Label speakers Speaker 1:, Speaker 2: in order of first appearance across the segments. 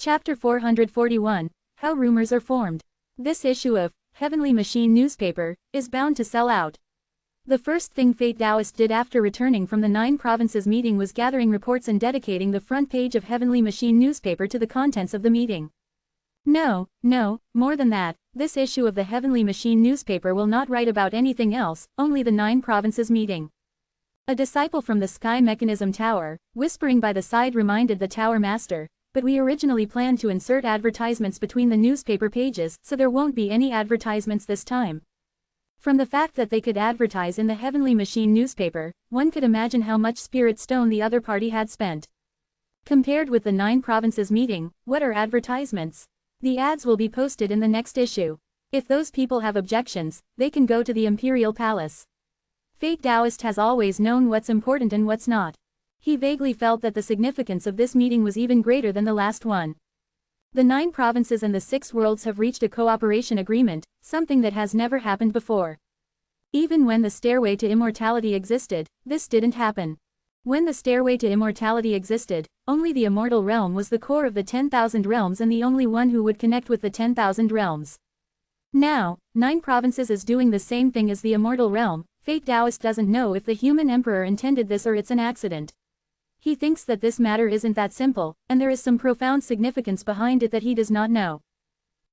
Speaker 1: Chapter 441, How Rumors Are Formed. This issue of Heavenly Machine newspaper is bound to sell out. The first thing Fate Taoist did after returning from the 9 provinces meeting was gathering reports and dedicating the front page of Heavenly Machine newspaper to the contents of the meeting. No, more than that, this issue of the Heavenly Machine newspaper will not write about anything else, only the 9 provinces meeting. A disciple from the Sky Mechanism Tower, whispering by the side, reminded the Tower Master, but we originally planned to insert advertisements between the newspaper pages, so there won't be any advertisements this time. From the fact that they could advertise in the Heavenly Machine newspaper, one could imagine how much spirit stone the other party had spent. Compared with the 9 provinces meeting, what are advertisements? The ads will be posted in the next issue. If those people have objections, they can go to the Imperial Palace. Fate Taoist has always known what's important and what's not. He vaguely felt that the significance of this meeting was even greater than the last one. The 9 provinces and the 6 worlds have reached a cooperation agreement, something that has never happened before. Even when the Stairway to Immortality existed, this didn't happen. When the Stairway to Immortality existed, only the Immortal Realm was the core of the 10,000 realms and the only one who would connect with the 10,000 realms. Now, 9 provinces is doing the same thing as the Immortal Realm. Fate Taoist doesn't know if the human emperor intended this or it's an accident. He thinks that this matter isn't that simple, and there is some profound significance behind it that he does not know.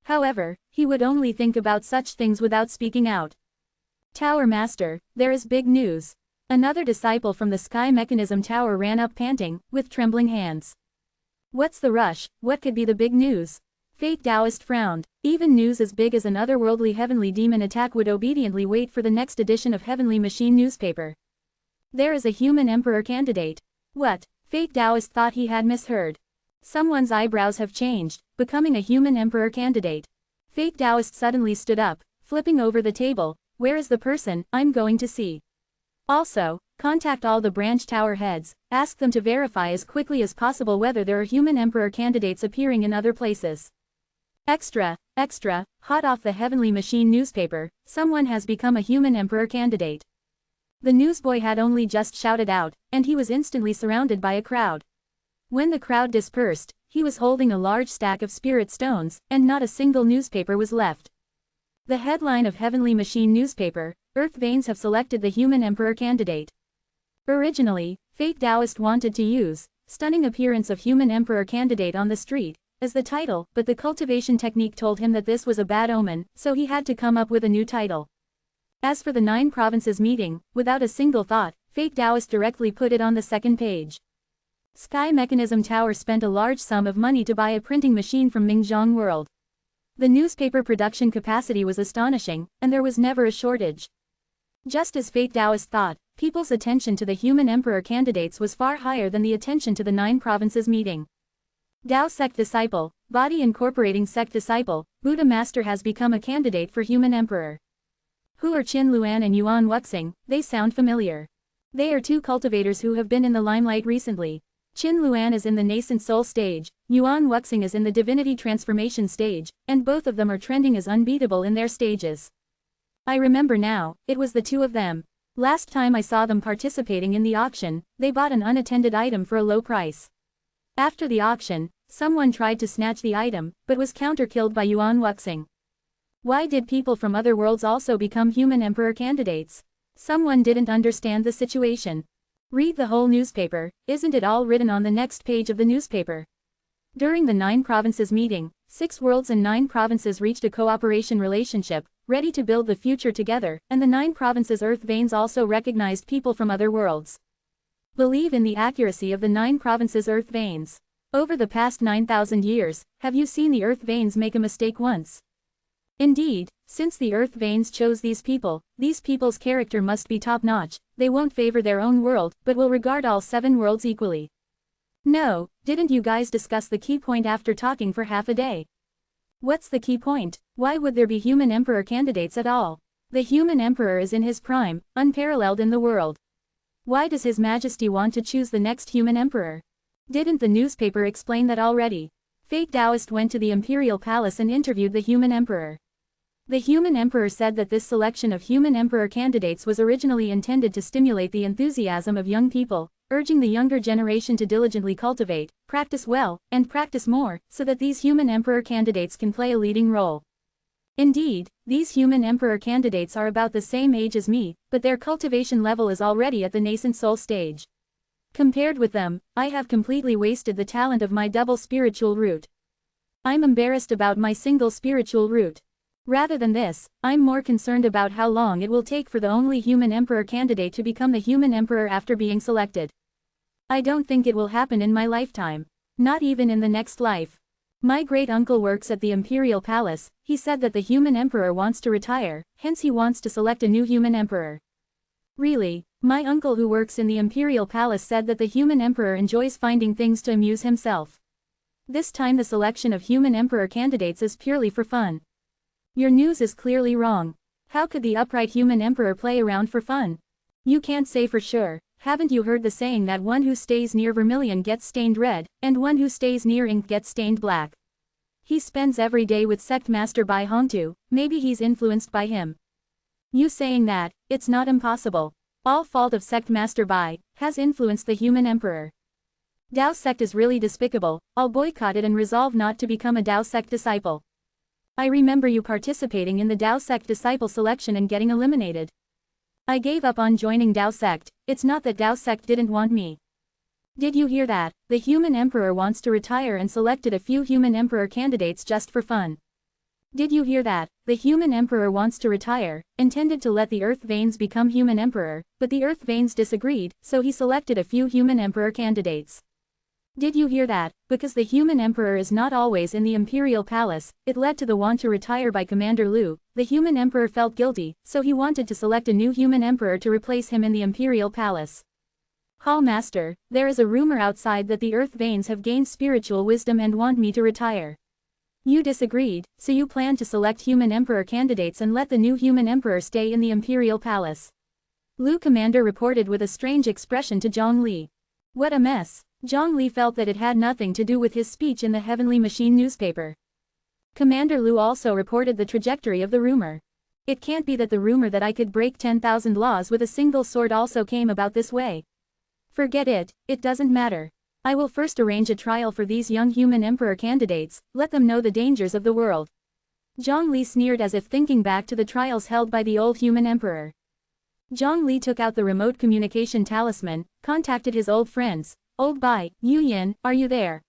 Speaker 1: However, he would only think about such things without speaking out. Tower Master, there is big news. Another disciple from the Sky Mechanism Tower ran up panting, with trembling hands. What's the rush? What could be the big news? Fate Taoist frowned. Even news as big as an otherworldly heavenly demon attack would obediently wait for the next edition of Heavenly Machine newspaper. There is a human emperor candidate. What? Fate Taoist thought he had misheard. Someone's eyebrows have changed, becoming a human emperor candidate. Fate Taoist suddenly stood up, flipping over the table. Where is the person I'm going to see? Also, contact all the branch tower heads, ask them to verify as quickly as possible whether there are human emperor candidates appearing in other places. Extra, hot off the Heavenly Machine newspaper, someone has become a human emperor candidate. The newsboy had only just shouted out, and he was instantly surrounded by a crowd. When the crowd dispersed, he was holding a large stack of spirit stones, and not a single newspaper was left. The headline of Heavenly Machine newspaper, Earth Veins have selected the human emperor candidate. Originally, Fate Taoist wanted to use, stunning appearance of human emperor candidate on the street, as the title, but the cultivation technique told him that this was a bad omen, so he had to come up with a new title. As for the 9 provinces meeting, without a single thought, Fate Taoist directly put it on the second page. Sky Mechanism Tower spent a large sum of money to buy a printing machine from Mingzhong World. The newspaper production capacity was astonishing, and there was never a shortage. Just as Fate Taoist thought, people's attention to the human emperor candidates was far higher than the attention to the 9 provinces meeting. Tao Sect Disciple, Body Incorporating Sect Disciple, Buddha Master has become a candidate for human emperor. Who are Qin Luan and Yuan Wuxing? They sound familiar. They are 2 cultivators who have been in the limelight recently. Qin Luan is in the nascent soul stage, Yuan Wuxing is in the divinity transformation stage, and both of them are trending as unbeatable in their stages. I remember now, it was the 2 of them. Last time I saw them participating in the auction, they bought an unattended item for a low price. After the auction, someone tried to snatch the item, but was counter-killed by Yuan Wuxing. Why did people from other worlds also become human emperor candidates? Someone didn't understand the situation. Read the whole newspaper, isn't it all written on the next page of the newspaper? During the 9 provinces meeting, 6 worlds and 9 provinces reached a cooperation relationship, ready to build the future together, and the 9 provinces Earth Veins also recognized people from other worlds. Believe in the accuracy of the 9 provinces Earth Veins. Over the past 9,000 years, have you seen the Earth Veins make a mistake once? Indeed, since the Earth Veins chose these people's character must be top-notch. They won't favor their own world, but will regard all 7 worlds equally. No, didn't you guys discuss the key point after talking for half a day? What's the key point? Why would there be human emperor candidates at all? The human emperor is in his prime, unparalleled in the world. Why does His Majesty want to choose the next human emperor? Didn't the newspaper explain that already? Fate Taoist went to the Imperial Palace and interviewed the human emperor. The human emperor said that this selection of human emperor candidates was originally intended to stimulate the enthusiasm of young people, urging the younger generation to diligently cultivate, practice well, and practice more, so that these human emperor candidates can play a leading role. Indeed, these human emperor candidates are about the same age as me, but their cultivation level is already at the nascent soul stage. Compared with them, I have completely wasted the talent of my double spiritual root. I'm embarrassed about my single spiritual root. Rather than this, I'm more concerned about how long it will take for the only human emperor candidate to become the human emperor after being selected. I don't think it will happen in my lifetime. Not even in the next life. My great-uncle works at the imperial palace. He said that the human emperor wants to retire, hence he wants to select a new human emperor. Really, my uncle who works in the imperial palace said that the human emperor enjoys finding things to amuse himself. This time the selection of human emperor candidates is purely for fun. Your news is clearly wrong. How could the upright human emperor play around for fun? You can't say for sure. Haven't you heard the saying that one who stays near vermilion gets stained red, and one who stays near ink gets stained black? He spends every day with sect master Bai Hongtu, maybe he's influenced by him. You saying that, it's not impossible. All fault of sect master Bai, has influenced the human emperor. Dao sect is really despicable, I'll boycott it and resolve not to become a Dao sect disciple. I remember you participating in the Dao sect disciple selection and getting eliminated. I gave up on joining Dao sect, it's not that Dao sect didn't want me. Did you hear that? The human emperor wants to retire and selected a few human emperor candidates just for fun. Did you hear that? The human emperor wants to retire, intended to let the earth veins become human emperor, but the earth veins disagreed, so he selected a few human emperor candidates. Did you hear that? Because the human emperor is not always in the imperial palace, it led to the want to retire by Commander Liu. The human emperor felt guilty, so he wanted to select a new human emperor to replace him in the imperial palace. Hall Master, there is a rumor outside that the earth veins have gained spiritual wisdom and want me to retire. You disagreed, so you plan to select human emperor candidates and let the new human emperor stay in the imperial palace. Liu Commander reported with a strange expression to Zhang Li. What a mess. Zhang Li felt that it had nothing to do with his speech in the Heavenly Machine newspaper. Commander Liu also reported the trajectory of the rumor. It can't be that the rumor that I could break 10,000 laws with a single sword also came about this way. Forget it, it doesn't matter. I will first arrange a trial for these young human emperor candidates, let them know the dangers of the world. Zhang Li sneered as if thinking back to the trials held by the old human emperor. Zhang Li took out the remote communication talisman, contacted his old friends. Old Bai, Yu Yin, are you there?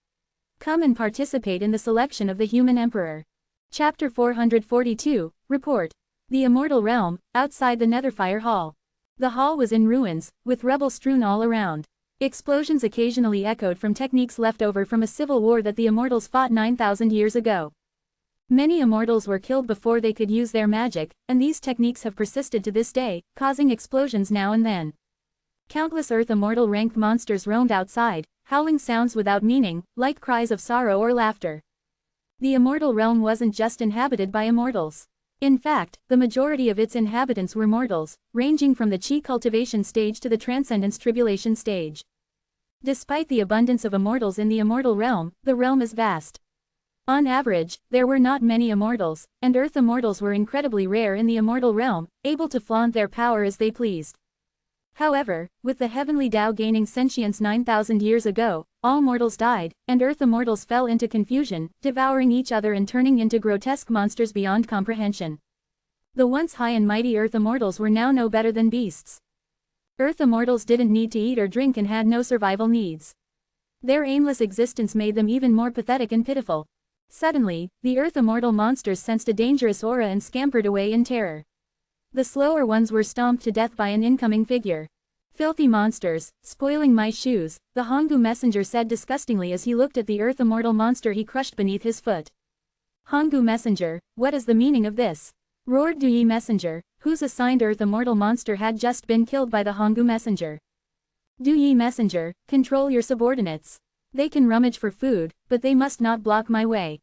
Speaker 1: Come and participate in the selection of the human emperor. Chapter 442, Report. The Immortal Realm, outside the Netherfire Hall. The hall was in ruins, with rubble strewn all around. Explosions occasionally echoed from techniques left over from a civil war that the immortals fought 9,000 years ago. Many immortals were killed before they could use their magic, and these techniques have persisted to this day, causing explosions now and then. Countless Earth Immortal ranked monsters roamed outside, howling sounds without meaning, like cries of sorrow or laughter. The Immortal Realm wasn't just inhabited by immortals. In fact, the majority of its inhabitants were mortals, ranging from the Qi cultivation stage to the Transcendence Tribulation stage. Despite the abundance of immortals in the Immortal Realm, the realm is vast. On average, there were not many immortals, and Earth Immortals were incredibly rare in the Immortal Realm, able to flaunt their power as they pleased. However, with the heavenly Tao gaining sentience 9,000 years ago, all mortals died, and Earth Immortals fell into confusion, devouring each other and turning into grotesque monsters beyond comprehension. The once high and mighty Earth Immortals were now no better than beasts. Earth Immortals didn't need to eat or drink and had no survival needs. Their aimless existence made them even more pathetic and pitiful. Suddenly, the Earth Immortal monsters sensed a dangerous aura and scampered away in terror. The slower ones were stomped to death by an incoming figure. Filthy monsters, spoiling my shoes, the Honggu messenger said disgustingly as he looked at the Earth Immortal monster he crushed beneath his foot. Honggu messenger, what is the meaning of this? Roared Duyi messenger, whose assigned Earth Immortal monster had just been killed by the Honggu messenger. Duyi messenger, control your subordinates. They can rummage for food, but they must not block my way.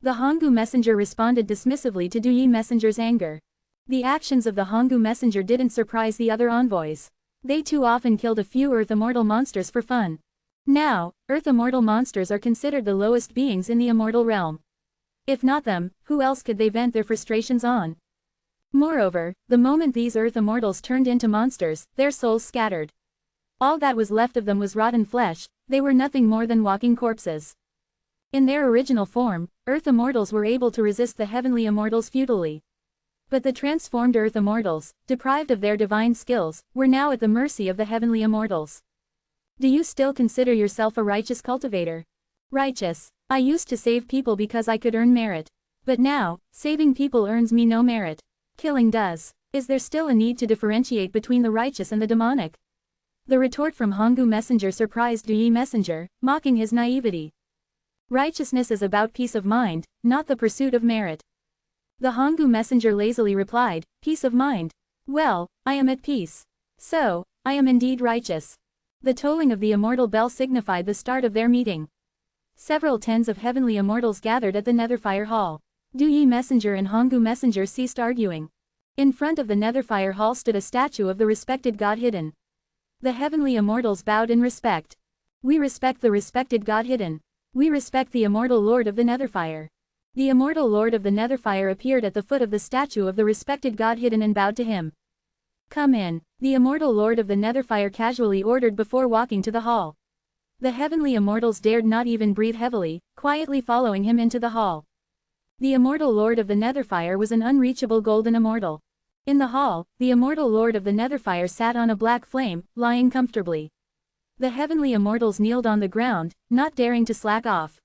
Speaker 1: The Honggu messenger responded dismissively to Duyi messenger's anger. The actions of the Honggu messenger didn't surprise the other envoys. They too often killed a few Earth Immortal monsters for fun. Now, Earth Immortal monsters are considered the lowest beings in the Immortal Realm. If not them, who else could they vent their frustrations on? Moreover, the moment these Earth Immortals turned into monsters, their souls scattered. All that was left of them was rotten flesh, they were nothing more than walking corpses. In their original form, Earth Immortals were able to resist the Heavenly Immortals futilely. But the transformed Earth Immortals, deprived of their divine skills, were now at the mercy of the Heavenly Immortals. Do you still consider yourself a righteous cultivator? Righteous. I used to save people because I could earn merit. But now, saving people earns me no merit. Killing does. Is there still a need to differentiate between the righteous and the demonic? The retort from Hongu Messenger surprised Yi Messenger, mocking his naivety. Righteousness is about peace of mind, not the pursuit of merit. The Hongu Messenger lazily replied, peace of mind. Well, I am at peace. So, I am indeed righteous. The tolling of the immortal bell signified the start of their meeting. Several tens of heavenly immortals gathered at the Netherfire Hall. Yi Messenger and Hongu Messenger ceased arguing. In front of the Netherfire Hall stood a statue of the respected God Hidden. The heavenly immortals bowed in respect. We respect the respected God Hidden. We respect the immortal Lord of the Netherfire. The immortal Lord of the Netherfire appeared at the foot of the statue of the respected God Hidden and bowed to him. Come in, the immortal Lord of the Netherfire casually ordered before walking to the hall. The heavenly immortals dared not even breathe heavily, quietly following him into the hall. The immortal Lord of the Netherfire was an unreachable golden immortal. In the hall, the immortal Lord of the Netherfire sat on a black flame, lying comfortably. The heavenly immortals kneeled on the ground, not daring to slack off.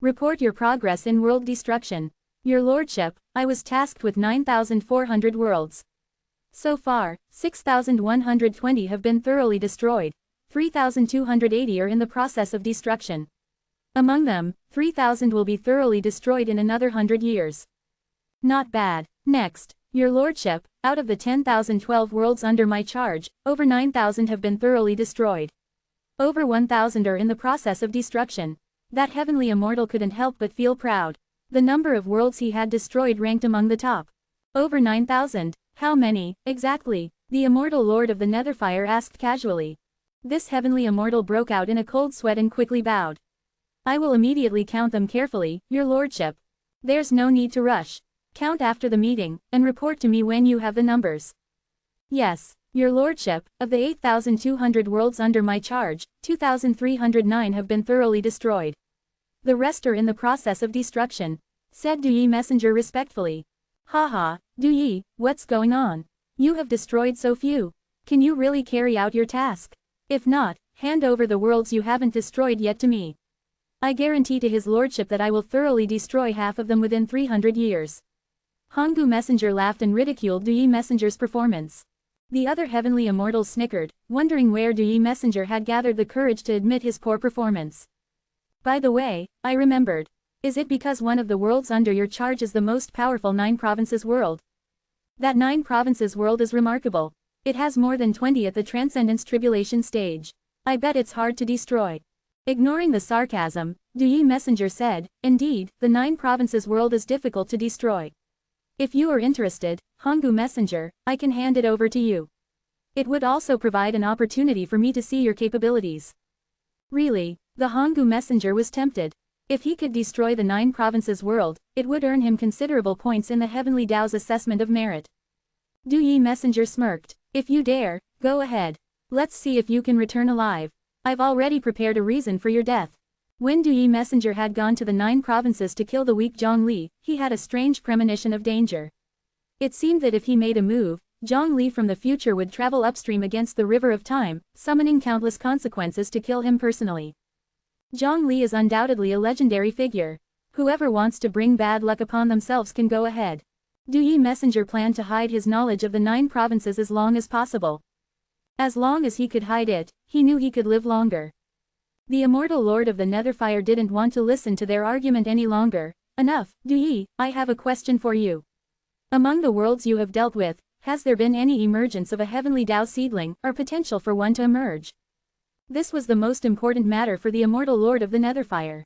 Speaker 1: Report your progress in world destruction. Your lordship, I was tasked with 9,400 worlds. So far, 6,120 have been thoroughly destroyed. 3,280 are in the process of destruction. Among them, 3,000 will be thoroughly destroyed in another 100 years. Not bad. Next, your lordship, out of the 10,012 worlds under my charge, over 9,000 have been thoroughly destroyed. Over 1,000 are in the process of destruction. That heavenly immortal couldn't help but feel proud. The number of worlds he had destroyed ranked among the top. Over 9,000. How many, exactly? The immortal Lord of the Netherfire asked casually. This heavenly immortal broke out in a cold sweat and quickly bowed. I will immediately count them carefully, your lordship. There's no need to rush. Count after the meeting, and report to me when you have the numbers. Yes, your lordship, of the 8,200 worlds under my charge, 2,309 have been thoroughly destroyed. The rest are in the process of destruction, said Yi Messenger respectfully. Haha, Yi, what's going on? You have destroyed so few. Can you really carry out your task? If not, hand over the worlds you haven't destroyed yet to me. I guarantee to his lordship that I will thoroughly destroy half of them within 300 years. Hongu Messenger laughed and ridiculed Yi Messenger's performance. The other heavenly immortals snickered, wondering where Yi Messenger had gathered the courage to admit his poor performance. By the way, I remembered. Is it because one of the worlds under your charge is the most powerful 9 provinces world? That 9 provinces world is remarkable. It has more than 20 at the Transcendence Tribulation stage. I bet it's hard to destroy. Ignoring the sarcasm, Yi Messenger said, indeed, the 9 provinces world is difficult to destroy. If you are interested, Hongu Messenger, I can hand it over to you. It would also provide an opportunity for me to see your capabilities. Really, the Hongu Messenger was tempted. If he could destroy the 9 provinces world, it would earn him considerable points in the Heavenly Tao's assessment of merit. Yi Messenger smirked. If you dare, go ahead. Let's see if you can return alive. I've already prepared a reason for your death. When Yi Messenger had gone to the 9 provinces to kill the weak Zhongli, he had a strange premonition of danger. It seemed that if he made a move, Zhongli from the future would travel upstream against the river of time, summoning countless consequences to kill him personally. Zhongli is undoubtedly a legendary figure. Whoever wants to bring bad luck upon themselves can go ahead. Yi Messenger planned to hide his knowledge of the 9 provinces as long as possible. As long as he could hide it, he knew he could live longer. The immortal Lord of the Netherfire didn't want to listen to their argument any longer. Enough, Yi, I have a question for you. Among the worlds you have dealt with, has there been any emergence of a heavenly Tao seedling, or potential for one to emerge? This was the most important matter for the immortal Lord of the Netherfire.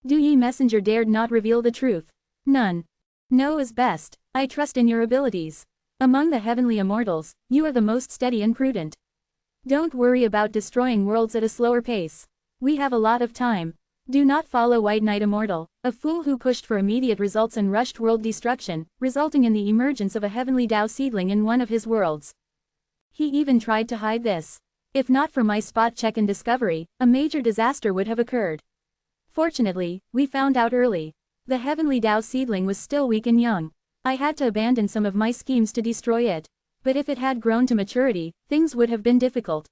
Speaker 1: Yi Messenger dared not reveal the truth. None. No is best. I trust in your abilities. Among the heavenly immortals, you are the most steady and prudent. Don't worry about destroying worlds at a slower pace. We have a lot of time. Do not follow White Knight Immortal, a fool who pushed for immediate results and rushed world destruction, resulting in the emergence of a heavenly Tao seedling in one of his worlds. He even tried to hide this. If not for my spot check and discovery, a major disaster would have occurred. Fortunately, we found out early. The heavenly Tao seedling was still weak and young. I had to abandon some of my schemes to destroy it. But if it had grown to maturity, things would have been difficult.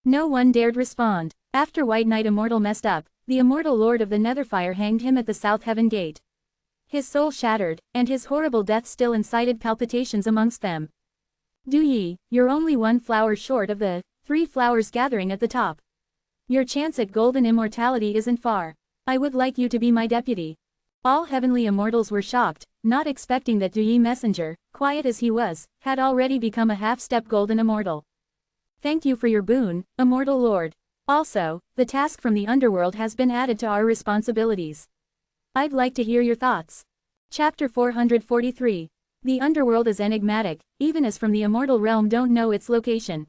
Speaker 1: No one dared respond. After White Knight Immortal messed up, the immortal Lord of the Netherfire hanged him at the South Heaven Gate. His soul shattered, and his horrible death still incited palpitations amongst them. Du Yi, you're only one flower short of the 3 flowers gathering at the top. Your chance at golden immortality isn't far. I would like you to be my deputy. All heavenly immortals were shocked, not expecting that Du Yi Messenger, quiet as he was, had already become a half-step golden immortal. Thank you for your boon, immortal lord. Also, the task from the underworld has been added to our responsibilities. I'd like to hear your thoughts. Chapter 443. The underworld is enigmatic, even as from the immortal realm don't know its location.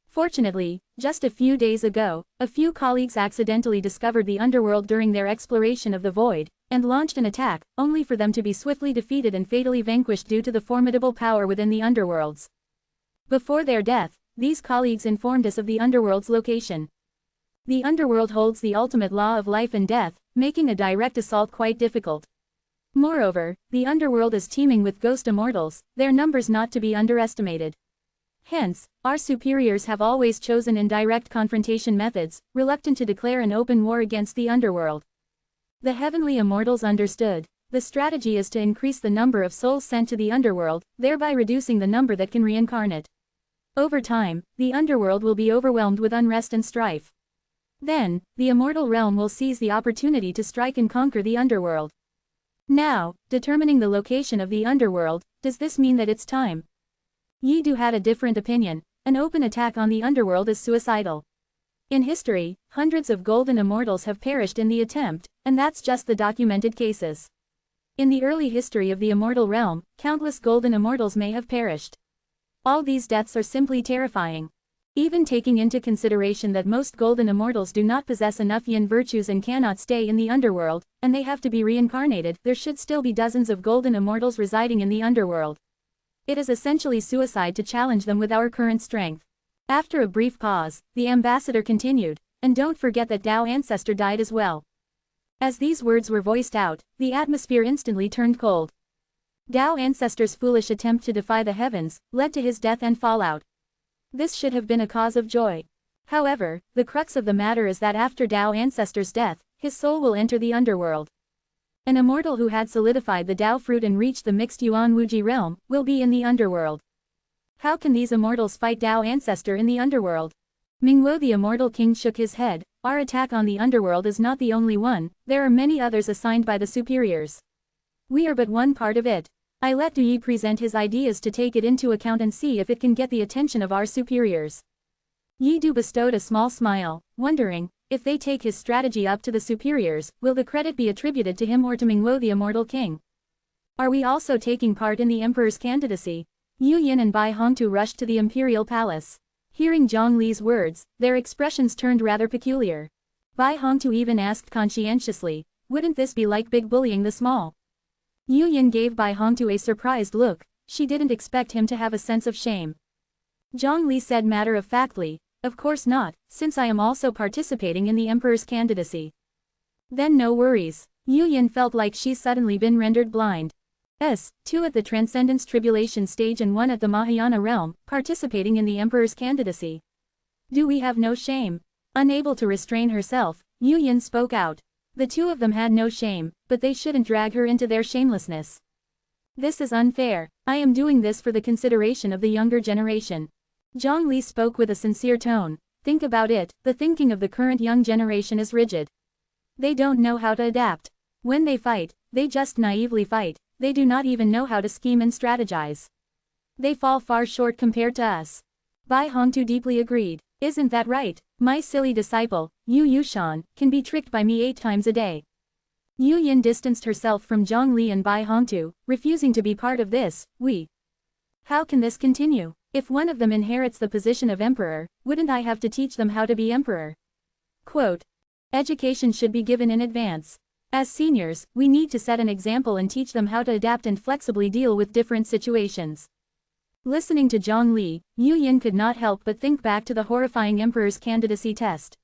Speaker 1: Fortunately, just a few days ago, a few colleagues accidentally discovered the underworld during their exploration of the void, and launched an attack, only for them to be swiftly defeated and fatally vanquished due to the formidable power within the underworlds. Before their death, these colleagues informed us of the underworld's location. The underworld holds the ultimate law of life and death, making a direct assault quite difficult. Moreover, the underworld is teeming with ghost immortals, their numbers not to be underestimated. Hence, our superiors have always chosen indirect confrontation methods, reluctant to declare an open war against the underworld. The heavenly immortals understood. The strategy is to increase the number of souls sent to the underworld, thereby reducing the number that can reincarnate. Over time, the underworld will be overwhelmed with unrest and strife. Then, the immortal realm will seize the opportunity to strike and conquer the underworld. Now, determining the location of the underworld, does this mean that it's time? Yi Du had a different opinion. An open attack on the underworld is suicidal. In history, hundreds of golden immortals have perished in the attempt, and that's just the documented cases. In the early history of the immortal realm, countless golden immortals may have perished. All these deaths are simply terrifying. Even taking into consideration that most golden immortals do not possess enough yin virtues and cannot stay in the underworld, and they have to be reincarnated, there should still be dozens of golden immortals residing in the underworld. It is essentially suicide to challenge them with our current strength. After a brief pause, the ambassador continued, and don't forget that Tao Ancestor died as well. As these words were voiced out, the atmosphere instantly turned cold. Tao Ancestor's foolish attempt to defy the heavens led to his death and fallout. This should have been a cause of joy. However, the crux of the matter is that after Tao Ancestor's death, his soul will enter the underworld. An immortal who had solidified the Tao fruit and reached the mixed Yuan Wuji realm will be in the underworld. How can these immortals fight Tao Ancestor in the underworld? Mingwo the immortal king shook his head. Our attack on the underworld is not the only one, there are many others assigned by the superiors. We are but one part of it. I let Du Yi present his ideas to take it into account and see if it can get the attention of our superiors. Yi Du bestowed a small smile, wondering, if they take his strategy up to the superiors, will the credit be attributed to him or to Mingwo the immortal king? Are we also taking part in the emperor's candidacy? Yu Yin and Bai Hongtu rushed to the imperial palace. Hearing Zhang Li's words, their expressions turned rather peculiar. Bai Hongtu even asked conscientiously, wouldn't this be like big bullying the small? Yu Yin gave Bai Hongtu a surprised look. She didn't expect him to have a sense of shame. Zhang Li said matter-of-factly, of course not, since I am also participating in the emperor's candidacy. Then no worries. Yu Yin felt like she's suddenly been rendered blind. 2 at the Transcendence Tribulation stage and 1 at the Mahayana realm, participating in the emperor's candidacy. Do we have no shame? Unable to restrain herself, Yu Yin spoke out. The 2 of them had no shame, but they shouldn't drag her into their shamelessness. This is unfair. I am doing this for the consideration of the younger generation. Zhang Li spoke with a sincere tone. Think about it, the thinking of the current young generation is rigid. They don't know how to adapt. When they fight, they just naively fight, they do not even know how to scheme and strategize. They fall far short compared to us. Bai Hongtu deeply agreed. Isn't that right? My silly disciple, Yu Yushan, can be tricked by me 8 times a day. Yu Yin distanced herself from Zhang Li and Bai Hongtu, refusing to be part of this. How can this continue? If one of them inherits the position of emperor, wouldn't I have to teach them how to be emperor? Quote, education should be given in advance. As seniors, we need to set an example and teach them how to adapt and flexibly deal with different situations. Listening to Zhang Li, Yu Yin could not help but think back to the horrifying emperor's candidacy test.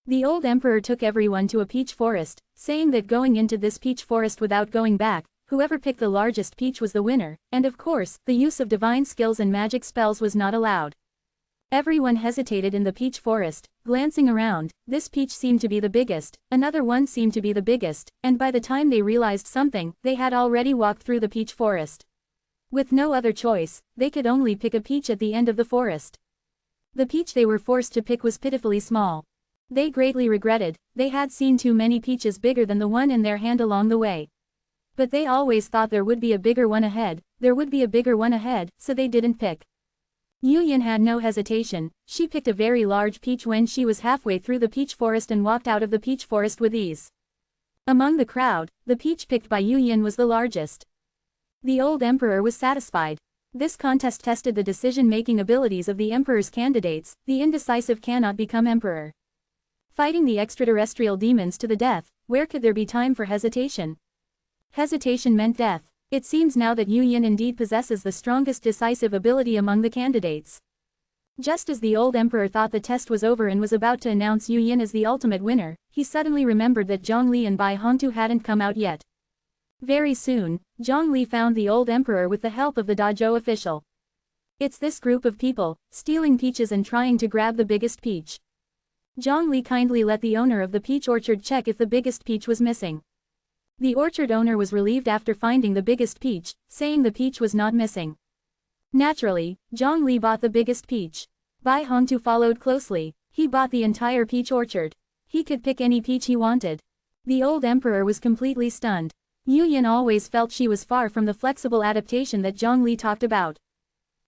Speaker 1: The old emperor took everyone to a peach forest, saying that going into this peach forest without going back, whoever picked the largest peach was the winner, and of course, the use of divine skills and magic spells was not allowed. Everyone hesitated in the peach forest, glancing around. This peach seemed to be the biggest, another one seemed to be the biggest, and by the time they realized something, they had already walked through the peach forest. With no other choice, they could only pick a peach at the end of the forest. The peach they were forced to pick was pitifully small. They greatly regretted, they had seen too many peaches bigger than the one in their hand along the way. But they always thought there would be a bigger one ahead, so they didn't pick. Yu Yin had no hesitation, she picked a very large peach when she was halfway through the peach forest and walked out of the peach forest with ease. Among the crowd, the peach picked by Yu Yin was the largest. The old emperor was satisfied. This contest tested the decision-making abilities of the emperor's candidates. The indecisive cannot become emperor. Fighting the extraterrestrial demons to the death, where could there be time for hesitation? Hesitation meant death. It seems now that Yu Yin indeed possesses the strongest decisive ability among the candidates. Just as the old emperor thought the test was over and was about to announce Yu Yin as the ultimate winner, he suddenly remembered that Zhang Li and Bai Hongtu hadn't come out yet. Very soon, Zhang Li found the old emperor with the help of the dojo official. It's this group of people, stealing peaches and trying to grab the biggest peach. Zhang Li kindly let the owner of the peach orchard check if the biggest peach was missing. The orchard owner was relieved after finding the biggest peach, saying the peach was not missing. Naturally, Zhang Li bought the biggest peach. Bai Hongtu followed closely. He bought the entire peach orchard. He could pick any peach he wanted. The old emperor was completely stunned. Yu Yin always felt she was far from the flexible adaptation that Zhang Li talked about.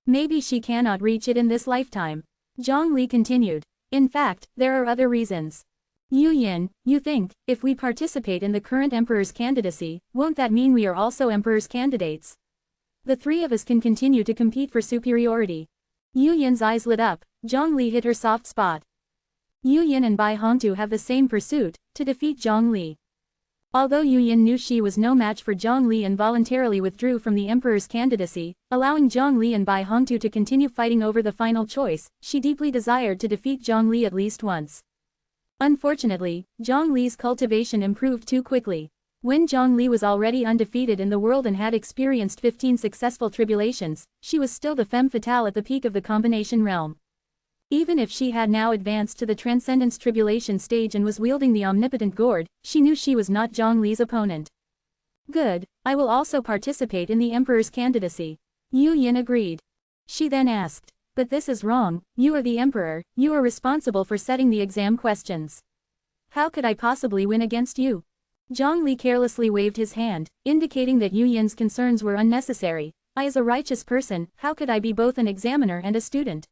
Speaker 1: Maybe she cannot reach it in this lifetime. Zhang Li continued. In fact, there are other reasons. Yu Yin, you think, if we participate in the current emperor's candidacy, won't that mean we are also emperor's candidates? The three of us can continue to compete for superiority. Yu Yin's eyes lit up. Zhang Li hit her soft spot. Yu Yin and Bai Hongtu have the same pursuit, to defeat Zhang Li. Although Yu Yin knew she was no match for Zhang Li and voluntarily withdrew from the emperor's candidacy, allowing Zhang Li and Bai Hongtu to continue fighting over the final choice, she deeply desired to defeat Zhang Li at least once. Unfortunately, Zhang Li's cultivation improved too quickly. When Zhang Li was already undefeated in the world and had experienced 15 successful tribulations, she was still the femme fatale at the peak of the combination realm. Even if she had now advanced to the Transcendence Tribulation stage and was wielding the omnipotent gourd, she knew she was not Zhang Li's opponent. Good, I will also participate in the Emperor's candidacy. Yu Yin agreed. She then asked, but this is wrong, you are the Emperor, you are responsible for setting the exam questions. How could I possibly win against you? Zhang Li carelessly waved his hand, indicating that Yu Yin's concerns were unnecessary. I as a righteous person, how could I be both an examiner and a student?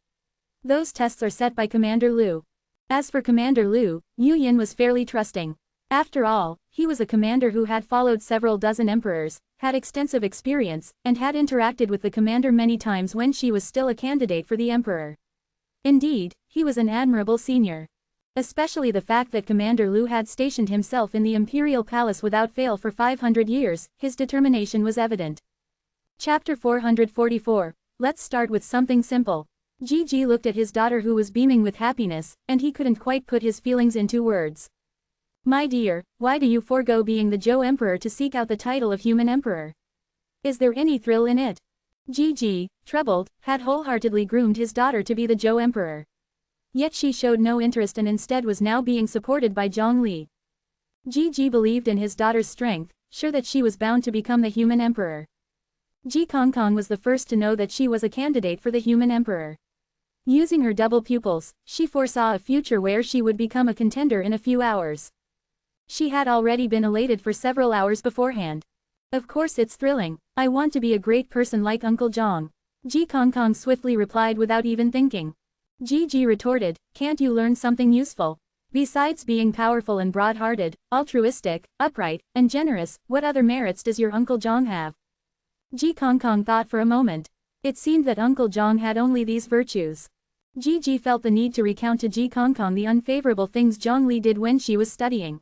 Speaker 1: Those tests are set by Commander Liu. As for Commander Liu, Yu Yin was fairly trusting. After all, he was a commander who had followed several dozen emperors, had extensive experience, and had interacted with the commander many times when she was still a candidate for the emperor. Indeed, he was an admirable senior. Especially the fact that Commander Liu had stationed himself in the imperial palace without fail for 500 years, his determination was evident. Chapter 444. Let's start with something simple. Gigi looked at his daughter who was beaming with happiness, and he couldn't quite put his feelings into words. My dear, why do you forego being the Zhou Emperor to seek out the title of human emperor? Is there any thrill in it? Gigi, troubled, had wholeheartedly groomed his daughter to be the Zhou Emperor. Yet she showed no interest and instead was now being supported by Zhang Li. Gigi believed in his daughter's strength, sure that she was bound to become the human emperor. Ji Kongkong was the first to know that she was a candidate for the human emperor. Using her double pupils, she foresaw a future where she would become a contender in a few hours. She had already been elated for several hours beforehand. Of course it's thrilling, I want to be a great person like Uncle Zhang. Ji Kongkong swiftly replied without even thinking. Gigi retorted, can't you learn something useful? Besides being powerful and broad-hearted, altruistic, upright, and generous, what other merits does your Uncle Zhang have? Ji Kongkong thought for a moment. It seemed that Uncle Zhang had only these virtues. Gigi felt the need to recount to Ji Kongkong the unfavorable things Zhang Li did when she was studying.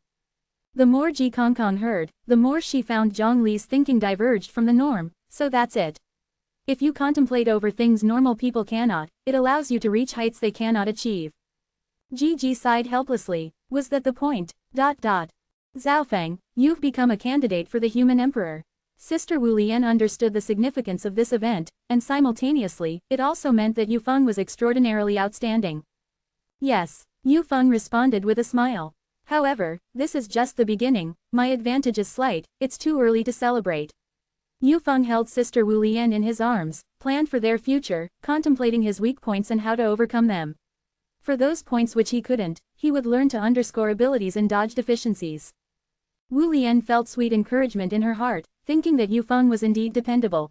Speaker 1: The more Ji Kongkong heard, the more she found Zhang Li's thinking diverged from the norm, so that's it. If you contemplate over things normal people cannot, it allows you to reach heights they cannot achieve. Gigi sighed helplessly. Was that the point? Zhaofeng, you've become a candidate for the human emperor. Sister Wu Lian understood the significance of this event, and simultaneously, it also meant that Yu Feng was extraordinarily outstanding. Yes, Yu Feng responded with a smile. However, this is just the beginning, my advantage is slight, it's too early to celebrate. Yu Feng held Sister Wu Lian in his arms, planned for their future, contemplating his weak points and how to overcome them. For those points which he couldn't, he would learn to underscore abilities and dodge deficiencies. Wu Lian felt sweet encouragement in her heart, thinking that Yu Feng was indeed dependable.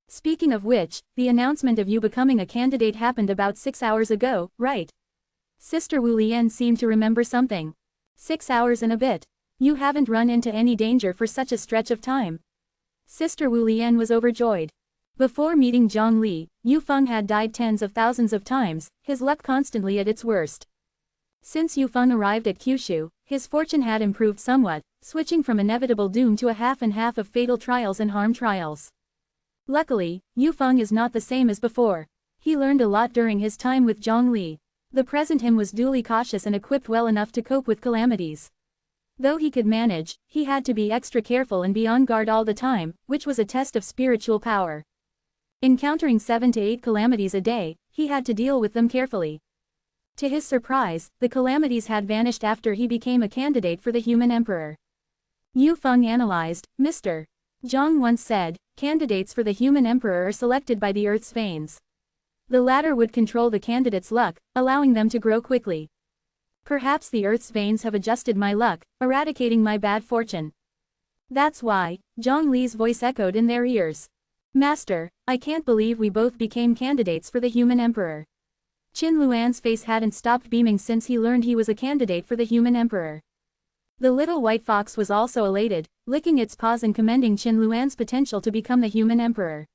Speaker 1: Speaking of which, the announcement of you becoming a candidate happened about 6 hours ago, right? Sister Wu Lian seemed to remember something. 6 hours and a bit. You haven't run into any danger for such a stretch of time. Sister Wu Lian was overjoyed. Before meeting Zhang Li, Yu Feng had died tens of thousands of times, his luck constantly at its worst. Since Yu Feng arrived at Kyushu, his fortune had improved somewhat, switching from inevitable doom to a half and half of fatal trials and harm trials. Luckily, Yu Feng is not the same as before. He learned a lot during his time with Zhang Li. The present him was duly cautious and equipped well enough to cope with calamities. Though he could manage, he had to be extra careful and be on guard all the time, which was a test of spiritual power. Encountering 7 to 8 calamities a day, he had to deal with them carefully. To his surprise, the calamities had vanished after he became a candidate for the human emperor. Yu Feng analyzed, Mr. Zhang once said, candidates for the human emperor are selected by the Earth's veins. The latter would control the candidate's luck, allowing them to grow quickly. Perhaps the Earth's veins have adjusted my luck, eradicating my bad fortune. That's why, Zhang Li's voice echoed in their ears. Master, I can't believe we both became candidates for the human emperor. Qin Luan's face hadn't stopped beaming since he learned he was a candidate for the human emperor. The little white fox was also elated, licking its paws and commending Qin Luan's potential to become the human emperor.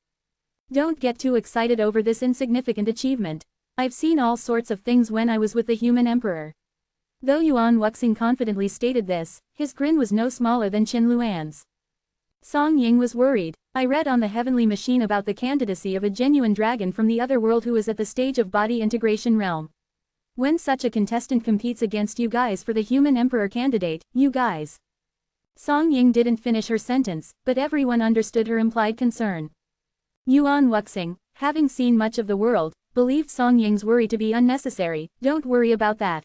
Speaker 1: Don't get too excited over this insignificant achievement. I've seen all sorts of things when I was with the human emperor. Though Yuan Wuxing confidently stated this, his grin was no smaller than Qin Luan's. Song Ying was worried. I read on the heavenly machine about the candidacy of a genuine dragon from the other world who is at the stage of body integration realm. When such a contestant competes against you guys for the human emperor candidate, you guys. Song Ying didn't finish her sentence, but everyone understood her implied concern. Yuan Wuxing, having seen much of the world, believed Song Ying's worry to be unnecessary. Don't worry about that.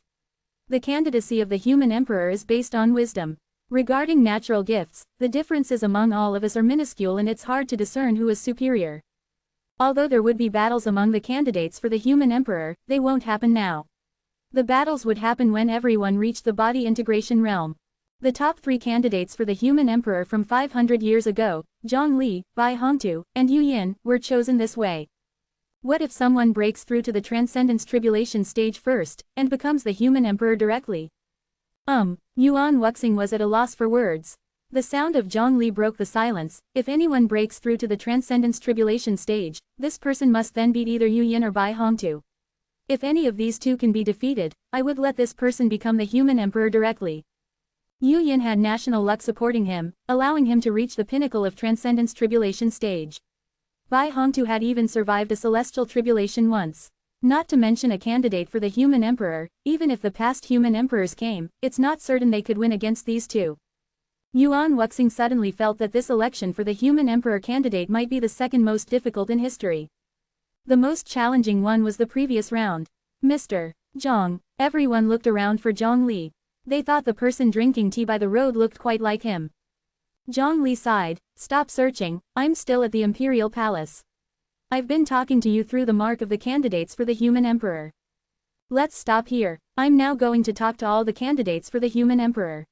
Speaker 1: The candidacy of the human emperor is based on wisdom. Regarding natural gifts, the differences among all of us are minuscule and it's hard to discern who is superior. Although there would be battles among the candidates for the human emperor, they won't happen now. The battles would happen when everyone reached the body integration realm. The top 3 candidates for the human emperor from 500 years ago, Zhang Li, Bai Hongtu, and Yu Yin, were chosen this way. What if someone breaks through to the Transcendence Tribulation stage first, and becomes the human emperor directly? Yuan Wuxing was at a loss for words. The sound of Zhang Li broke the silence. If anyone breaks through to the Transcendence Tribulation stage, this person must then beat either Yu Yin or Bai Hongtu. If any of these two can be defeated, I would let this person become the human emperor directly. Yu Yin had national luck supporting him, allowing him to reach the pinnacle of Transcendence Tribulation stage. Bai Hongtu had even survived a celestial tribulation once. Not to mention a candidate for the human emperor. Even if the past human emperors came, it's not certain they could win against these two. Yuan Wuxing suddenly felt that this election for the human emperor candidate might be the second most difficult in history. The most challenging one was the previous round. Mr. Zhang. Everyone looked around for Zhang Li. They thought the person drinking tea by the road looked quite like him. Zhang Li sighed. Stop searching, I'm still at the Imperial Palace. I've been talking to you through the mark of the candidates for the human emperor. Let's stop here. I'm now going to talk to all the candidates for the human emperor.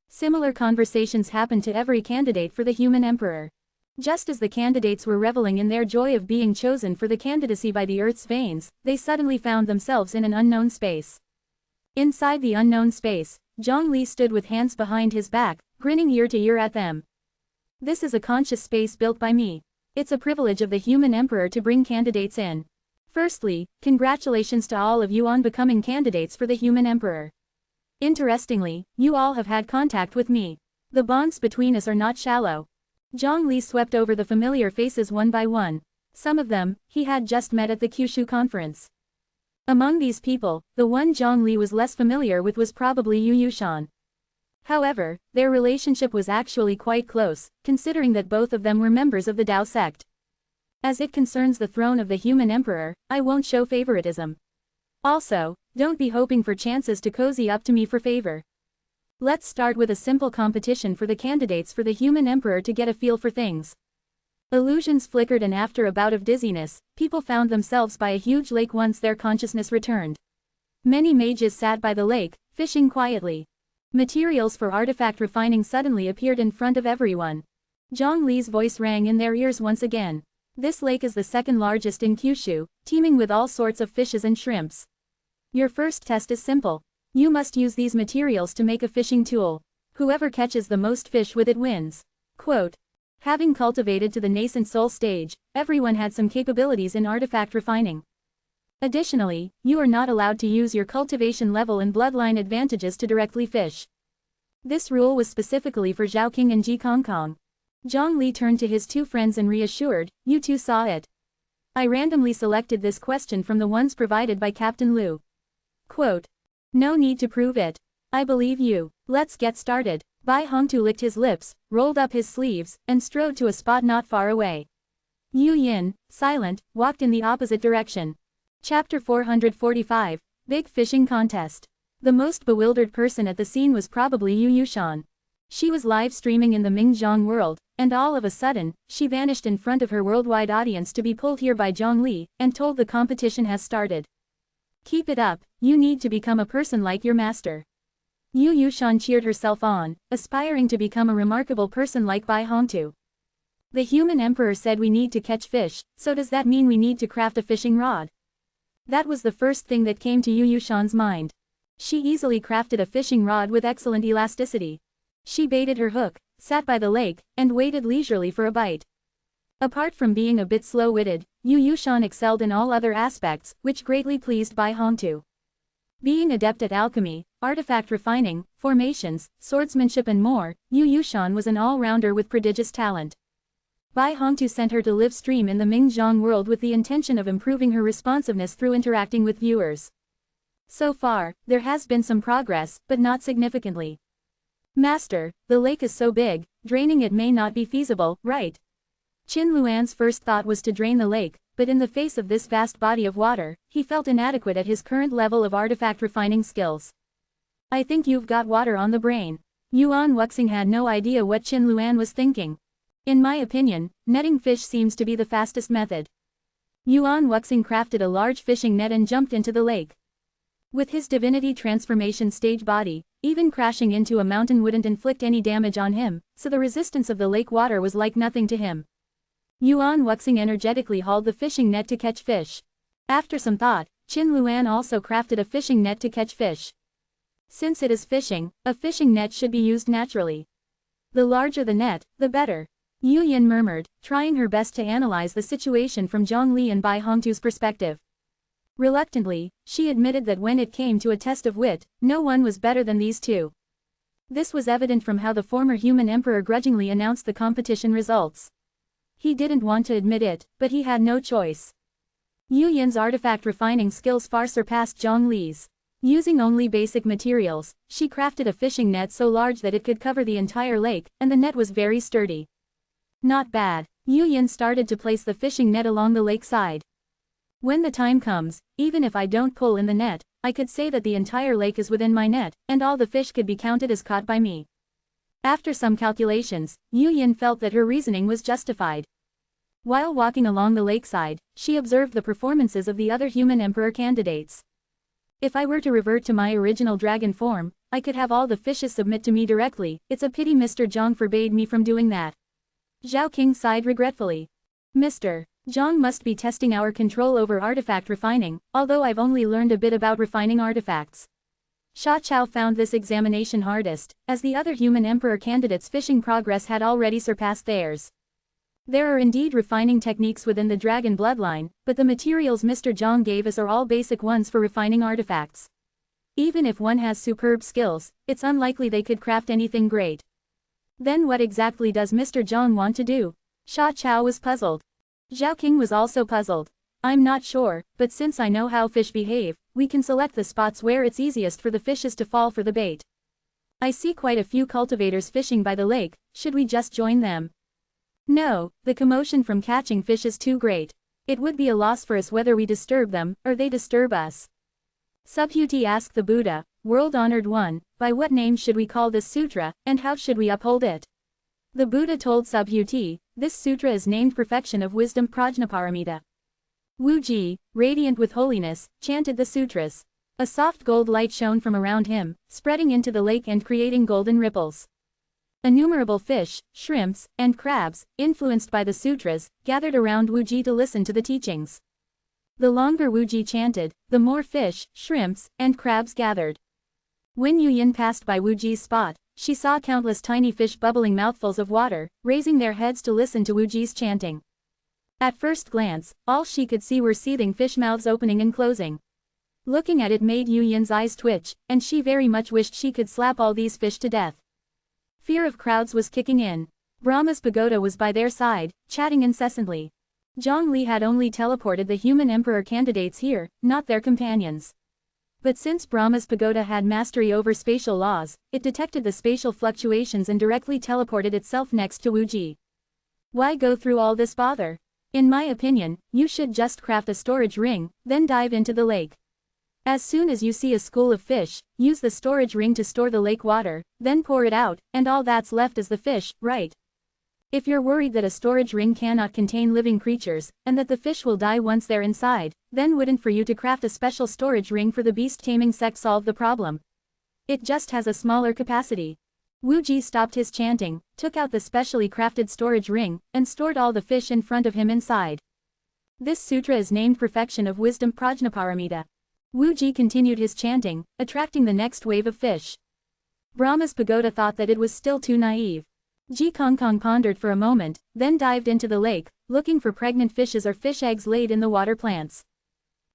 Speaker 1: Similar conversations happened to every candidate for the human emperor. Just as the candidates were reveling in their joy of being chosen for the candidacy by the Earth's veins, they suddenly found themselves in an unknown space. Inside the unknown space, Zhang Li stood with hands behind his back, grinning ear to ear at them. This is a conscious space built by me. It's a privilege of the human emperor to bring candidates in. Firstly, congratulations to all of you on becoming candidates for the human emperor. Interestingly, you all have had contact with me. The bonds between us are not shallow. Zhang Li swept over the familiar faces one by one. Some of them, he had just met at the Kyushu conference. Among these people, the one Zhang Li was less familiar with was probably Yu Yushan. However, their relationship was actually quite close, considering that both of them were members of the Dao sect. As it concerns the throne of the human emperor, I won't show favoritism. Also, don't be hoping for chances to cozy up to me for favor. Let's start with a simple competition for the candidates for the human emperor to get a feel for things. Illusions flickered, and after a bout of dizziness, people found themselves by a huge lake once their consciousness returned. Many mages sat by the lake, fishing quietly. Materials for artifact refining suddenly appeared in front of everyone. Zhang Li's voice rang in their ears once again. This lake is the second largest in Kyushu, teeming with all sorts of fishes and shrimps. Your first test is simple. You must use these materials to make a fishing tool. Whoever catches the most fish with it wins. Quote. Having cultivated to the nascent soul stage, everyone had some capabilities in artifact refining. Additionally, you are not allowed to use your cultivation level and bloodline advantages to directly fish. This rule was specifically for Zhao King and Ji Kongkong. Zhang Li turned to his two friends and reassured, "You two saw it. I randomly selected this question from the ones provided by Captain Liu." Quote. No need to prove it. I believe you. Let's get started. Bai Hongtu licked his lips, rolled up his sleeves, and strode to a spot not far away. Yu Yin, silent, walked in the opposite direction. Chapter 445, Big Fishing Contest. The most bewildered person at the scene was probably Yu Yushan. She was live streaming in the Mingzhong world, and all of a sudden, she vanished in front of her worldwide audience to be pulled here by Zhang Li, and told the competition has started. Keep it up, you need to become a person like your master. Yu Yushan cheered herself on, aspiring to become a remarkable person like Bai Hongtu. The human emperor said we need to catch fish, so does that mean we need to craft a fishing rod? That was the first thing that came to Yu Yushan's mind. She easily crafted a fishing rod with excellent elasticity. She baited her hook, sat by the lake, and waited leisurely for a bite. Apart from being a bit slow-witted, Yu Yushan excelled in all other aspects, which greatly pleased Bai Hongtu. Being adept at alchemy, artifact refining, formations, swordsmanship and more, Yu Yushan was an all-rounder with prodigious talent. Bai Hongtu sent her to live stream in the Mingzhong world with the intention of improving her responsiveness through interacting with viewers. So far, there has been some progress, but not significantly. Master, the lake is so big, draining it may not be feasible, right? Qin Luan's first thought was to drain the lake, but in the face of this vast body of water, he felt inadequate at his current level of artifact refining skills. I think you've got water on the brain. Yuan Wuxing had no idea what Qin Luan was thinking. In my opinion, netting fish seems to be the fastest method. Yuan Wuxing crafted a large fishing net and jumped into the lake. With his divinity transformation stage body, even crashing into a mountain wouldn't inflict any damage on him, so the resistance of the lake water was like nothing to him. Yuan Wuxing energetically hauled the fishing net to catch fish. After some thought, Qin Luan also crafted a fishing net to catch fish. Since it is fishing, a fishing net should be used naturally. The larger the net, the better. Yu Yin murmured, trying her best to analyze the situation from Zhang Li and Bai Hongtu's perspective. Reluctantly, she admitted that when it came to a test of wit, no one was better than these two. This was evident from how the former human emperor grudgingly announced the competition results. He didn't want to admit it, but he had no choice. Yu Yin's artifact refining skills far surpassed Zhang Li's. Using only basic materials, she crafted a fishing net so large that it could cover the entire lake, and the net was very sturdy. Not bad. Yu Yin started to place the fishing net along the lake side. When the time comes, even if I don't pull in the net, I could say that the entire lake is within my net, and all the fish could be counted as caught by me. After some calculations, Yu Yin felt that her reasoning was justified. While walking along the lakeside, she observed the performances of the other human emperor candidates. If I were to revert to my original dragon form, I could have all the fishes submit to me directly. It's a pity Mr. Zhang forbade me from doing that. Zhao King sighed regretfully. Mr. Zhang must be testing our control over artifact refining, although I've only learned a bit about refining artifacts. Sha Chao found this examination hardest, as the other human emperor candidates' fishing progress had already surpassed theirs. There are indeed refining techniques within the dragon bloodline, but the materials Mr. Zhang gave us are all basic ones for refining artifacts. Even if one has superb skills, it's unlikely they could craft anything great. Then what exactly does Mr. Zhang want to do? Sha Chao was puzzled. Zhao King was also puzzled. I'm not sure, but since I know how fish behave, we can select the spots where it's easiest for the fishes to fall for the bait. I see quite a few cultivators fishing by the lake, should we just join them? No, the commotion from catching fish is too great. It would be a loss for us whether we disturb them, or they disturb us. Subhuti asked the Buddha, World-honored one, by what name should we call this sutra, and how should we uphold it? The Buddha told Subhuti, this sutra is named Perfection of Wisdom Prajnaparamita. Wuji, radiant with holiness, chanted the sutras. A soft gold light shone from around him, spreading into the lake and creating golden ripples. Innumerable fish, shrimps, and crabs, influenced by the sutras, gathered around Wuji to listen to the teachings. The longer Wuji chanted, the more fish, shrimps, and crabs gathered. When Yuyin passed by Wuji's spot, she saw countless tiny fish bubbling mouthfuls of water, raising their heads to listen to Wuji's chanting. At first glance, all she could see were seething fish mouths opening and closing. Looking at it made Yuyin's eyes twitch, and she very much wished she could slap all these fish to death. Fear of crowds was kicking in. Brahma's pagoda was by their side, chatting incessantly. Zhongli had only teleported the human emperor candidates here, not their companions. But since Brahma's pagoda had mastery over spatial laws, it detected the spatial fluctuations and directly teleported itself next to Wuji. Why go through all this bother? In my opinion, you should just craft a storage ring, then dive into the lake. As soon as you see a school of fish, use the storage ring to store the lake water, then pour it out, and all that's left is the fish, right? If you're worried that a storage ring cannot contain living creatures, and that the fish will die once they're inside, then wouldn't for you to craft a special storage ring for the beast-taming sect solve the problem? It just has a smaller capacity. Wuji stopped his chanting, took out the specially crafted storage ring, and stored all the fish in front of him inside. This sutra is named Perfection of Wisdom Prajnaparamita. Wuji continued his chanting, attracting the next wave of fish. Brahma's pagoda thought that it was still too naive. Ji Kongkong pondered for a moment, then dived into the lake, looking for pregnant fishes or fish eggs laid in the water plants.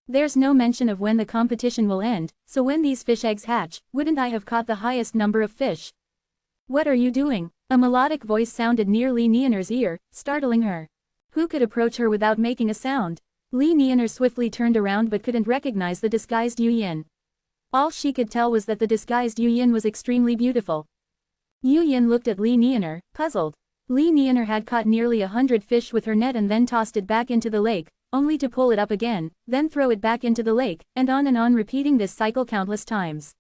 Speaker 1: There's no mention of when the competition will end, so when these fish eggs hatch, wouldn't I have caught the highest number of fish? What are you doing? A melodic voice sounded near Li Nianer's ear, startling her. Who could approach her without making a sound? Li Nianer swiftly turned around but couldn't recognize the disguised Yuyin. All she could tell was that the disguised Yuyin was extremely beautiful. Yuyin looked at Li Nianer, puzzled. Li Nianer had caught nearly 100 fish with her net and then tossed it back into the lake, only to pull it up again, then throw it back into the lake, and on repeating this cycle countless times.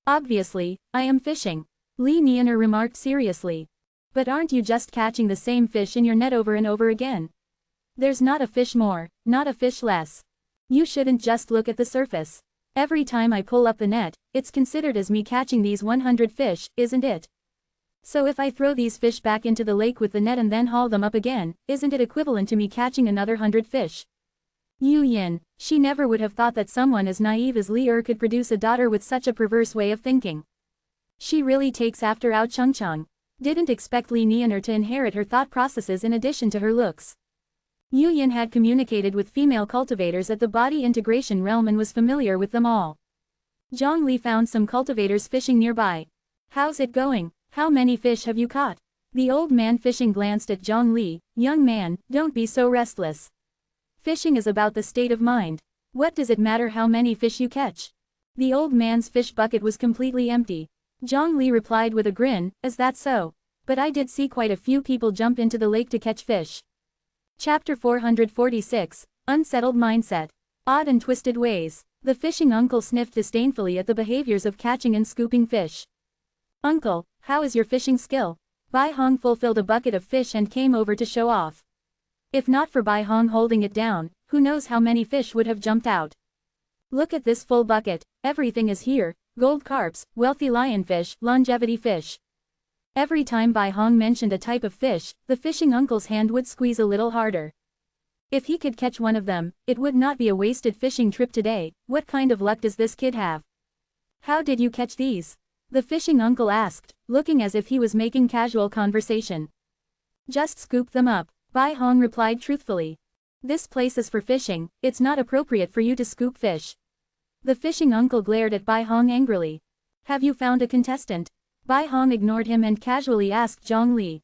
Speaker 1: Obviously, I am fishing, Li Nianer remarked seriously. But aren't you just catching the same fish in your net over and over again? There's not a fish more, not a fish less. You shouldn't just look at the surface. Every time I pull up the net, it's considered as me catching these 100 fish, isn't it? So if I throw these fish back into the lake with the net and then haul them up again, isn't it equivalent to me catching another 100 fish? Yuyin, she never would have thought that someone as naive as Li Er could produce a daughter with such a perverse way of thinking. She really takes after Ao Chengcheng. Didn't expect Li Nianer to inherit her thought processes in addition to her looks. Yuyin had communicated with female cultivators at the body integration realm and was familiar with them all. Zhongli found some cultivators fishing nearby. How's it going? How many fish have you caught? The old man fishing glanced at Zhongli. Young man, don't be so restless. Fishing is about the state of mind. What does it matter how many fish you catch? The old man's fish bucket was completely empty. Zhongli replied with a grin, is that so? But I did see quite a few people jump into the lake to catch fish. Chapter 446, Unsettled Mindset. Odd and Twisted Ways. The fishing uncle sniffed disdainfully at the behaviors of catching and scooping fish. Uncle, how is your fishing skill? Bai Hong fulfilled a bucket of fish and came over to show off. If not for Bai Hong holding it down, who knows how many fish would have jumped out. Look at this full bucket, everything is here, gold carps, wealthy lionfish, longevity fish. Every time Bai Hong mentioned a type of fish, the fishing uncle's hand would squeeze a little harder. If he could catch one of them, it would not be a wasted fishing trip today. What kind of luck does this kid have? How did you catch these? The fishing uncle asked, looking as if he was making casual conversation. Just scoop them up, Bai Hong replied truthfully. This place is for fishing, it's not appropriate for you to scoop fish. The fishing uncle glared at Bai Hong angrily. Have you found a contestant? Bai Hong ignored him and casually asked Zhongli.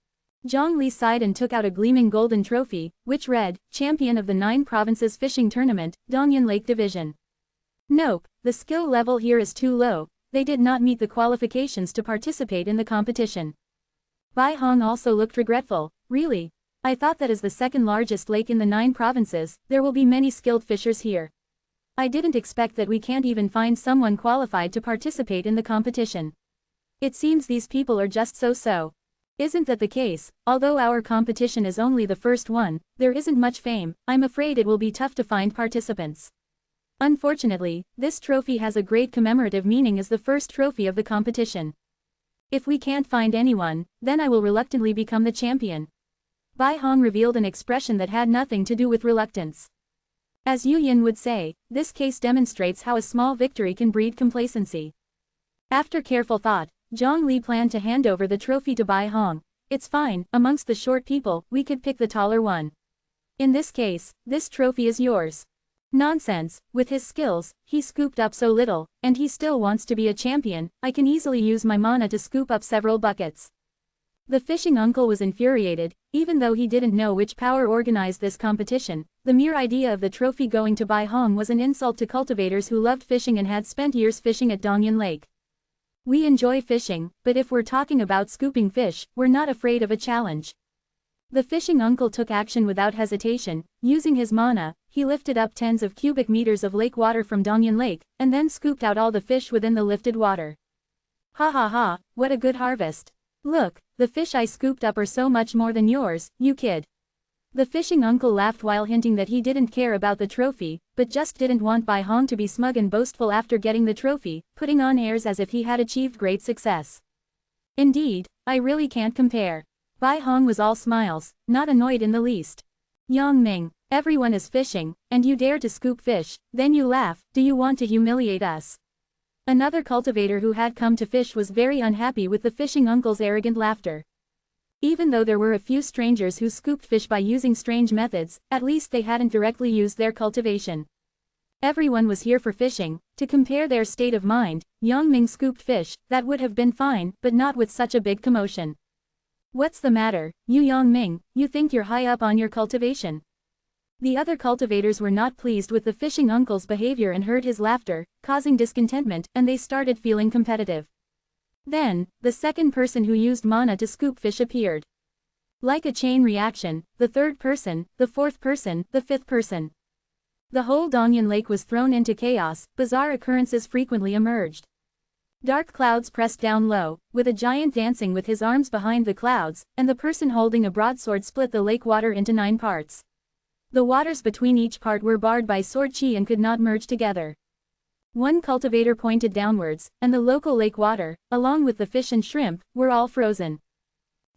Speaker 1: Zhongli sighed and took out a gleaming golden trophy, which read, Champion of the 9 Provinces Fishing Tournament, Dongyan Lake Division. Nope, the skill level here is too low, they did not meet the qualifications to participate in the competition. Bai Hong also looked regretful. Really? I thought that as the second largest lake in the 9 provinces, there will be many skilled fishers here. I didn't expect that we can't even find someone qualified to participate in the competition. It seems these people are just so-so. Isn't that the case? Although our competition is only the first one, there isn't much fame, I'm afraid it will be tough to find participants. Unfortunately, this trophy has a great commemorative meaning as the first trophy of the competition. If we can't find anyone, then I will reluctantly become the champion. Bai Hong revealed an expression that had nothing to do with reluctance. As Yu Yin would say, this case demonstrates how a small victory can breed complacency. After careful thought, Zhang Li planned to hand over the trophy to Bai Hong. It's fine, amongst the short people, we could pick the taller one. In this case, this trophy is yours. Nonsense, with his skills, he scooped up so little, and he still wants to be a champion, I can easily use my mana to scoop up several buckets. The fishing uncle was infuriated, even though he didn't know which power organized this competition. The mere idea of the trophy going to Bai Hong was an insult to cultivators who loved fishing and had spent years fishing at Dongyan Lake. We enjoy fishing, but if we're talking about scooping fish, we're not afraid of a challenge. The fishing uncle took action without hesitation. Using his mana, he lifted up tens of cubic meters of lake water from Dongyan Lake, and then scooped out all the fish within the lifted water. Ha ha ha, what a good harvest. Look, the fish I scooped up are so much more than yours, you kid. The fishing uncle laughed while hinting that he didn't care about the trophy, but just didn't want Bai Hong to be smug and boastful after getting the trophy, putting on airs as if he had achieved great success. Indeed, I really can't compare. Bai Hong was all smiles, not annoyed in the least. Yang Ming, everyone is fishing, and you dare to scoop fish, then you laugh, do you want to humiliate us? Another cultivator who had come to fish was very unhappy with the fishing uncle's arrogant laughter. Even though there were a few strangers who scooped fish by using strange methods, at least they hadn't directly used their cultivation. Everyone was here for fishing. To compare their state of mind, Yang Ming scooped fish, that would have been fine, but not with such a big commotion. What's the matter, you Yang Ming, you think you're high up on your cultivation? The other cultivators were not pleased with the fishing uncle's behavior and heard his laughter, causing discontentment, and they started feeling competitive. Then, the second person who used mana to scoop fish appeared. Like a chain reaction, the third person, the fourth person, the fifth person. The whole Dongyan Lake was thrown into chaos, bizarre occurrences frequently emerged. Dark clouds pressed down low, with a giant dancing with his arms behind the clouds, and the person holding a broadsword split the lake water into 9 parts. The waters between each part were barred by sword chi and could not merge together. One cultivator pointed downwards, and the local lake water, along with the fish and shrimp, were all frozen.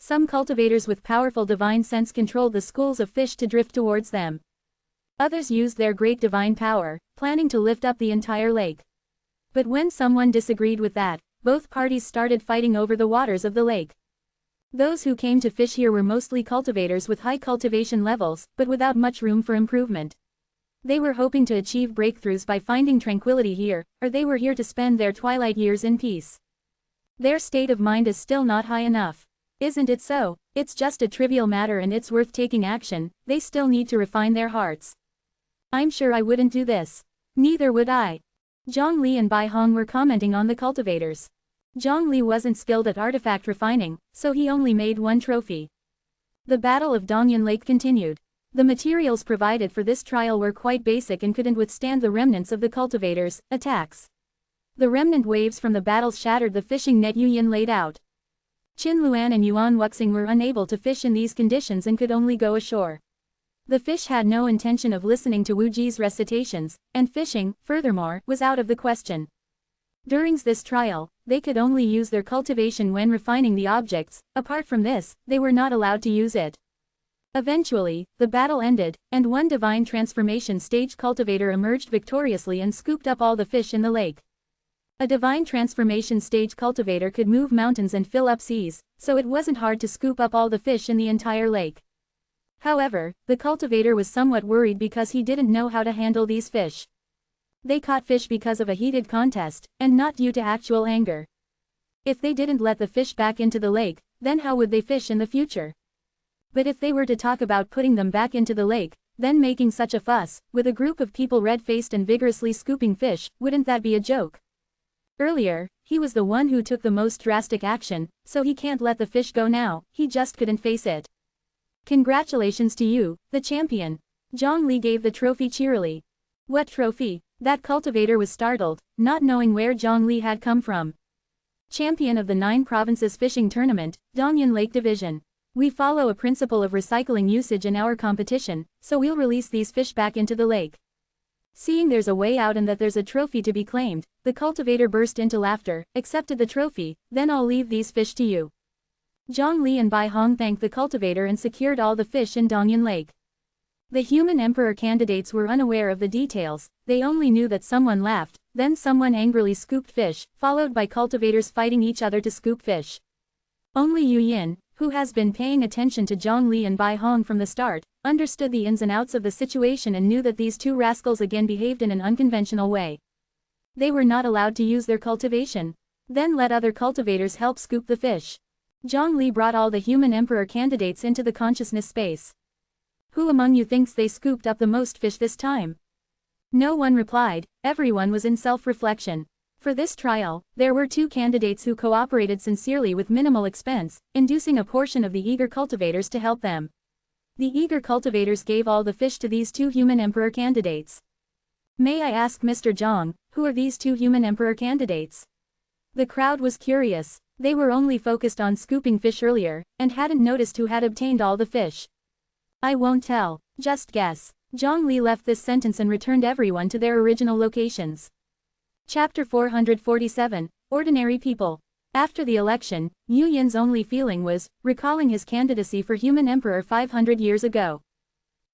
Speaker 1: Some cultivators with powerful divine sense controlled the schools of fish to drift towards them. Others used their great divine power, planning to lift up the entire lake. But when someone disagreed with that, both parties started fighting over the waters of the lake. Those who came to fish here were mostly cultivators with high cultivation levels, but without much room for improvement. They were hoping to achieve breakthroughs by finding tranquility here, or they were here to spend their twilight years in peace. Their state of mind is still not high enough. Isn't it so? It's just a trivial matter and it's worth taking action, they still need to refine their hearts. I'm sure I wouldn't do this. Neither would I. Zhang Li and Bai Hong were commenting on the cultivators. Zhang Li wasn't skilled at artifact refining, so he only made 1 trophy. The Battle of Dongyan Lake continued. The materials provided for this trial were quite basic and couldn't withstand the remnants of the cultivators' attacks. The remnant waves from the battles shattered the fishing net Yu Yin laid out. Qin Luan and Yuan Wuxing were unable to fish in these conditions and could only go ashore. The fish had no intention of listening to Wu Ji's recitations, and fishing, furthermore, was out of the question. During this trial, they could only use their cultivation when refining the objects. Apart from this, they were not allowed to use it. Eventually, the battle ended, and one divine transformation stage cultivator emerged victoriously and scooped up all the fish in the lake. A divine transformation stage cultivator could move mountains and fill up seas, so it wasn't hard to scoop up all the fish in the entire lake. However, the cultivator was somewhat worried because he didn't know how to handle these fish. They caught fish because of a heated contest, and not due to actual anger. If they didn't let the fish back into the lake, then how would they fish in the future? But if they were to talk about putting them back into the lake, then making such a fuss, with a group of people red-faced and vigorously scooping fish, wouldn't that be a joke? Earlier, he was the one who took the most drastic action, so he can't let the fish go now, he just couldn't face it. Congratulations to you, the champion. Zhang Li gave the trophy cheerily. What trophy? That cultivator was startled, not knowing where Zhang Li had come from. Champion of the 9 provinces fishing tournament, Dongyan Lake Division. We follow a principle of recycling usage in our competition, so we'll release these fish back into the lake. Seeing there's a way out and that there's a trophy to be claimed, the cultivator burst into laughter, accepted the trophy, then I'll leave these fish to you. Zhang Li and Bai Hong thanked the cultivator and secured all the fish in Dongyan Lake. The human emperor candidates were unaware of the details, they only knew that someone laughed, then someone angrily scooped fish, followed by cultivators fighting each other to scoop fish. Only Yu Yin, who has been paying attention to Zhang Li and Bai Hong from the start, understood the ins and outs of the situation and knew that these two rascals again behaved in an unconventional way. They were not allowed to use their cultivation. Then let other cultivators help scoop the fish. Zhang Li brought all the human emperor candidates into the consciousness space. Who among you thinks they scooped up the most fish this time? No one replied, everyone was in self-reflection. For this trial, there were 2 candidates who cooperated sincerely with minimal expense, inducing a portion of the eager cultivators to help them. The eager cultivators gave all the fish to these 2 human emperor candidates. May I ask Mr. Zhang, who are these 2 human emperor candidates? The crowd was curious. They were only focused on scooping fish earlier, and hadn't noticed who had obtained all the fish. I won't tell, just guess. Zhang Li left this sentence and returned everyone to their original locations. Chapter 447, Ordinary People. After the election, Yu Yin's only feeling was, recalling his candidacy for human emperor 500 years ago.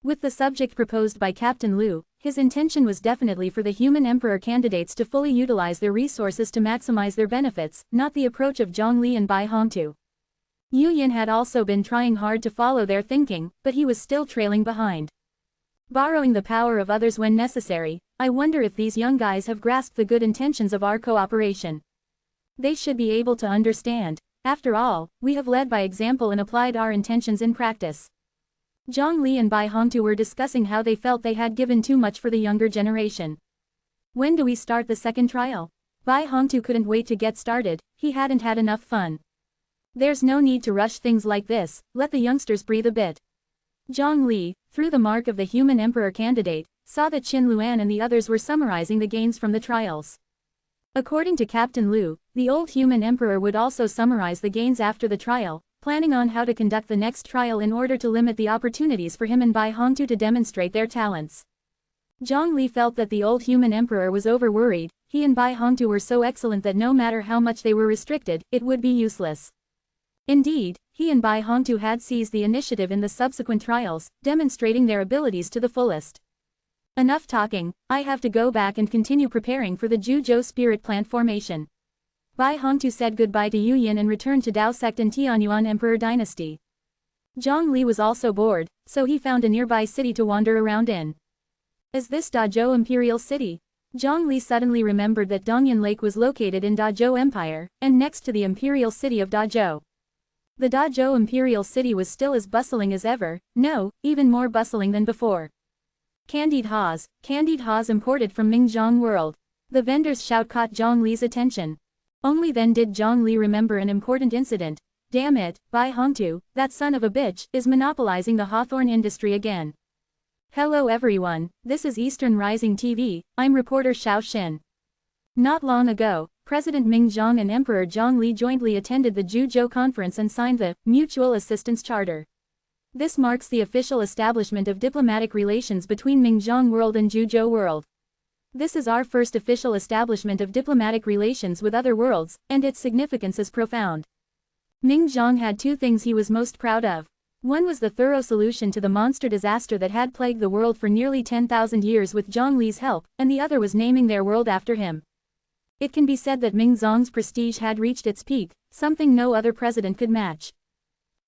Speaker 1: With the subject proposed by Captain Liu, his intention was definitely for the human emperor candidates to fully utilize their resources to maximize their benefits, not the approach of Zhang Li and Bai Hongtu. Yu Yin had also been trying hard to follow their thinking, but he was still trailing behind. Borrowing the power of others when necessary, I wonder if these young guys have grasped the good intentions of our cooperation. They should be able to understand. After all, we have led by example and applied our intentions in practice. Zhang Li and Bai Hongtu were discussing how they felt they had given too much for the younger generation. When do we start the second trial? Bai Hongtu couldn't wait to get started, he hadn't had enough fun. There's no need to rush things like this, let the youngsters breathe a bit. Zhang Li, through the mark of the human emperor candidate, saw that Qin Luan and the others were summarizing the gains from the trials. According to Captain Liu, the old human emperor would also summarize the gains after the trial, planning on how to conduct the next trial in order to limit the opportunities for him and Bai Hongtu to demonstrate their talents. Zhang Li felt that the old human emperor was over-worried, he and Bai Hongtu were so excellent that no matter how much they were restricted, it would be useless. Indeed, he and Bai Hongtu had seized the initiative in the subsequent trials, demonstrating their abilities to the fullest. Enough talking, I have to go back and continue preparing for the Zhuzhou spirit plant formation. Bai Hongtu said goodbye to Yu Yin and returned to Dao sect and Tianyuan Emperor dynasty. Zhang Li was also bored, so he found a nearby city to wander around in. Is this Dazhou Imperial City? Zhang Li suddenly remembered that Dongyan Lake was located in Dazhou Empire, and next to the Imperial City of Dazhou. The Dazhou Imperial City was still as bustling as ever, no, even more bustling than before. Candied Haws imported from Mingzhong World. The vendor's shout caught Zhang Li's attention. Only then did Zhang Li remember an important incident. Damn it, Bai Hongtu, that son of a bitch, is monopolizing the hawthorn industry again. Hello everyone, this is Eastern Rising TV, I'm reporter Xiao Xin. Not long ago, President Ming Zhang and Emperor Zhang Li jointly attended the Zhuzhou Conference and signed the Mutual Assistance Charter. This marks the official establishment of diplomatic relations between Mingzhong World and Zhuzhou World. This is our first official establishment of diplomatic relations with other worlds, and its significance is profound. Ming Zhang had 2 things he was most proud of. One was the thorough solution to the monster disaster that had plagued the world for nearly 10,000 years with Zhang Li's help, and the other was naming their world after him. It can be said that Ming Zhang's prestige had reached its peak, something no other president could match.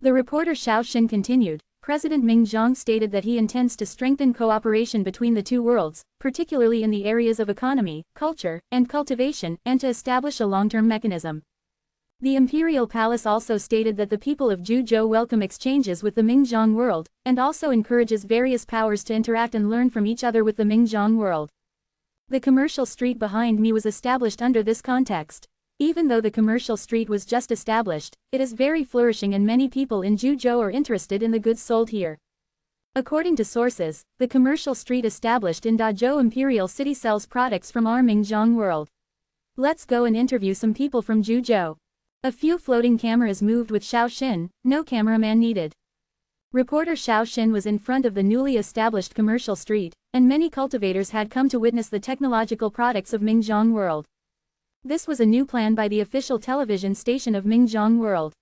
Speaker 1: The reporter Xiao Xin continued, President Ming Zhang stated that he intends to strengthen cooperation between the 2 worlds, particularly in the areas of economy, culture, and cultivation, and to establish a long-term mechanism. The imperial palace also stated that the people of Juzhou welcome exchanges with the Mingjiang world, and also encourages various powers to interact and learn from each other with the Mingjiang world. The commercial street behind me was established under this context. Even though the commercial street was just established, it is very flourishing and many people in Juzhou are interested in the goods sold here. According to sources, the commercial street established in Dazhou Imperial City sells products from our Mingjiang world. Let's go and interview some people from Juzhou. A few floating cameras moved with Xiaoxin, no cameraman needed. Reporter Xiaoxin was in front of the newly established commercial street, and many cultivators had come to witness the technological products of Mingjiang world. This was a new plan by the official television station of Mingjiang world.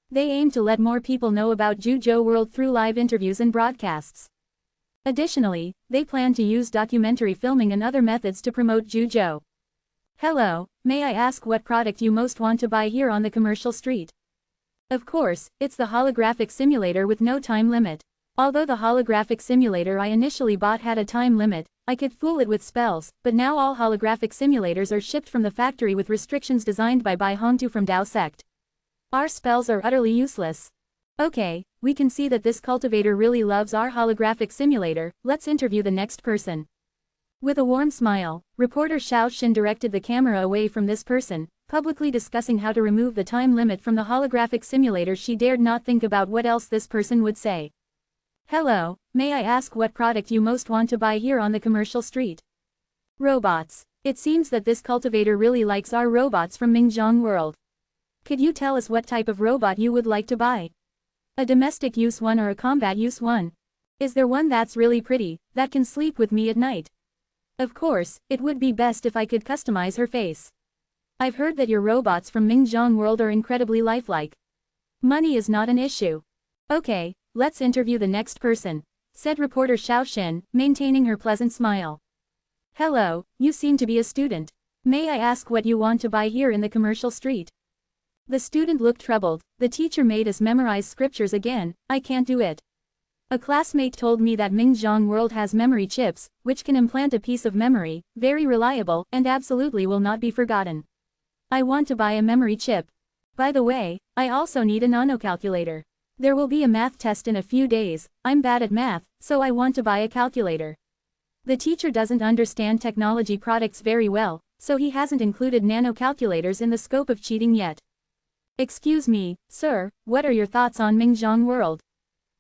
Speaker 1: They aim to let more people know about Juzhou world through live interviews and broadcasts. Additionally, they plan to use documentary filming and other methods to promote Juzhou. Hello, may I ask what product you most want to buy here on the commercial street? Of course, it's the holographic simulator with no time limit. Although the holographic simulator I initially bought had a time limit, I could fool it with spells, but now all holographic simulators are shipped from the factory with restrictions designed by Bai Hongtu from Dao sect. Our spells are utterly useless. Okay, we can see that this cultivator really loves our holographic simulator. Let's interview the next person. With a warm smile, reporter Xiaoxin directed the camera away from this person, publicly discussing how to remove the time limit from the holographic simulator. She dared not think about what else this person would say. Hello, may I ask what product you most want to buy here on the commercial street? Robots. It seems that this cultivator really likes our robots from Mingjiang world. Could you tell us what type of robot you would like to buy? A domestic use one or a combat use one? Is there one that's really pretty, that can sleep with me at night? Of course, it would be best if I could customize her face. I've heard that your robots from Mingjiang world are incredibly lifelike. Money is not an issue. Okay, let's interview the next person, said reporter Xiaoxin, maintaining her pleasant smile. Hello, you seem to be a student. May I ask what you want to buy here in the commercial street? The student looked troubled. The teacher made us memorize scriptures again. I can't do it. A classmate told me that Mingjiang world has memory chips, which can implant a piece of memory, very reliable, and absolutely will not be forgotten. I want to buy a memory chip. By the way, I also need a nanocalculator. There will be a math test in a few days. I'm bad at math, so I want to buy a calculator. The teacher doesn't understand technology products very well, so he hasn't included nanocalculators in the scope of cheating yet. Excuse me, sir, what are your thoughts on Mingjiang world?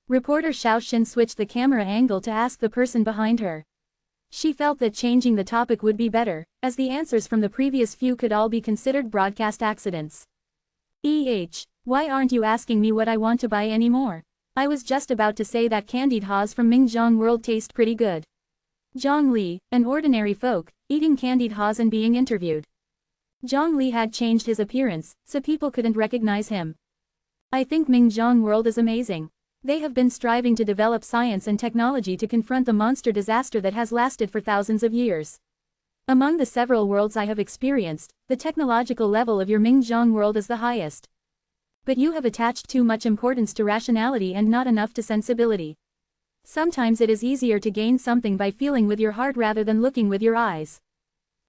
Speaker 1: Reporter Xiaoxin switched the camera angle to ask the person behind her. She felt that changing the topic would be better, as the answers from the previous few could all be considered broadcast accidents. Why aren't you asking me what I want to buy anymore? I was just about to say that candied haws from Mingjiang world taste pretty good. Zhang Li, an ordinary folk, eating candied haws and being interviewed. Zhang Li had changed his appearance, so people couldn't recognize him. I think Mingjiang world is amazing. They have been striving to develop science and technology to confront the monster disaster that has lasted for thousands of years. Among the several worlds I have experienced, the technological level of your Mingjiang world is the highest. But you have attached too much importance to rationality and not enough to sensibility. Sometimes it is easier to gain something by feeling with your heart rather than looking with your eyes.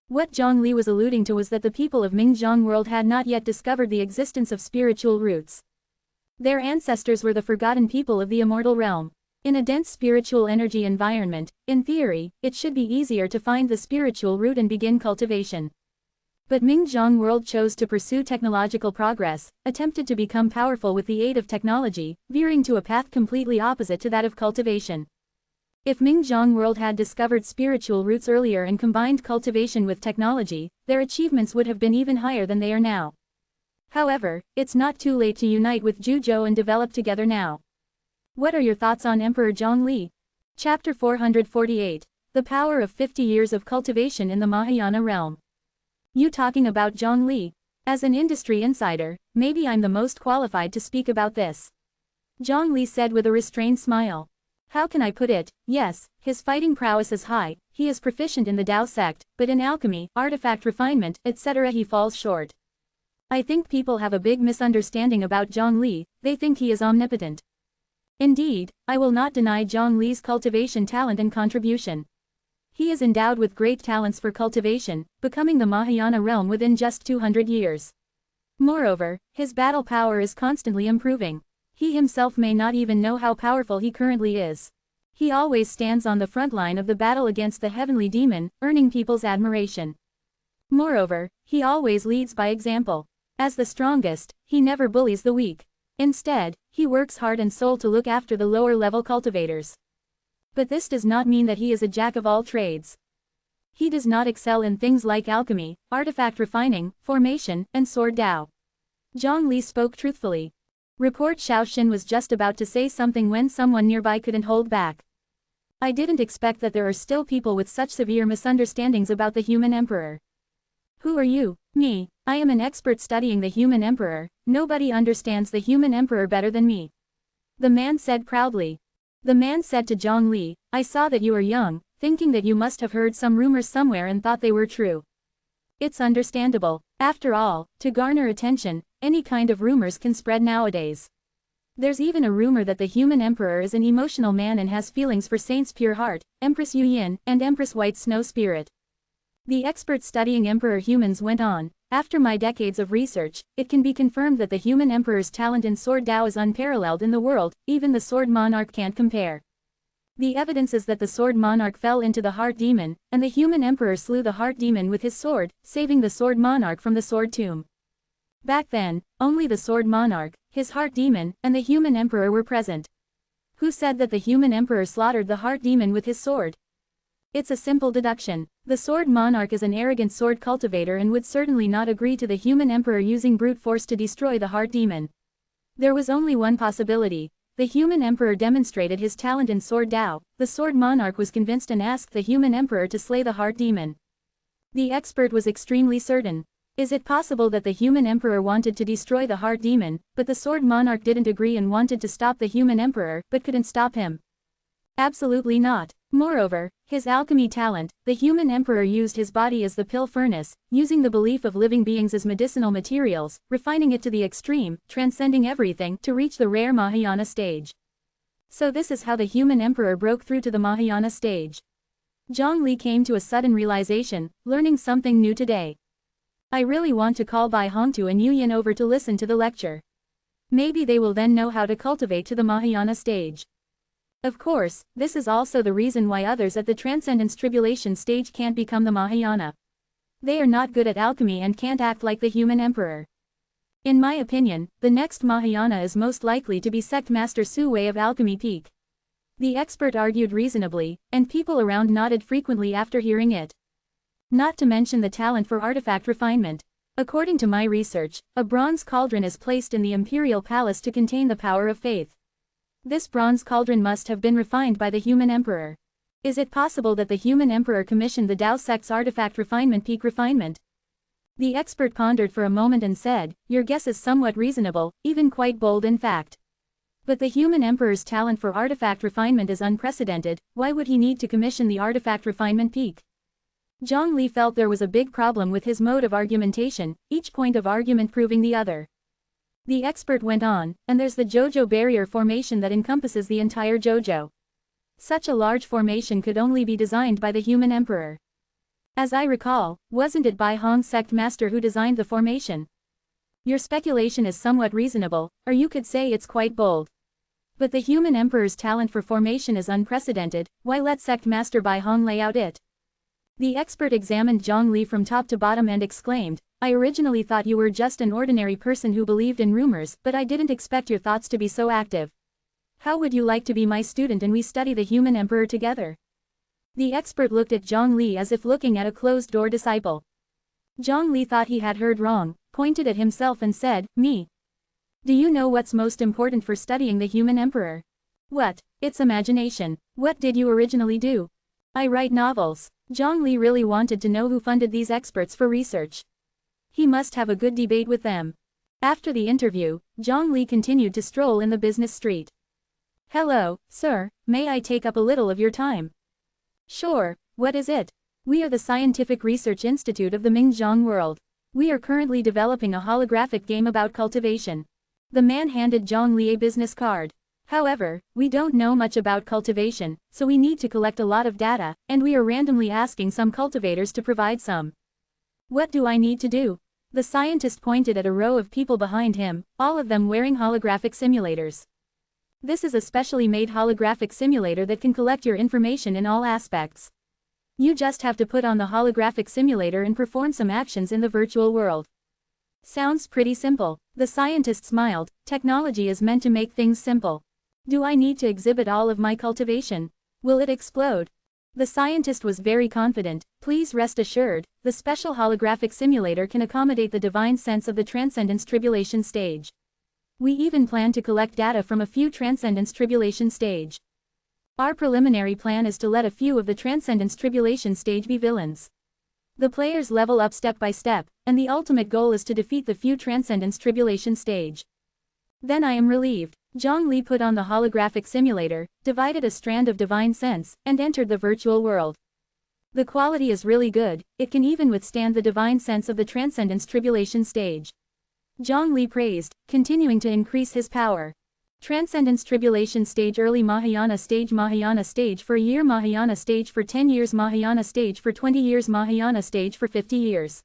Speaker 1: What Zhang Li was alluding to was that the people of Mingjiang world had not yet discovered the existence of spiritual roots. Their ancestors were the forgotten people of the immortal realm. In a dense spiritual energy environment, in theory, it should be easier to find the spiritual root and begin cultivation. But Mingjiang world chose to pursue technological progress, attempted to become powerful with the aid of technology, veering to a path completely opposite to that of cultivation. If Mingjiang world had discovered spiritual roots earlier and combined cultivation with technology, their achievements would have been even higher than they are now. However, it's not too late to unite with Juzhou and develop together now. What are your thoughts on Emperor Zhang Li? Chapter 448. The Power of 50 Years of Cultivation in the Mahayana Realm. You talking about Zhang Li? As an industry insider, maybe I'm the most qualified to speak about this. Zhang Li said with a restrained smile. How can I put it? Yes, his fighting prowess is high, he is proficient in the Dao sect, but in alchemy, artifact refinement, etc. he falls short. I think people have a big misunderstanding about Zhang Li. They think he is omnipotent. Indeed, I will not deny Zhang Li's cultivation talent and contribution. He is endowed with great talents for cultivation, becoming the Mahayana realm within just 200 years. Moreover, his battle power is constantly improving. He himself may not even know how powerful he currently is. He always stands on the front line of the battle against the heavenly demon, earning people's admiration. Moreover, he always leads by example. As the strongest, he never bullies the weak. Instead, he works heart and soul to look after the lower-level cultivators. But this does not mean that he is a jack of all trades. He does not excel in things like alchemy, artifact refining, formation, and sword Dao. Zhang Li spoke truthfully. Report Xiao Xin was just about to say something when someone nearby couldn't hold back. I didn't expect that there are still people with such severe misunderstandings about the human emperor. Who are you? Me. I am an expert studying the human emperor. Nobody understands the human emperor better than me. The man said proudly. The man said to Zhang Li, I saw that you are young, thinking that you must have heard some rumors somewhere and thought they were true. It's understandable. After all, to garner attention, any kind of rumors can spread nowadays. There's even a rumor that the human emperor is an emotional man and has feelings for Saint's Pure Heart, Empress Yu Yin, and Empress White Snow Spirit. The expert studying emperor humans went on, after my decades of research, it can be confirmed that the human emperor's talent in sword Dao is unparalleled in the world, even the sword monarch can't compare. The evidence is that the sword monarch fell into the heart demon, and the human emperor slew the heart demon with his sword, saving the sword monarch from the sword tomb. Back then, only the sword monarch, his heart demon, and the human emperor were present. Who said that the human emperor slaughtered the heart demon with his sword? It's a simple deduction. The sword monarch is an arrogant sword cultivator and would certainly not agree to the human emperor using brute force to destroy the heart demon. There was only one possibility. The human emperor demonstrated his talent in sword Dao. The sword monarch was convinced and asked the human emperor to slay the heart demon. The expert was extremely certain. Is it possible that the human emperor wanted to destroy the heart demon, but the sword monarch didn't agree and wanted to stop the human emperor, but couldn't stop him? Absolutely not. Moreover, his alchemy talent, the human emperor used his body as the pill furnace, using the belief of living beings as medicinal materials, refining it to the extreme, transcending everything to reach the rare Mahayana stage. So this is how the human emperor broke through to the Mahayana stage. Zhang Li came to a sudden realization, learning something new today. I really want to call Bai Hongtu and Yu Yin over to listen to the lecture. Maybe they will then know how to cultivate to the Mahayana stage. Of course, this is also the reason why others at the Transcendence Tribulation stage can't become the Mahayana. They are not good at alchemy and can't act like the human emperor. In my opinion, the next Mahayana is most likely to be Sect Master Su Wei of Alchemy Peak. The expert argued reasonably, and people around nodded frequently after hearing it. Not to mention the talent for artifact refinement. According to my research, a bronze cauldron is placed in the imperial palace to contain the power of faith. This bronze cauldron must have been refined by the human emperor. Is it possible that the human emperor commissioned the Dao sect's artifact refinement peak refinement? The expert pondered for a moment and said, your guess is somewhat reasonable, even quite bold in fact. But the human emperor's talent for artifact refinement is unprecedented. Why would he need to commission the artifact refinement peak? Zhang Li felt there was a big problem with his mode of argumentation, each point of argument proving the other. The expert went on, and there's the JoJo barrier formation that encompasses the entire JoJo. Such a large formation could only be designed by the human emperor. As I recall, wasn't it Bai Hong sect master who designed the formation? Your speculation is somewhat reasonable, or you could say it's quite bold. But the human emperor's talent for formation is unprecedented. Why let sect master Bai Hong lay out it? The expert examined Zhang Li from top to bottom and exclaimed, I originally thought you were just an ordinary person who believed in rumors, but I didn't expect your thoughts to be so active. How would you like to be my student and we study the human emperor together? The expert looked at Zhang Li as if looking at a closed-door disciple. Zhang Li thought he had heard wrong, pointed at himself and said, me. Do you know what's most important for studying the human emperor? What? It's imagination. What did you originally do? I write novels. Zhang Li really wanted to know who funded these experts for research. He must have a good debate with them. After the interview, Zhang Li continued to stroll in the business street. Hello, sir, may I take up a little of your time? Sure, what is it? We are the Scientific Research Institute of the Mingzhong world. We are currently developing a holographic game about cultivation. The man handed Zhang Li a business card. However, we don't know much about cultivation, so we need to collect a lot of data, and we are randomly asking some cultivators to provide some. What do I need to do? The scientist pointed at a row of people behind him, all of them wearing holographic simulators. This is a specially made holographic simulator that can collect your information in all aspects. You just have to put on the holographic simulator and perform some actions in the virtual world. Sounds pretty simple. The scientist smiled. Technology is meant to make things simple. Do I need to exhibit all of my cultivation? Will it explode? The scientist was very confident. Please rest assured, the special holographic simulator can accommodate the divine sense of the Transcendence Tribulation stage. We even plan to collect data from a few Transcendence Tribulation stage. Our preliminary plan is to let a few of the Transcendence Tribulation stage be villains. The players level up step by step, and the ultimate goal is to defeat the few Transcendence Tribulation stage. Then I am relieved. Zhang Li put on the holographic simulator, divided a strand of divine sense, and entered the virtual world. The quality is really good, it can even withstand the divine sense of the Transcendence Tribulation stage. Zhang Li praised, continuing to increase his power. Transcendence Tribulation stage, early Mahayana stage for a year, Mahayana stage for 10 years, Mahayana stage for 20 years, Mahayana stage for 50 years.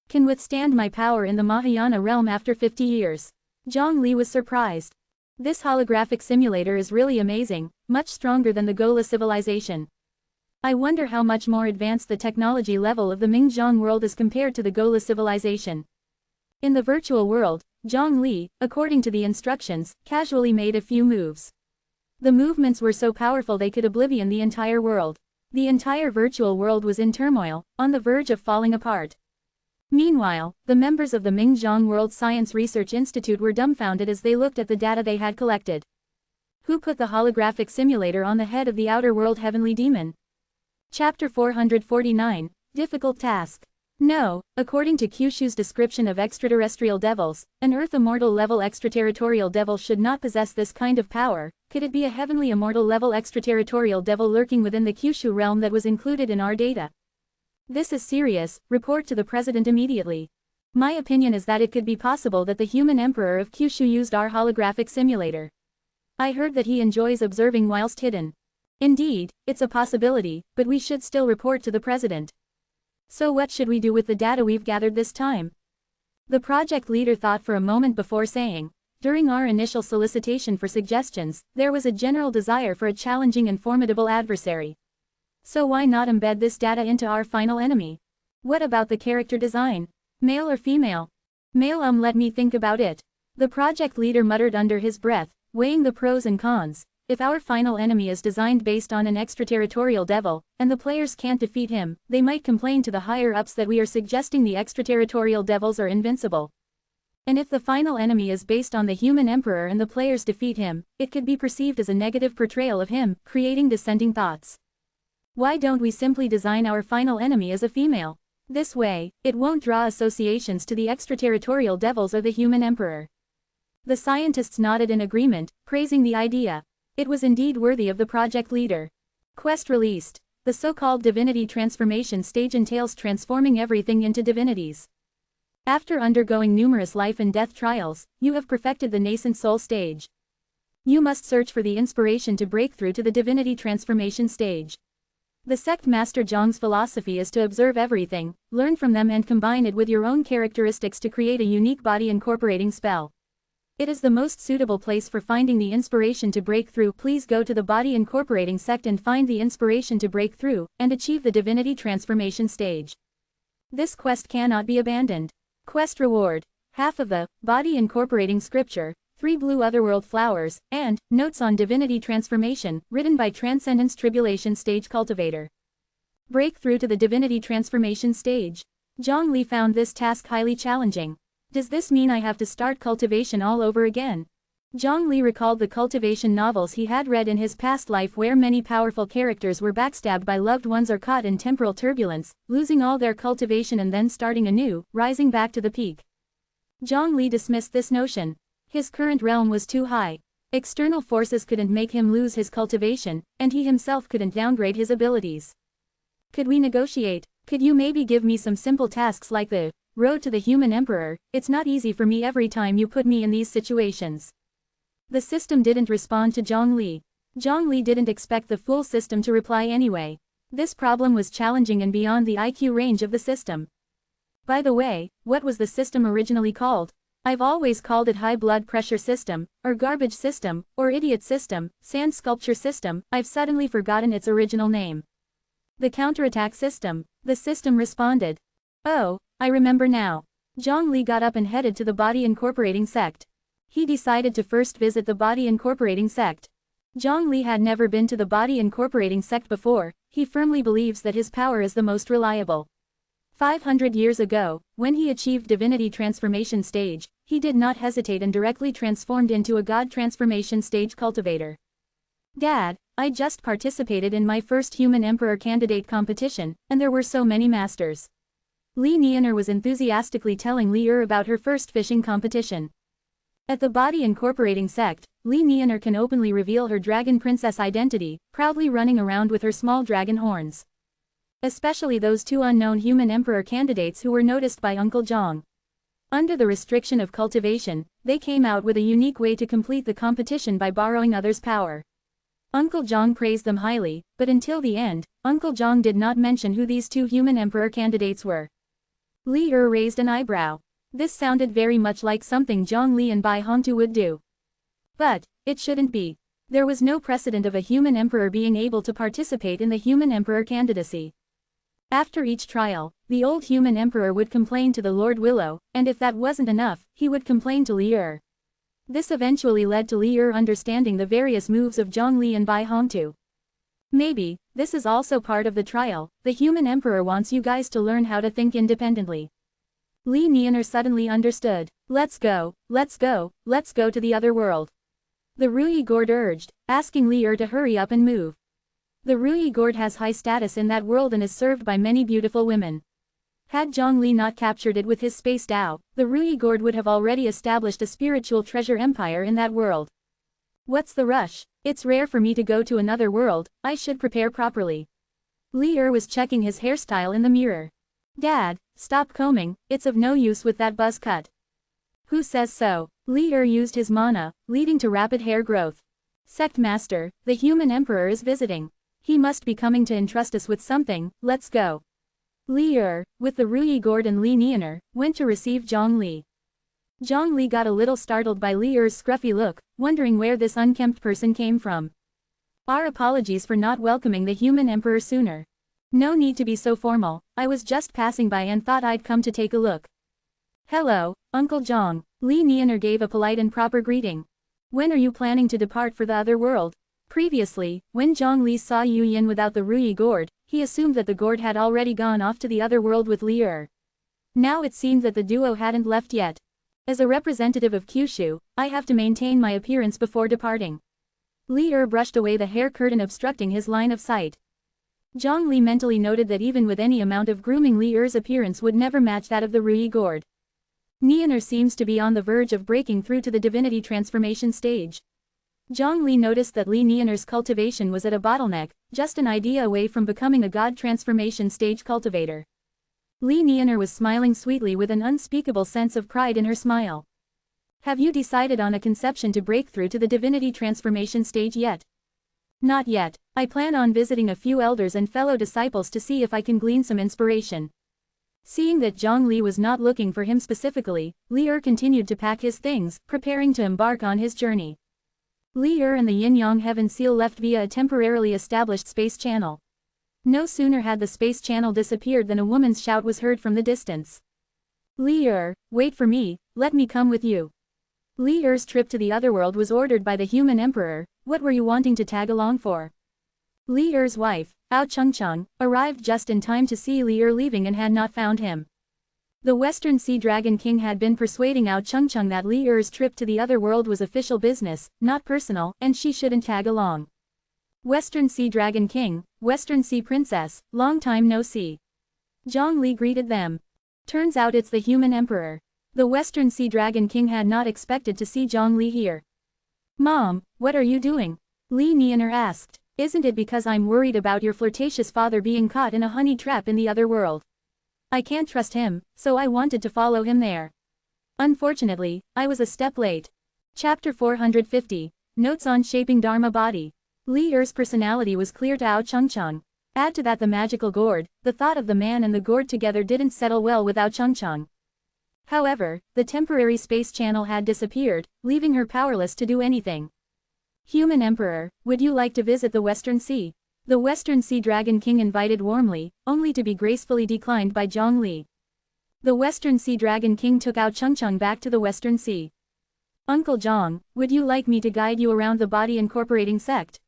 Speaker 1: Can withstand my power in the Mahayana realm after 50 years. Zhang Li was surprised. This holographic simulator is really amazing, much stronger than the Gola civilization. I wonder how much more advanced the technology level of the Mingzhong world is compared to the Gola civilization. In the virtual world, Zhang Li, according to the instructions, casually made a few moves. The movements were so powerful they could oblivion the entire world. The entire virtual world was in turmoil, on the verge of falling apart. Meanwhile, the members of the Mingzhong World Science Research Institute were dumbfounded as they looked at the data they had collected. Who put the holographic simulator on the head of the outer world heavenly demon? Chapter 449, Difficult Task. No, according to Kyushu's description of extraterrestrial devils, an Earth immortal level extraterritorial devil should not possess this kind of power. Could it be a heavenly immortal level extraterritorial devil lurking within the Kyushu realm that was included in our data? This is serious, report to the president immediately. My opinion is that it could be possible that the human emperor of Kyushu used our holographic simulator. I heard that he enjoys observing whilst hidden. Indeed, it's a possibility, but we should still report to the president. So what should we do with the data we've gathered this time? The project leader thought for a moment before saying, during our initial solicitation for suggestions, there was a general desire for a challenging and formidable adversary. So why not embed this data into our final enemy? What about the character design? Male or female? Male. Let me think about it. The project leader muttered under his breath, weighing the pros and cons. If our final enemy is designed based on an extraterritorial devil, and the players can't defeat him, they might complain to the higher-ups that we are suggesting the extraterritorial devils are invincible. And if the final enemy is based on the human emperor and the players defeat him, it could be perceived as a negative portrayal of him, creating dissenting thoughts. Why don't we simply design our final enemy as a female? This way, it won't draw associations to the extraterritorial devils or the human emperor. The scientists nodded in agreement, praising the idea. It was indeed worthy of the project leader. Quest released. The so-called divinity transformation stage entails transforming everything into divinities. After undergoing numerous life and death trials, you have perfected the nascent soul stage. You must search for the inspiration to break through to the divinity transformation stage. The sect master Zhang's philosophy is to observe everything, learn from them and combine it with your own characteristics to create a unique body incorporating spell. It is the most suitable place for finding the inspiration to break through. Please go to the body incorporating sect and find the inspiration to break through, and achieve the divinity transformation stage. This quest cannot be abandoned. Quest reward: half of the body incorporating scripture, 3 blue otherworld flowers, and notes on divinity transformation, written by Transcendence Tribulation stage cultivator. Break through to the divinity transformation stage. Zhang Li found this task highly challenging. Does this mean I have to start cultivation all over again? Zhang Li recalled the cultivation novels he had read in his past life where many powerful characters were backstabbed by loved ones or caught in temporal turbulence, losing all their cultivation and then starting anew, rising back to the peak. Zhang Li dismissed this notion. His current realm was too high. External forces couldn't make him lose his cultivation, and he himself couldn't downgrade his abilities. Could we negotiate? Could you maybe give me some simple tasks like the road to the human emperor? It's not easy for me every time you put me in these situations. The system didn't respond to Zhang Li. Zhang Li didn't expect the full system to reply anyway. This problem was challenging and beyond the IQ range of the system. By the way, what was the system originally called? I've always called it high blood pressure system, or garbage system, or idiot system, sand sculpture system. I've suddenly forgotten its original name. The counterattack system, the system responded. Oh, I remember now. Zhongli got up and headed to the body incorporating sect. He decided to first visit the body incorporating sect. Zhongli had never been to the body incorporating sect before. He firmly believes that his power is the most reliable. 500 years ago, when he achieved divinity transformation stage, he did not hesitate and directly transformed into a god transformation stage cultivator. Dad, I just participated in my first human emperor candidate competition, and there were so many masters. Li Nianer was enthusiastically telling Li about her first fishing competition. At the body incorporating sect, Li Nianer can openly reveal her dragon princess identity, proudly running around with her small dragon horns. Especially those two unknown human emperor candidates who were noticed by Uncle Zhang. Under the restriction of cultivation, they came out with a unique way to complete the competition by borrowing others' power. Uncle Zhang praised them highly, but until the end, Uncle Zhang did not mention who these two human emperor candidates were. Li raised an eyebrow. This sounded very much like something Zhang Li and Bai Hongtu would do. But it shouldn't be. There was no precedent of a human emperor being able to participate in the human emperor candidacy. After each trial, the old human emperor would complain to the Lord Willow, and if that wasn't enough, he would complain to Li. This eventually led to Li understanding the various moves of Zhang Li and Bai Hongtu. Maybe, this is also part of the trial. The human emperor wants you guys to learn how to think independently. Li Nianer suddenly understood. Let's go to the other world. The Rui Gord urged, asking Li to hurry up and move. The Rui Gord has high status in that world and is served by many beautiful women. Had Zhang Li not captured it with his space Dao, the Rui Gord would have already established a spiritual treasure empire in that world. What's the rush? It's rare for me to go to another world. I should prepare properly. Li was checking his hairstyle in the mirror. Dad, stop combing, it's of no use with that buzz cut. Who says so? Li used his mana, leading to rapid hair growth. Sect Master, the human emperor is visiting. He must be coming to entrust us with something. Let's go. Li with the Rui Gord and Li Nianer, went to receive Zhang Li. Zhang Li got a little startled by Li scruffy look, wondering where this unkempt person came from. Our apologies for not welcoming the human emperor sooner. No need to be so formal, I was just passing by and thought I'd come to take a look. Hello, Uncle Zhang. Li Nianer gave a polite and proper greeting. When are you planning to depart for the other world? Previously, when Zhang Li saw Yu Yin without the Rui Gord, he assumed that the Gord had already gone off to the other world with Li. Now it seemed that the duo hadn't left yet. As a representative of Kyushu, I have to maintain my appearance before departing. Li brushed away the hair curtain obstructing his line of sight. Zhang Li mentally noted that even with any amount of grooming Li's appearance would never match that of the Rui Gord. Nianer seems to be on the verge of breaking through to the divinity transformation stage. Zhang Li noticed that Li Nianer's cultivation was at a bottleneck, just an idea away from becoming a god transformation stage cultivator. Li Nianer was smiling sweetly with an unspeakable sense of pride in her smile. Have you decided on a conception to break through to the divinity transformation stage yet? Not yet. I plan on visiting a few elders and fellow disciples to see if I can glean some inspiration. Seeing that Zhang Li was not looking for him specifically, Li continued to pack his things, preparing to embark on his journey. Li and the Yin-Yang Heaven Seal left via a temporarily established space channel. No sooner had the space channel disappeared than a woman's shout was heard from the distance. Li wait for me, let me come with you. Li's trip to the otherworld was ordered by the human emperor. What were you wanting to tag along for? Li's wife, Ao Chengcheng, arrived just in time to see Li leaving and had not found him. The Western Sea Dragon King had been persuading Ao Chengcheng that Li's trip to the other world was official business, not personal, and she shouldn't tag along. Western Sea Dragon King, Western Sea Princess, long time no see. Zhang Li greeted them. Turns out it's the human emperor. The Western Sea Dragon King had not expected to see Zhang Li here. Mom, what are you doing? Li Nianer asked. Isn't it because I'm worried about your flirtatious father being caught in a honey trap in the other world? I can't trust him, so I wanted to follow him there. Unfortunately, I was a step late. Chapter 450, Notes on Shaping Dharma Body. Li's personality was clear to Ao Chengcheng. Add to that the magical gourd, the thought of the man and the gourd together didn't settle well without Chung. However, the temporary space channel had disappeared, leaving her powerless to do anything. Human Emperor, would you like to visit the Western Sea? The Western Sea Dragon King invited warmly, only to be gracefully declined by Zhongli. The Western Sea Dragon King took out Chung back to the Western Sea. Uncle Zhong, would you like me to guide you around the Body Incorporating sect?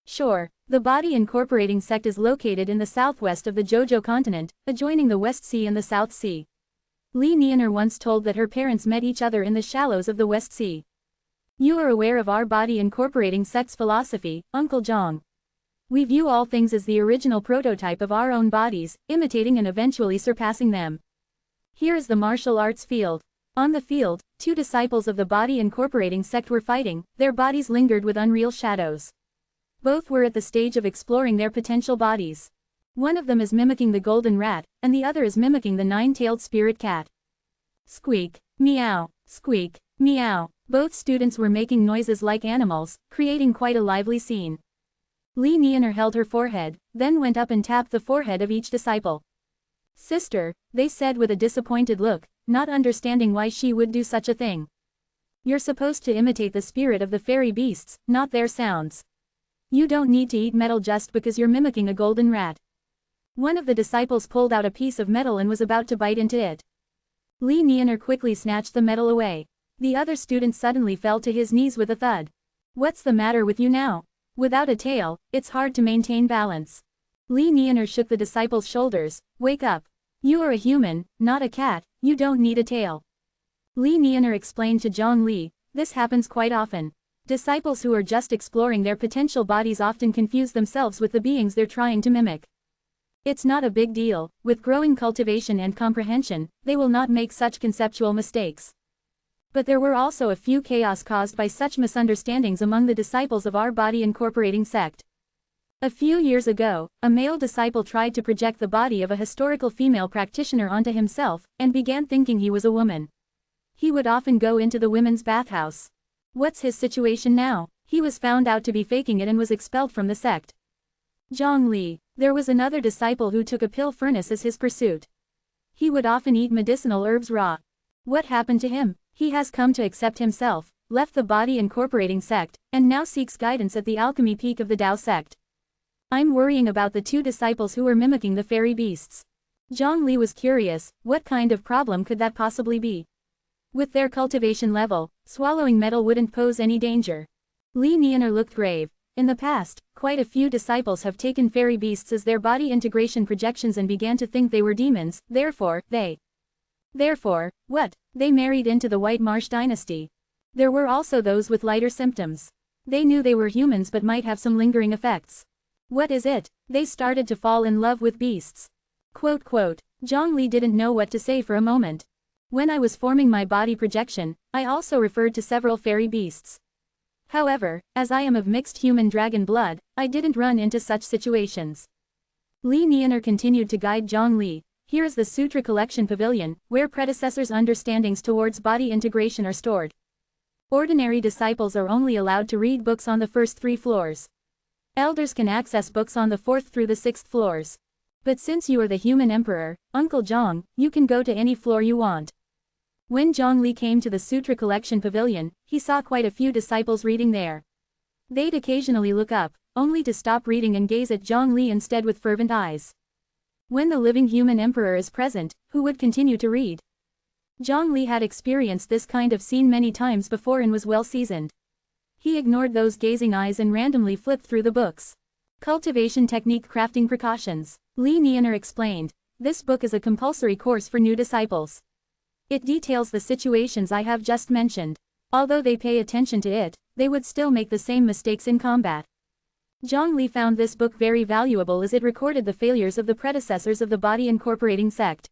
Speaker 1: Sure. The Body Incorporating sect is located in the southwest of the Jojo continent, adjoining the West Sea and the South Sea. Li Nianer once told that her parents met each other in the shallows of the West Sea. You are aware of our Body Incorporating sect's philosophy, Uncle Zhong. We view all things as the original prototype of our own bodies, imitating and eventually surpassing them. Here is the martial arts field. On the field, two disciples of the Body Incorporating sect were fighting, their bodies lingered with unreal shadows. Both were at the stage of exploring their potential bodies. One of them is mimicking the golden rat, and the other is mimicking the nine-tailed spirit cat. Squeak, meow, squeak, meow. Both students were making noises like animals, creating quite a lively scene. Li Nianer held her forehead, then went up and tapped the forehead of each disciple. Sister, they said with a disappointed look, not understanding why she would do such a thing. You're supposed to imitate the spirit of the fairy beasts, not their sounds. You don't need to eat metal just because you're mimicking a golden rat. One of the disciples pulled out a piece of metal and was about to bite into it. Li Nianer quickly snatched the metal away. The other student suddenly fell to his knees with a thud. What's the matter with you now? Without a tail, it's hard to maintain balance. Li Nianer shook the disciple's shoulders. Wake up. You are a human, not a cat, you don't need a tail. Li Nianer explained to Zhong Li, this happens quite often. Disciples who are just exploring their potential bodies often confuse themselves with the beings they're trying to mimic. It's not a big deal, with growing cultivation and comprehension, they will not make such conceptual mistakes. But there were also a few chaos caused by such misunderstandings among the disciples of our Body Incorporating sect. A few years ago, a male disciple tried to project the body of a historical female practitioner onto himself, and began thinking he was a woman. He would often go into the women's bathhouse. What's his situation now? He was found out to be faking it and was expelled from the sect. Zhong Li, there was another disciple who took a pill furnace as his pursuit. He would often eat medicinal herbs raw. What happened to him? He has come to accept himself, left the Body Incorporating sect, and now seeks guidance at the alchemy peak of the Tao sect. I'm worrying about the two disciples who were mimicking the fairy beasts. Zhong Li was curious, what kind of problem could that possibly be? With their cultivation level, swallowing metal wouldn't pose any danger. Li Nianer looked grave. In the past, quite a few disciples have taken fairy beasts as their body integration projections and began to think they were demons, therefore, what? They married into the White Marsh dynasty. There were also those with lighter symptoms. They knew they were humans but might have some lingering effects. What is it? They started to fall in love with beasts. Zhong Li didn't know what to say for a moment. When I was forming my body projection, I also referred to several fairy beasts. However, as I am of mixed human dragon blood, I didn't run into such situations. Li Nianer continued to guide Zhong Li. Here is the Sutra Collection Pavilion, where predecessors' understandings towards body integration are stored. Ordinary disciples are only allowed to read books on the first 3 floors. Elders can access books on the 4th through the 6th floors. But since you are the human emperor, Uncle Zhong, you can go to any floor you want. When Zhong Li came to the Sutra Collection Pavilion, he saw quite a few disciples reading there. They'd occasionally look up, only to stop reading and gaze at Zhong Li instead with fervent eyes. When the living human emperor is present, who would continue to read? Zhong Li had experienced this kind of scene many times before and was well seasoned. He ignored those gazing eyes and randomly flipped through the books. Cultivation Technique Crafting Precautions. Li Nianer explained. This book is a compulsory course for new disciples. It details the situations I have just mentioned. Although they pay attention to it, they would still make the same mistakes in combat. Zhong Li found this book very valuable as it recorded the failures of the predecessors of the Body Incorporating sect.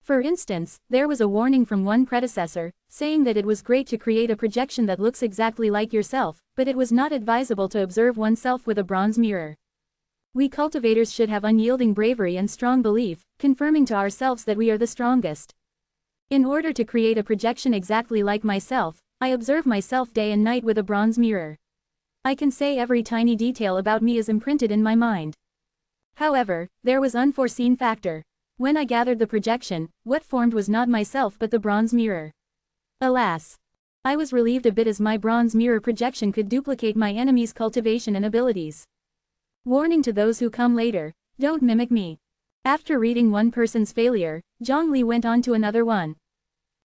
Speaker 1: For instance, there was a warning from one predecessor, saying that it was great to create a projection that looks exactly like yourself, but it was not advisable to observe oneself with a bronze mirror. We cultivators should have unyielding bravery and strong belief, confirming to ourselves that we are the strongest. In order to create a projection exactly like myself, I observe myself day and night with a bronze mirror. I can say every tiny detail about me is imprinted in my mind. However, there was unforeseen factor. When I gathered the projection, what formed was not myself but the bronze mirror. Alas! I was relieved a bit as my bronze mirror projection could duplicate my enemy's cultivation and abilities. Warning to those who come later, don't mimic me. After reading one person's failure, Zhang Li went on to another one.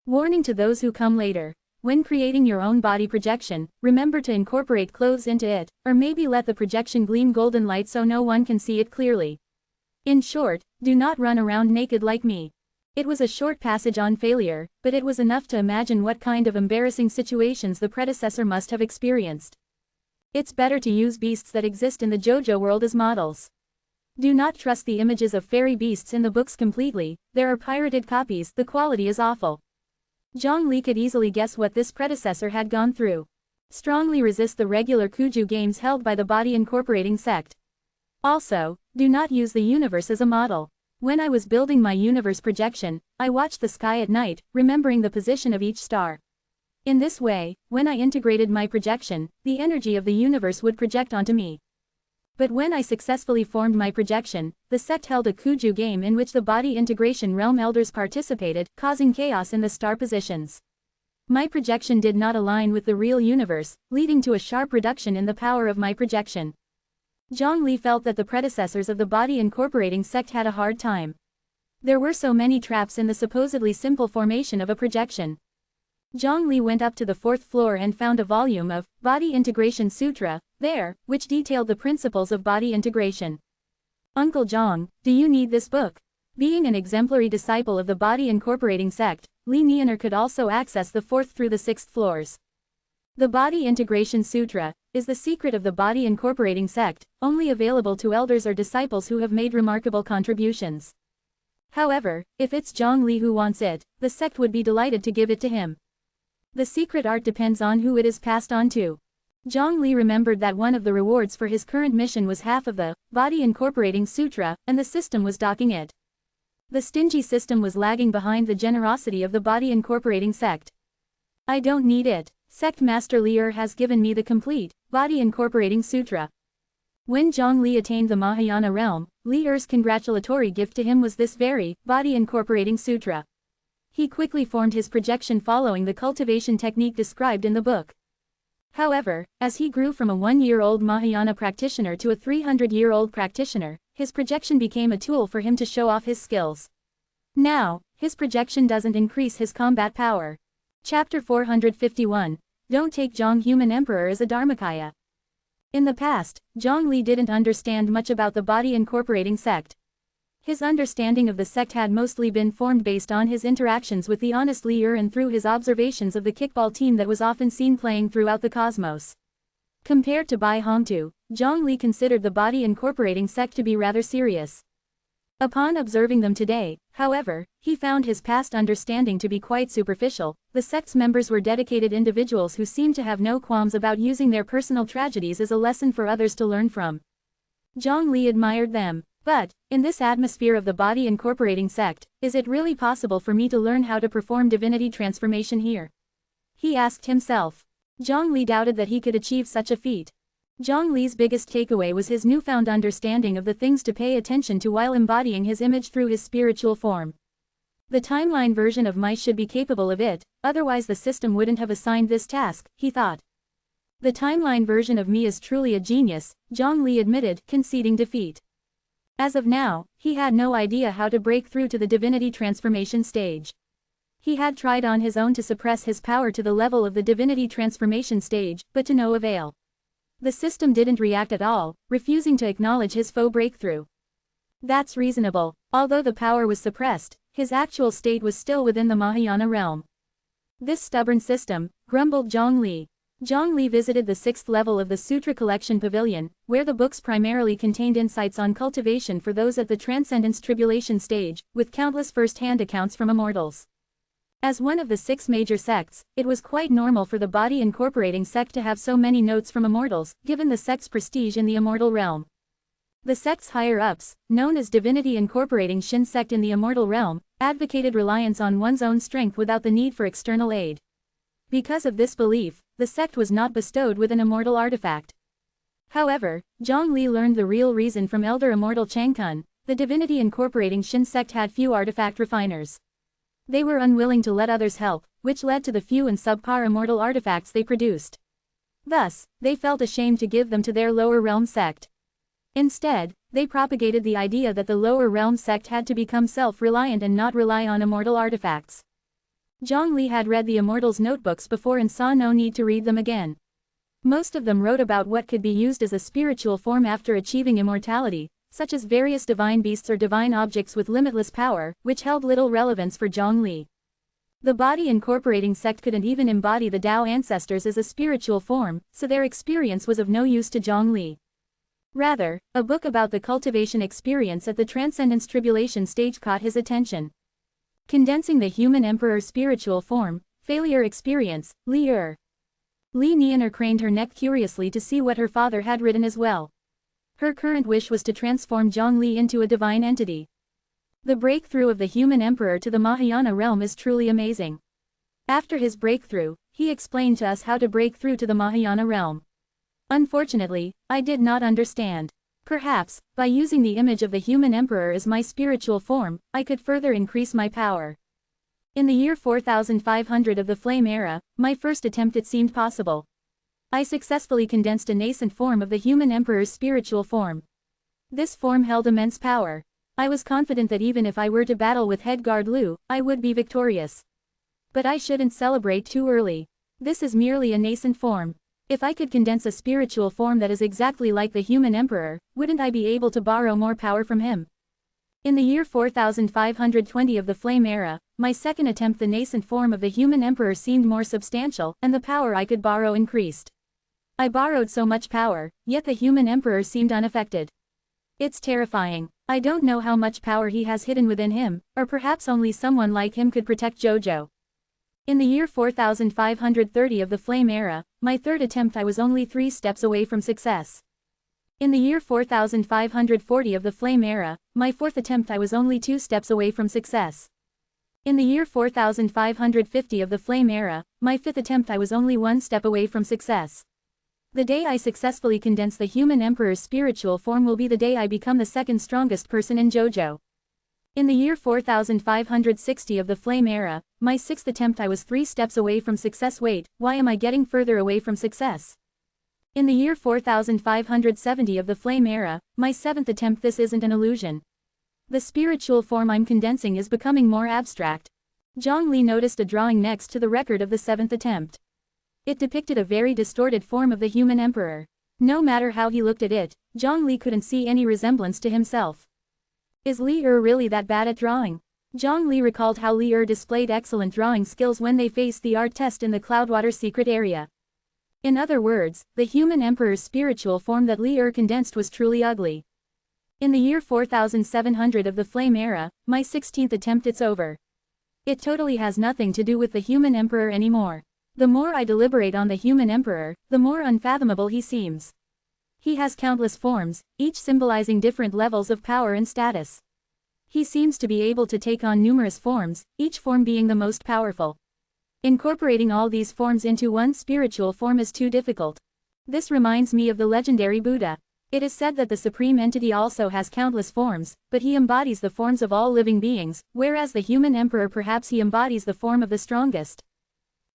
Speaker 1: Warning to those who come later. When creating your own body projection, remember to incorporate clothes into it, or maybe let the projection gleam golden light so no one can see it clearly. In short, do not run around naked like me. It was a short passage on failure, but it was enough to imagine what kind of embarrassing situations the predecessor must have experienced. It's better to use beasts that exist in the JoJo world as models. Do not trust the images of fairy beasts in the books completely, there are pirated copies, the quality is awful. Zhang Li could easily guess what this predecessor had gone through. Strongly resist the regular Kuju games held by the body incorporating sect. Also, do not use the universe as a model. When I was building my universe projection, I watched the sky at night, remembering the position of each star. In this way, when I integrated my projection, the energy of the universe would project onto me. But when I successfully formed my projection, the sect held a Kuju game in which the body integration realm elders participated, causing chaos in the star positions. My projection did not align with the real universe, leading to a sharp reduction in the power of my projection. Zhang Li felt that the predecessors of the body incorporating sect had a hard time. There were so many traps in the supposedly simple formation of a projection. Zhang Li went up to the 4th floor and found a volume of Body Integration Sutra there, which detailed the principles of body integration. Uncle Zhang, do you need this book? Being an exemplary disciple of the body incorporating sect, Li Nianer could also access the 4th through the 6th floors. The Body Integration Sutra is the secret of the body incorporating sect, only available to elders or disciples who have made remarkable contributions. However, if it's Zhang Li who wants it, the sect would be delighted to give it to him. The secret art depends on who it is passed on to. Zhang Li remembered that one of the rewards for his current mission was half of the Body Incorporating Sutra, and the system was docking it. The stingy system was lagging behind the generosity of the body incorporating sect. I don't need it. Sect Master Li'er has given me the complete Body Incorporating Sutra. When Zhang Li attained the Mahayana realm, Li'er's congratulatory gift to him was this very Body Incorporating Sutra. He quickly formed his projection following the cultivation technique described in the book. However, as he grew from a 1-year-old Mahayana practitioner to a 300-year-old practitioner, his projection became a tool for him to show off his skills. Now, his projection doesn't increase his combat power. Chapter 451. Don't take Zhang Human Emperor as a Dharmakaya. In the past, Zhang Li didn't understand much about the body incorporating sect. His understanding of the sect had mostly been formed based on his interactions with the honest Li'er and through his observations of the kickball team that was often seen playing throughout the cosmos. Compared to Bai Hongtu, Zhang Li considered the body incorporating sect to be rather serious. Upon observing them today, however, he found his past understanding to be quite superficial. The sect's members were dedicated individuals who seemed to have no qualms about using their personal tragedies as a lesson for others to learn from. Zhang Li admired them. But, in this atmosphere of the body incorporating sect, is it really possible for me to learn how to perform divinity transformation here? He asked himself. Zhang Li doubted that he could achieve such a feat. Zhang Li's biggest takeaway was his newfound understanding of the things to pay attention to while embodying his image through his spiritual form. The timeline version of mice should be capable of it, otherwise the system wouldn't have assigned this task, he thought. The timeline version of me is truly a genius, Zhang Li admitted, conceding defeat. As of now, he had no idea how to break through to the divinity transformation stage. He had tried on his own to suppress his power to the level of the divinity transformation stage, but to no avail. The system didn't react at all, refusing to acknowledge his faux breakthrough. That's reasonable. Although the power was suppressed, his actual state was still within the Mahayana realm. This stubborn system, grumbled Zhang Li. Zhang Li visited the 6th level of the Sutra Collection Pavilion, where the books primarily contained insights on cultivation for those at the Transcendence Tribulation stage, with countless first-hand accounts from immortals. As one of the 6 major sects, it was quite normal for the body incorporating sect to have so many notes from immortals, given the sect's prestige in the immortal realm. The sect's higher-ups, known as Divinity Incorporating Shin sect in the immortal realm, advocated reliance on one's own strength without the need for external aid. Because of this belief, the sect was not bestowed with an immortal artifact. However, Zhongli learned the real reason from Elder Immortal Changkun. The divinity incorporating Shin sect had few artifact refiners. They were unwilling to let others help, which led to the few and subpar immortal artifacts they produced. Thus, they felt ashamed to give them to their lower realm sect. Instead, they propagated the idea that the lower realm sect had to become self-reliant and not rely on immortal artifacts. Zhongli had read the immortals' notebooks before and saw no need to read them again. Most of them wrote about what could be used as a spiritual form after achieving immortality, such as various divine beasts or divine objects with limitless power, which held little relevance for Zhongli. The body incorporating sect couldn't even embody the Tao ancestors as a spiritual form, so their experience was of no use to Zhongli. Rather, a book about the cultivation experience at the Transcendence Tribulation stage caught his attention. Condensing the Human Emperor Spiritual Form, Failure Experience, Li Nianer craned her neck curiously to see what her father had written as well. Her current wish was to transform Zhongli into a divine entity. The breakthrough of the Human Emperor to the Mahayana realm is truly amazing. After his breakthrough, he explained to us how to break through to the Mahayana realm. Unfortunately, I did not understand. Perhaps, by using the image of the Human Emperor as my spiritual form, I could further increase my power. In the year 4500 of the Flame Era, my first attempt it seemed possible. I successfully condensed a nascent form of the Human Emperor's spiritual form. This form held immense power. I was confident that even if I were to battle with Headguard Liu, I would be victorious. But I shouldn't celebrate too early. This is merely a nascent form. If I could condense a spiritual form that is exactly like the Human Emperor, wouldn't I be able to borrow more power from him? In the year 4520 of the Flame Era, my second attempt the nascent form of the Human Emperor seemed more substantial, and the power I could borrow increased. I borrowed so much power, yet the Human Emperor seemed unaffected. It's terrifying. I don't know how much power he has hidden within him, or perhaps only someone like him could protect Jojo. In the year 4530 of the Flame Era, my third attempt I was only 3 steps away from success. In the year 4540 of the Flame Era, my fourth attempt I was only 2 steps away from success. In the year 4550 of the Flame Era, my fifth attempt I was only 1 step away from success. The day I successfully condense the Human Emperor's spiritual form will be the day I become the second strongest person in JoJo. In the year 4560 of the Flame Era, my sixth attempt I was 3 steps away from success. Wait, why am I getting further away from success? In the year 4570 of the Flame Era, my seventh attempt. This isn't an illusion. The spiritual form I'm condensing is becoming more abstract. Zhongli noticed a drawing next to the record of the seventh attempt. It depicted a very distorted form of the Human Emperor. No matter how he looked at it, Zhongli couldn't see any resemblance to himself. Is Li really that bad at drawing? Zhongli recalled how Li displayed excellent drawing skills when they faced the art test in the Cloudwater secret area. In other words, the Human Emperor's spiritual form that Li condensed was truly ugly. In the year 4700 of the Flame Era, my 16th attempt. It's over. It totally has nothing to do with the Human Emperor anymore. The more I deliberate on the Human Emperor, the more unfathomable he seems. He has countless forms, each symbolizing different levels of power and status. He seems to be able to take on numerous forms, each form being the most powerful. Incorporating all these forms into one spiritual form is too difficult. This reminds me of the legendary Buddha. It is said that the Supreme Entity also has countless forms, but he embodies the forms of all living beings, whereas the Human Emperor perhaps he embodies the form of the strongest.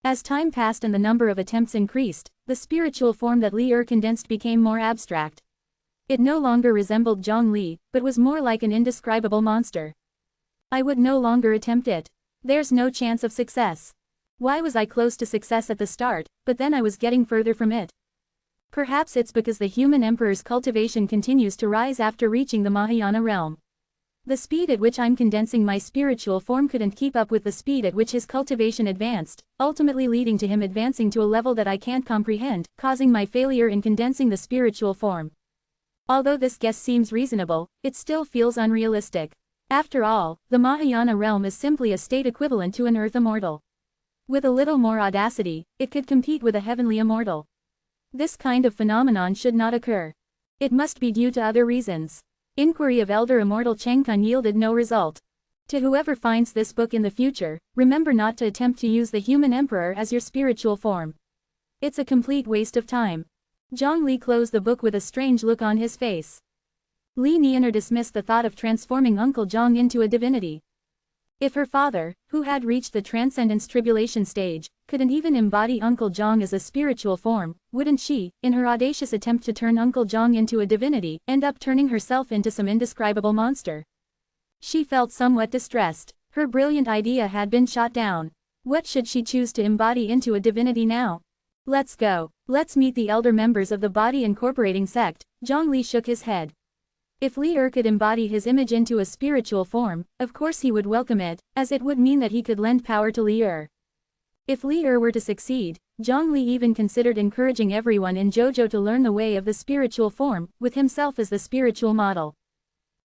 Speaker 1: As time passed and the number of attempts increased, the spiritual form that Li condensed became more abstract. It no longer resembled Zhongli, but was more like an indescribable monster. I would no longer attempt it. There's no chance of success. Why was I close to success at the start, but then I was getting further from it? Perhaps it's because the Human Emperor's cultivation continues to rise after reaching the Mahayana realm. The speed at which I'm condensing my spiritual form couldn't keep up with the speed at which his cultivation advanced, ultimately leading to him advancing to a level that I can't comprehend, causing my failure in condensing the spiritual form. Although this guess seems reasonable, it still feels unrealistic. After all, the Mahayana realm is simply a state equivalent to an earth immortal. With a little more audacity, it could compete with a heavenly immortal. This kind of phenomenon should not occur. It must be due to other reasons. Inquiry of Elder Immortal Chengkun yielded no result. To whoever finds this book in the future, remember not to attempt to use the Human Emperor as your spiritual form. It's a complete waste of time. Zhang Li closed the book with a strange look on his face. Li Nianer dismissed the thought of transforming Uncle Zhang into a divinity. If her father, who had reached the transcendence tribulation stage, couldn't even embody Uncle Zhang as a spiritual form, wouldn't she, in her audacious attempt to turn Uncle Zhang into a divinity, end up turning herself into some indescribable monster? She felt somewhat distressed. Her brilliant idea had been shot down. What should she choose to embody into a divinity now? Let's go. Let's meet the elder members of the body incorporating sect. Zhang Li shook his head. If Li could embody his image into a spiritual form, of course he would welcome it, as it would mean that he could lend power to Li. If Li were to succeed, Zhang Li even considered encouraging everyone in JoJo to learn the way of the spiritual form, with himself as the spiritual model.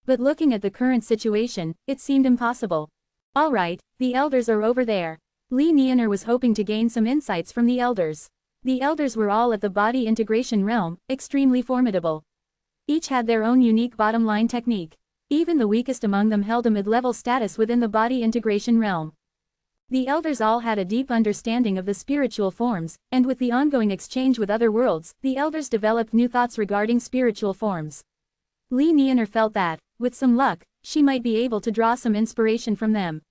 Speaker 1: But looking at the current situation, it seemed impossible. Alright, the elders are over there. Li Nianer was hoping to gain some insights from the elders. The elders were all at the body integration realm, extremely formidable. Each had their own unique bottom-line technique. Even the weakest among them held a mid-level status within the body integration realm. The elders all had a deep understanding of the spiritual forms, and with the ongoing exchange with other worlds, the elders developed new thoughts regarding spiritual forms. Li Nianer felt that, with some luck, she might be able to draw some inspiration from them.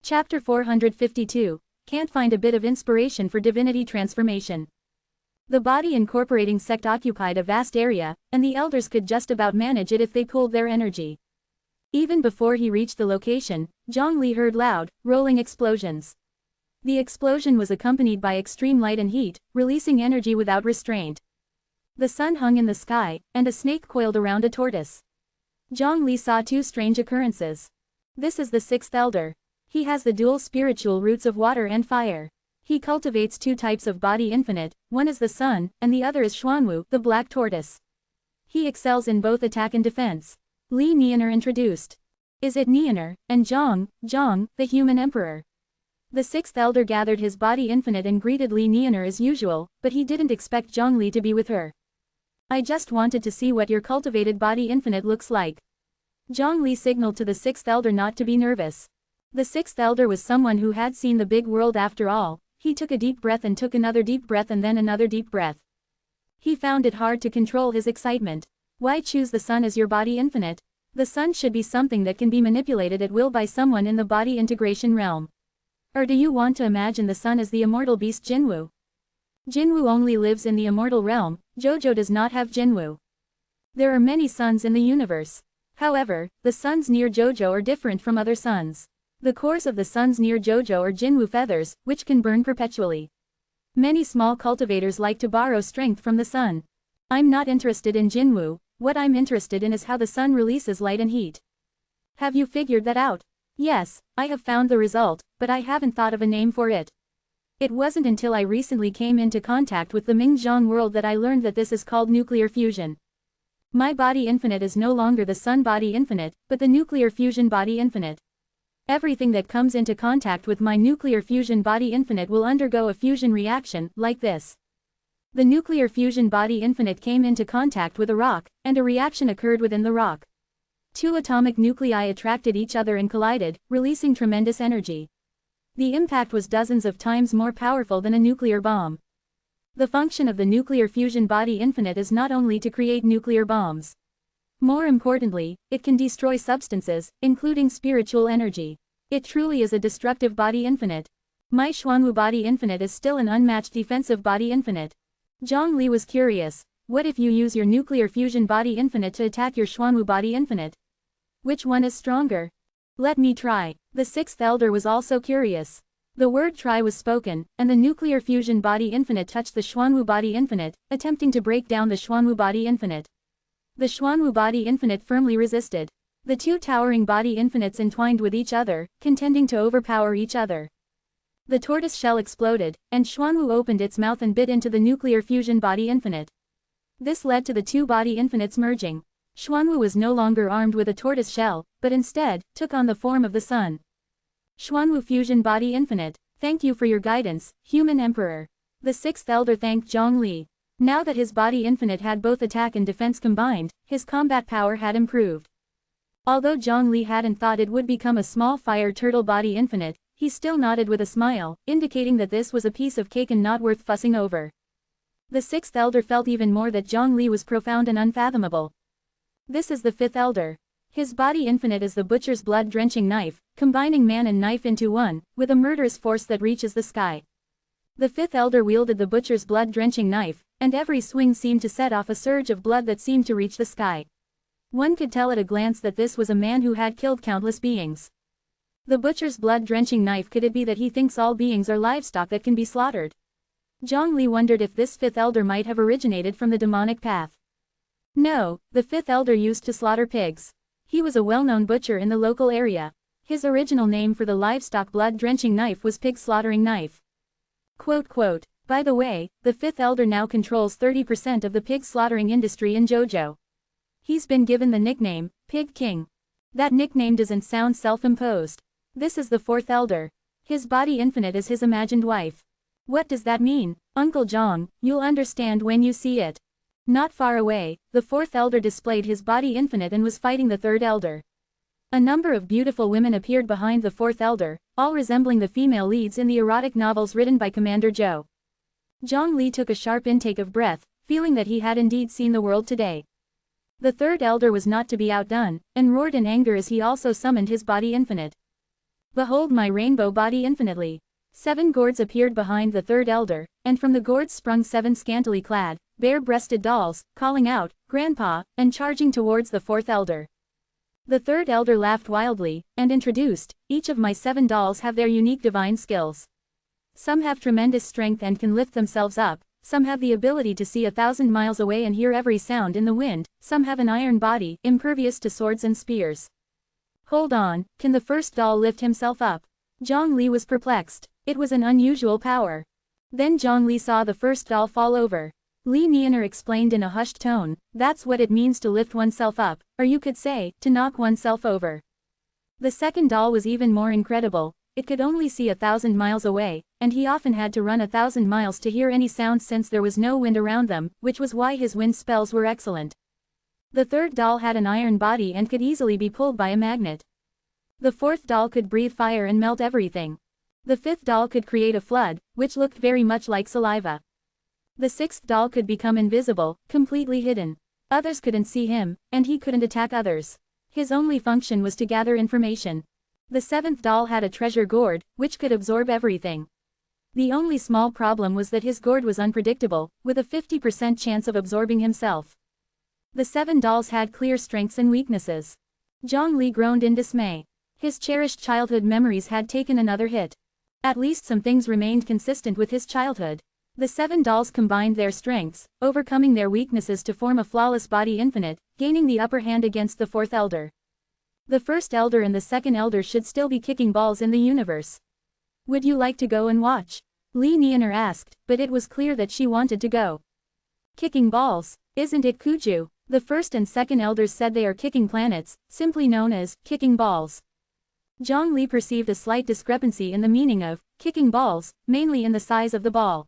Speaker 1: Chapter 452. Can't find a bit of inspiration for divinity transformation. The body incorporating sect occupied a vast area, and the elders could just about manage it if they pooled their energy. Even before he reached the location, Zhang Li heard loud, rolling explosions. The explosion was accompanied by extreme light and heat, releasing energy without restraint. The sun hung in the sky, and a snake coiled around a tortoise. Zhang Li saw two strange occurrences. This is the sixth elder. He has the dual spiritual roots of water and fire. He cultivates two types of body infinite, one is the sun, and the other is Xuanwu, the black tortoise. He excels in both attack and defense. Li Nianer introduced. Is it Nianer, and Zhang, the human emperor? The sixth elder gathered his body infinite and greeted Li Nianer as usual, but he didn't expect Zhang Li to be with her. I just wanted to see what your cultivated body infinite looks like. Zhang Li signaled to the sixth elder not to be nervous. The sixth elder was someone who had seen the big world after all. He took a deep breath and took another deep breath and then another deep breath. He found it hard to control his excitement. Why choose the sun as your body infinite? The sun should be something that can be manipulated at will by someone in the body integration realm. Or do you want to imagine the sun as the immortal beast Jinwu? Jinwu only lives in the immortal realm. JoJo does not have Jinwu. There are many suns in the universe. However, the suns near JoJo are different from other suns. The cores of the suns near JoJo are Jinwu feathers, which can burn perpetually. Many small cultivators like to borrow strength from the sun. I'm not interested in Jinwu, what I'm interested in is how the sun releases light and heat. Have you figured that out? Yes, I have found the result, but I haven't thought of a name for it. It wasn't until I recently came into contact with the Mingzhang world that I learned that this is called nuclear fusion. My body infinite is no longer the sun body infinite, but the nuclear fusion body infinite. Everything that comes into contact with my nuclear fusion body infinite will undergo a fusion reaction, like this. The nuclear fusion body infinite came into contact with a rock, and a reaction occurred within the rock. Two atomic nuclei attracted each other and collided, releasing tremendous energy. The impact was dozens of times more powerful than a nuclear bomb. The function of the nuclear fusion body infinite is not only to create nuclear bombs. More importantly, it can destroy substances, including spiritual energy. It truly is a destructive body infinite. My Xuanwu body infinite is still an unmatched defensive body infinite. Zhang Li was curious. What if you use your nuclear fusion body infinite to attack your Xuanwu body infinite? Which one is stronger? Let me try. The sixth elder was also curious. The word try was spoken, and the nuclear fusion body infinite touched the Xuanwu body infinite, attempting to break down the Xuanwu body infinite. The Xuanwu body infinite firmly resisted. The two towering body infinites entwined with each other, contending to overpower each other. The tortoise shell exploded, and Xuanwu opened its mouth and bit into the nuclear fusion body infinite. This led to the two body infinites merging. Xuanwu was no longer armed with a tortoise shell, but instead, took on the form of the sun. Xuanwu fusion body infinite, thank you for your guidance, human emperor. The sixth elder thanked Zhang Li. Now that his body infinite had both attack and defense combined, his combat power had improved. Although Zhang Li hadn't thought it would become a small fire turtle body infinite, he still nodded with a smile, indicating that this was a piece of cake and not worth fussing over. The sixth elder felt even more that Zhongli was profound and unfathomable. This is the fifth elder. His body infinite is the butcher's blood-drenching knife, combining man and knife into one, with a murderous force that reaches the sky. The fifth elder wielded the butcher's blood-drenching knife, and every swing seemed to set off a surge of blood that seemed to reach the sky. One could tell at a glance that this was a man who had killed countless beings. The butcher's blood-drenching knife, could it be that he thinks all beings are livestock that can be slaughtered? Zhongli wondered if this fifth elder might have originated from the demonic path. No, the fifth elder used to slaughter pigs. He was a well-known butcher in the local area. His original name for the livestock blood-drenching knife was pig slaughtering knife. Quote, by the way, the fifth elder now controls 30% of the pig slaughtering industry in Jojo. He's been given the nickname, Pig King. That nickname doesn't sound self-imposed. This is the fourth elder. His body infinite is his imagined wife. What does that mean, Uncle Zhong? You'll understand when you see it. Not far away, the fourth elder displayed his body infinite and was fighting the third elder. A number of beautiful women appeared behind the fourth elder, all resembling the female leads in the erotic novels written by Commander Zhou. Zhongli took a sharp intake of breath, feeling that he had indeed seen the world today. The third elder was not to be outdone, and roared in anger as he also summoned his body infinite. Behold my rainbow body infinitely. 7 gourds appeared behind the third elder, and from the gourds sprung 7 scantily clad, bare-breasted dolls, calling out, "Grandpa," and charging towards the fourth elder. The third elder laughed wildly, and introduced, "Each of my 7 dolls have their unique divine skills. Some have tremendous strength and can lift themselves up, some have the ability to see 1,000 miles away and hear every sound in the wind, some have an iron body, impervious to swords and spears." Hold on, can the first doll lift himself up? Zhongli was perplexed. It was an unusual power. Then Zhongli saw the first doll fall over. Li Nianer explained in a hushed tone, "That's what it means to lift oneself up, or you could say, to knock oneself over." The second doll was even more incredible. It could only see 1,000 miles away, and he often had to run 1,000 miles to hear any sound since there was no wind around them, which was why his wind spells were excellent. The third doll had an iron body and could easily be pulled by a magnet. The fourth doll could breathe fire and melt everything. The fifth doll could create a flood, which looked very much like saliva. The sixth doll could become invisible, completely hidden. Others couldn't see him, and he couldn't attack others. His only function was to gather information. The seventh doll had a treasure gourd, which could absorb everything. The only small problem was that his gourd was unpredictable, with a 50% chance of absorbing himself. The 7 dolls had clear strengths and weaknesses. Zhongli groaned in dismay. His cherished childhood memories had taken another hit. At least some things remained consistent with his childhood. The 7 dolls combined their strengths, overcoming their weaknesses to form a flawless body infinite, gaining the upper hand against the fourth elder. The first elder and the second elder should still be kicking balls in the universe. Would you like to go and watch? Li Nianer asked, but it was clear that she wanted to go. Kicking balls, isn't it Kuju? The first and second elders said they are kicking planets, simply known as kicking balls. Zhongli perceived a slight discrepancy in the meaning of kicking balls, mainly in the size of the ball.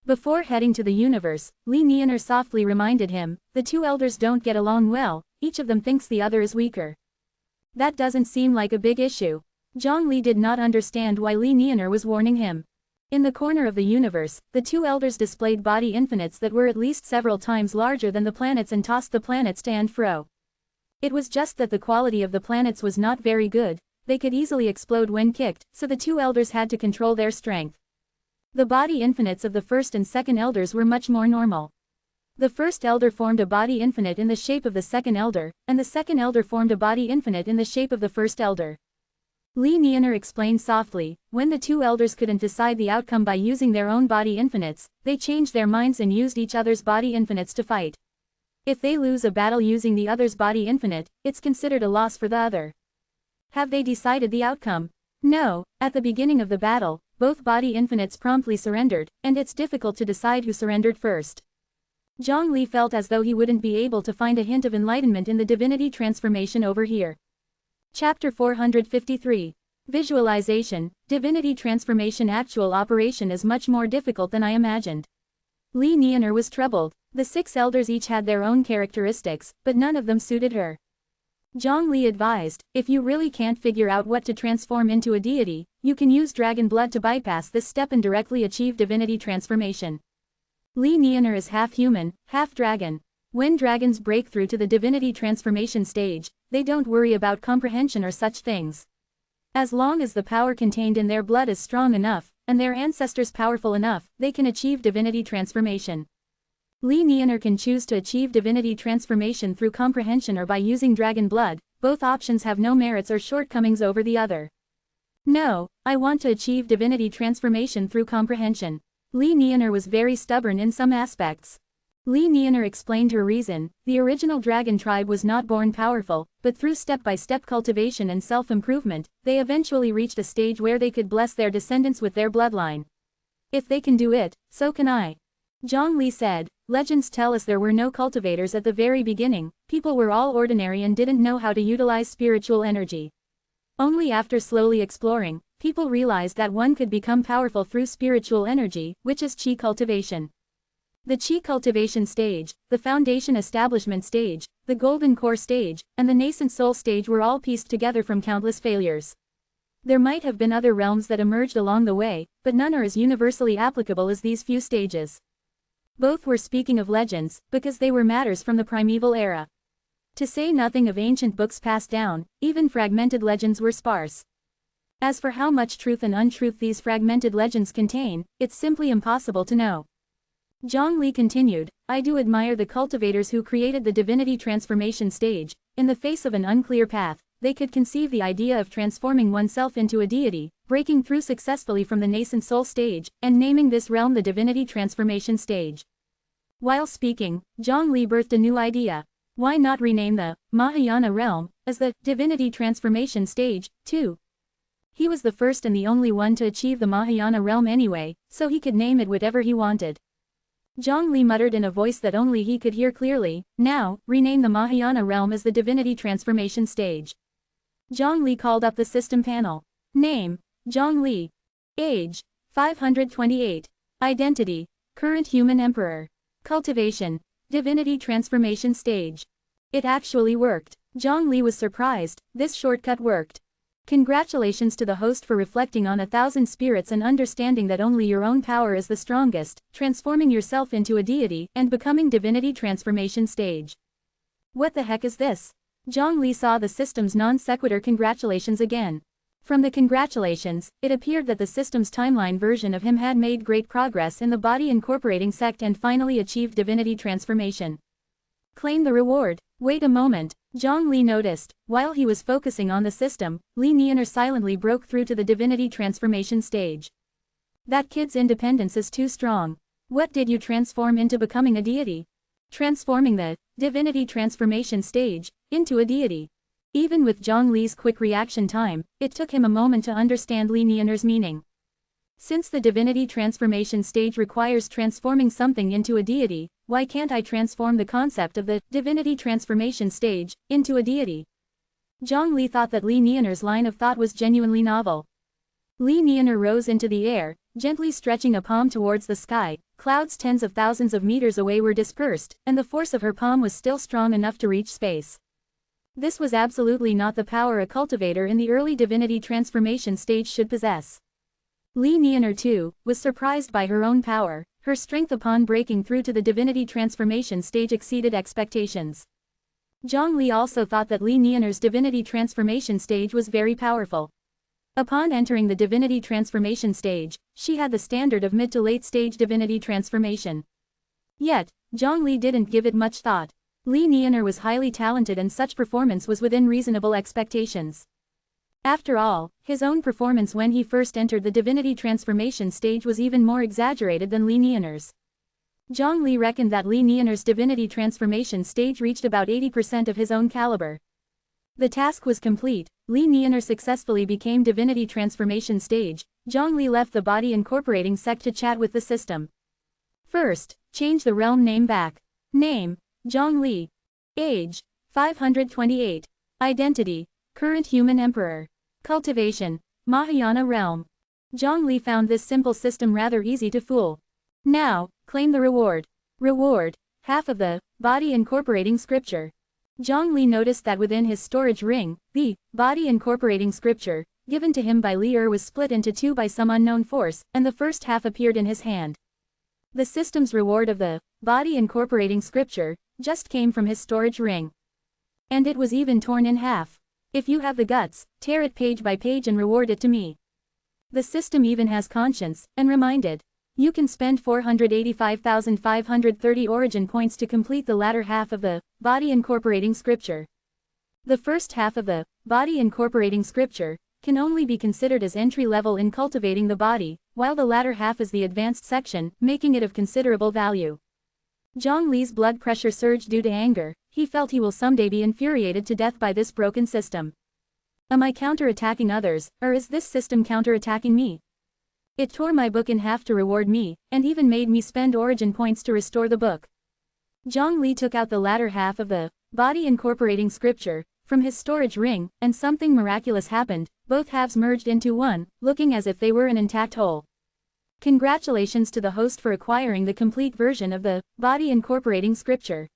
Speaker 1: Before heading to the universe, Li Nianer softly reminded him, the 2 elders don't get along well, each of them thinks the other is weaker. That doesn't seem like a big issue. Zhongli did not understand why Li Nianer was warning him. In the corner of the universe, the 2 elders displayed body infinites that were at least several times larger than the planets and tossed the planets to and fro. It was just that the quality of the planets was not very good, they could easily explode when kicked, so the 2 elders had to control their strength. The body infinites of the first and second elders were much more normal. The first elder formed a body infinite in the shape of the second elder, and the second elder formed a body infinite in the shape of the first elder. Li Nianer explained softly, when the 2 elders couldn't decide the outcome by using their own body infinites, they changed their minds and used each other's body infinites to fight. If they lose a battle using the other's body infinite, it's considered a loss for the other. Have they decided the outcome? No, at the beginning of the battle, both body infinites promptly surrendered, and it's difficult to decide who surrendered first. Zhongli felt as though he wouldn't be able to find a hint of enlightenment in the divinity transformation over here. Chapter 453. Visualization, Divinity Transformation. Actual operation is much more difficult than I imagined. Li Nianer was troubled. The 6 elders each had their own characteristics, but none of them suited her. Zhongli advised, if you really can't figure out what to transform into a deity, you can use dragon blood to bypass this step and directly achieve divinity transformation. Li Nianer is half human, half dragon. When dragons break through to the divinity transformation stage, they don't worry about comprehension or such things. As long as the power contained in their blood is strong enough, and their ancestors powerful enough, they can achieve divinity transformation. Li Nianer can choose to achieve divinity transformation through comprehension or by using dragon blood. Both options have no merits or shortcomings over the other. No, I want to achieve divinity transformation through comprehension. Li Nianer was very stubborn in some aspects. Li Nianer explained her reason. The original dragon tribe was not born powerful, but through step-by-step cultivation and self-improvement, they eventually reached a stage where they could bless their descendants with their bloodline. If they can do it, so can I. Zhang Li said, legends tell us there were no cultivators at the very beginning, people were all ordinary and didn't know how to utilize spiritual energy. Only after slowly exploring, people realized that one could become powerful through spiritual energy, which is qi cultivation. The qi cultivation stage, the foundation establishment stage, the golden core stage, and the nascent soul stage were all pieced together from countless failures. There might have been other realms that emerged along the way, but none are as universally applicable as these few stages. Both were speaking of legends, because they were matters from the primeval era. To say nothing of ancient books passed down, even fragmented legends were sparse. As for how much truth and untruth these fragmented legends contain, it's simply impossible to know. Zhang Li continued, I do admire the cultivators who created the divinity transformation stage. In the face of an unclear path, they could conceive the idea of transforming oneself into a deity, breaking through successfully from the nascent soul stage, and naming this realm the divinity transformation stage. While speaking, Zhang Li birthed a new idea. Why not rename the Mahayana realm as the divinity transformation stage, too? He was the first and the only one to achieve the Mahayana realm anyway, so he could name it whatever he wanted. Zhang Li muttered in a voice that only he could hear clearly, now, rename the Mahayana realm as the divinity transformation stage. Zhang Li called up the system panel. Name, Zhang Li. Age, 528. Identity, current human emperor. Cultivation, divinity transformation stage. It actually worked. Zhang Li was surprised, this shortcut worked. Congratulations to the host for reflecting on 1,000 spirits and understanding that only your own power is the strongest, transforming yourself into a deity, and becoming divinity transformation stage. What the heck is this? Zhang Li saw the system's non-sequitur congratulations again. From the congratulations, it appeared that the system's timeline version of him had made great progress in the body incorporating sect and finally achieved divinity transformation. Claim the reward. Wait a moment, Zhang Li noticed. While he was focusing on the system, Li Nianer silently broke through to the divinity transformation stage. That kid's independence is too strong. What did you transform into becoming a deity? Transforming the divinity transformation stage into a deity. Even with Zhang Li's quick reaction time, it took him a moment to understand Li Nianer's meaning. Since the divinity transformation stage requires transforming something into a deity, why can't I transform the concept of the divinity transformation stage into a deity? Zhang Li thought that Li Nianer's line of thought was genuinely novel. Li Nianer rose into the air, gently stretching a palm towards the sky. Clouds tens of thousands of meters away were dispersed, and the force of her palm was still strong enough to reach space. This was absolutely not the power a cultivator in the early divinity transformation stage should possess. Li Nianer too was surprised by her own power. Her strength upon breaking through to the divinity transformation stage exceeded expectations. Zhang Li also thought that Li Nianer's divinity transformation stage was very powerful. Upon entering the divinity transformation stage, she had the standard of mid to late stage divinity transformation. Yet, Zhang Li didn't give it much thought. Li Nianer was highly talented and such performance was within reasonable expectations. After all, his own performance when he first entered the divinity transformation stage was even more exaggerated than Li Nianer's. Zhang Li reckoned that Li Nianer's divinity transformation stage reached about 80% of his own caliber. The task was complete. Li Nianer successfully became divinity transformation stage. Zhang Li left the body incorporating sect to chat with the system. First, change the realm name back. Name, Zhang Li. Age, 528. Identity, current human emperor. Cultivation, Mahayana realm. Zhang Li found this simple system rather easy to fool. Now, claim the reward. Reward, half of the body incorporating scripture. Zhang Li noticed that within his storage ring, the body incorporating scripture, given to him by Li was split into two by some unknown force, and the first half appeared in his hand. The system's reward of the body incorporating scripture just came from his storage ring. And it was even torn in half. If you have the guts, tear it page by page and reward it to me. The system even has conscience, and reminded. You can spend 485,530 origin points to complete the latter half of the body incorporating scripture. The first half of the body incorporating scripture can only be considered as entry level in cultivating the body, while the latter half is the advanced section, making it of considerable value. Zhang Li's blood pressure surged due to anger. He felt he will someday be infuriated to death by this broken system. Am I counterattacking others, or is this system counterattacking me? It tore my book in half to reward me, and even made me spend origin points to restore the book. Zhang Li took out the latter half of the body incorporating scripture from his storage ring, and something miraculous happened. Both halves merged into one, looking as if they were an intact whole. Congratulations to the host for acquiring the complete version of the body incorporating scripture.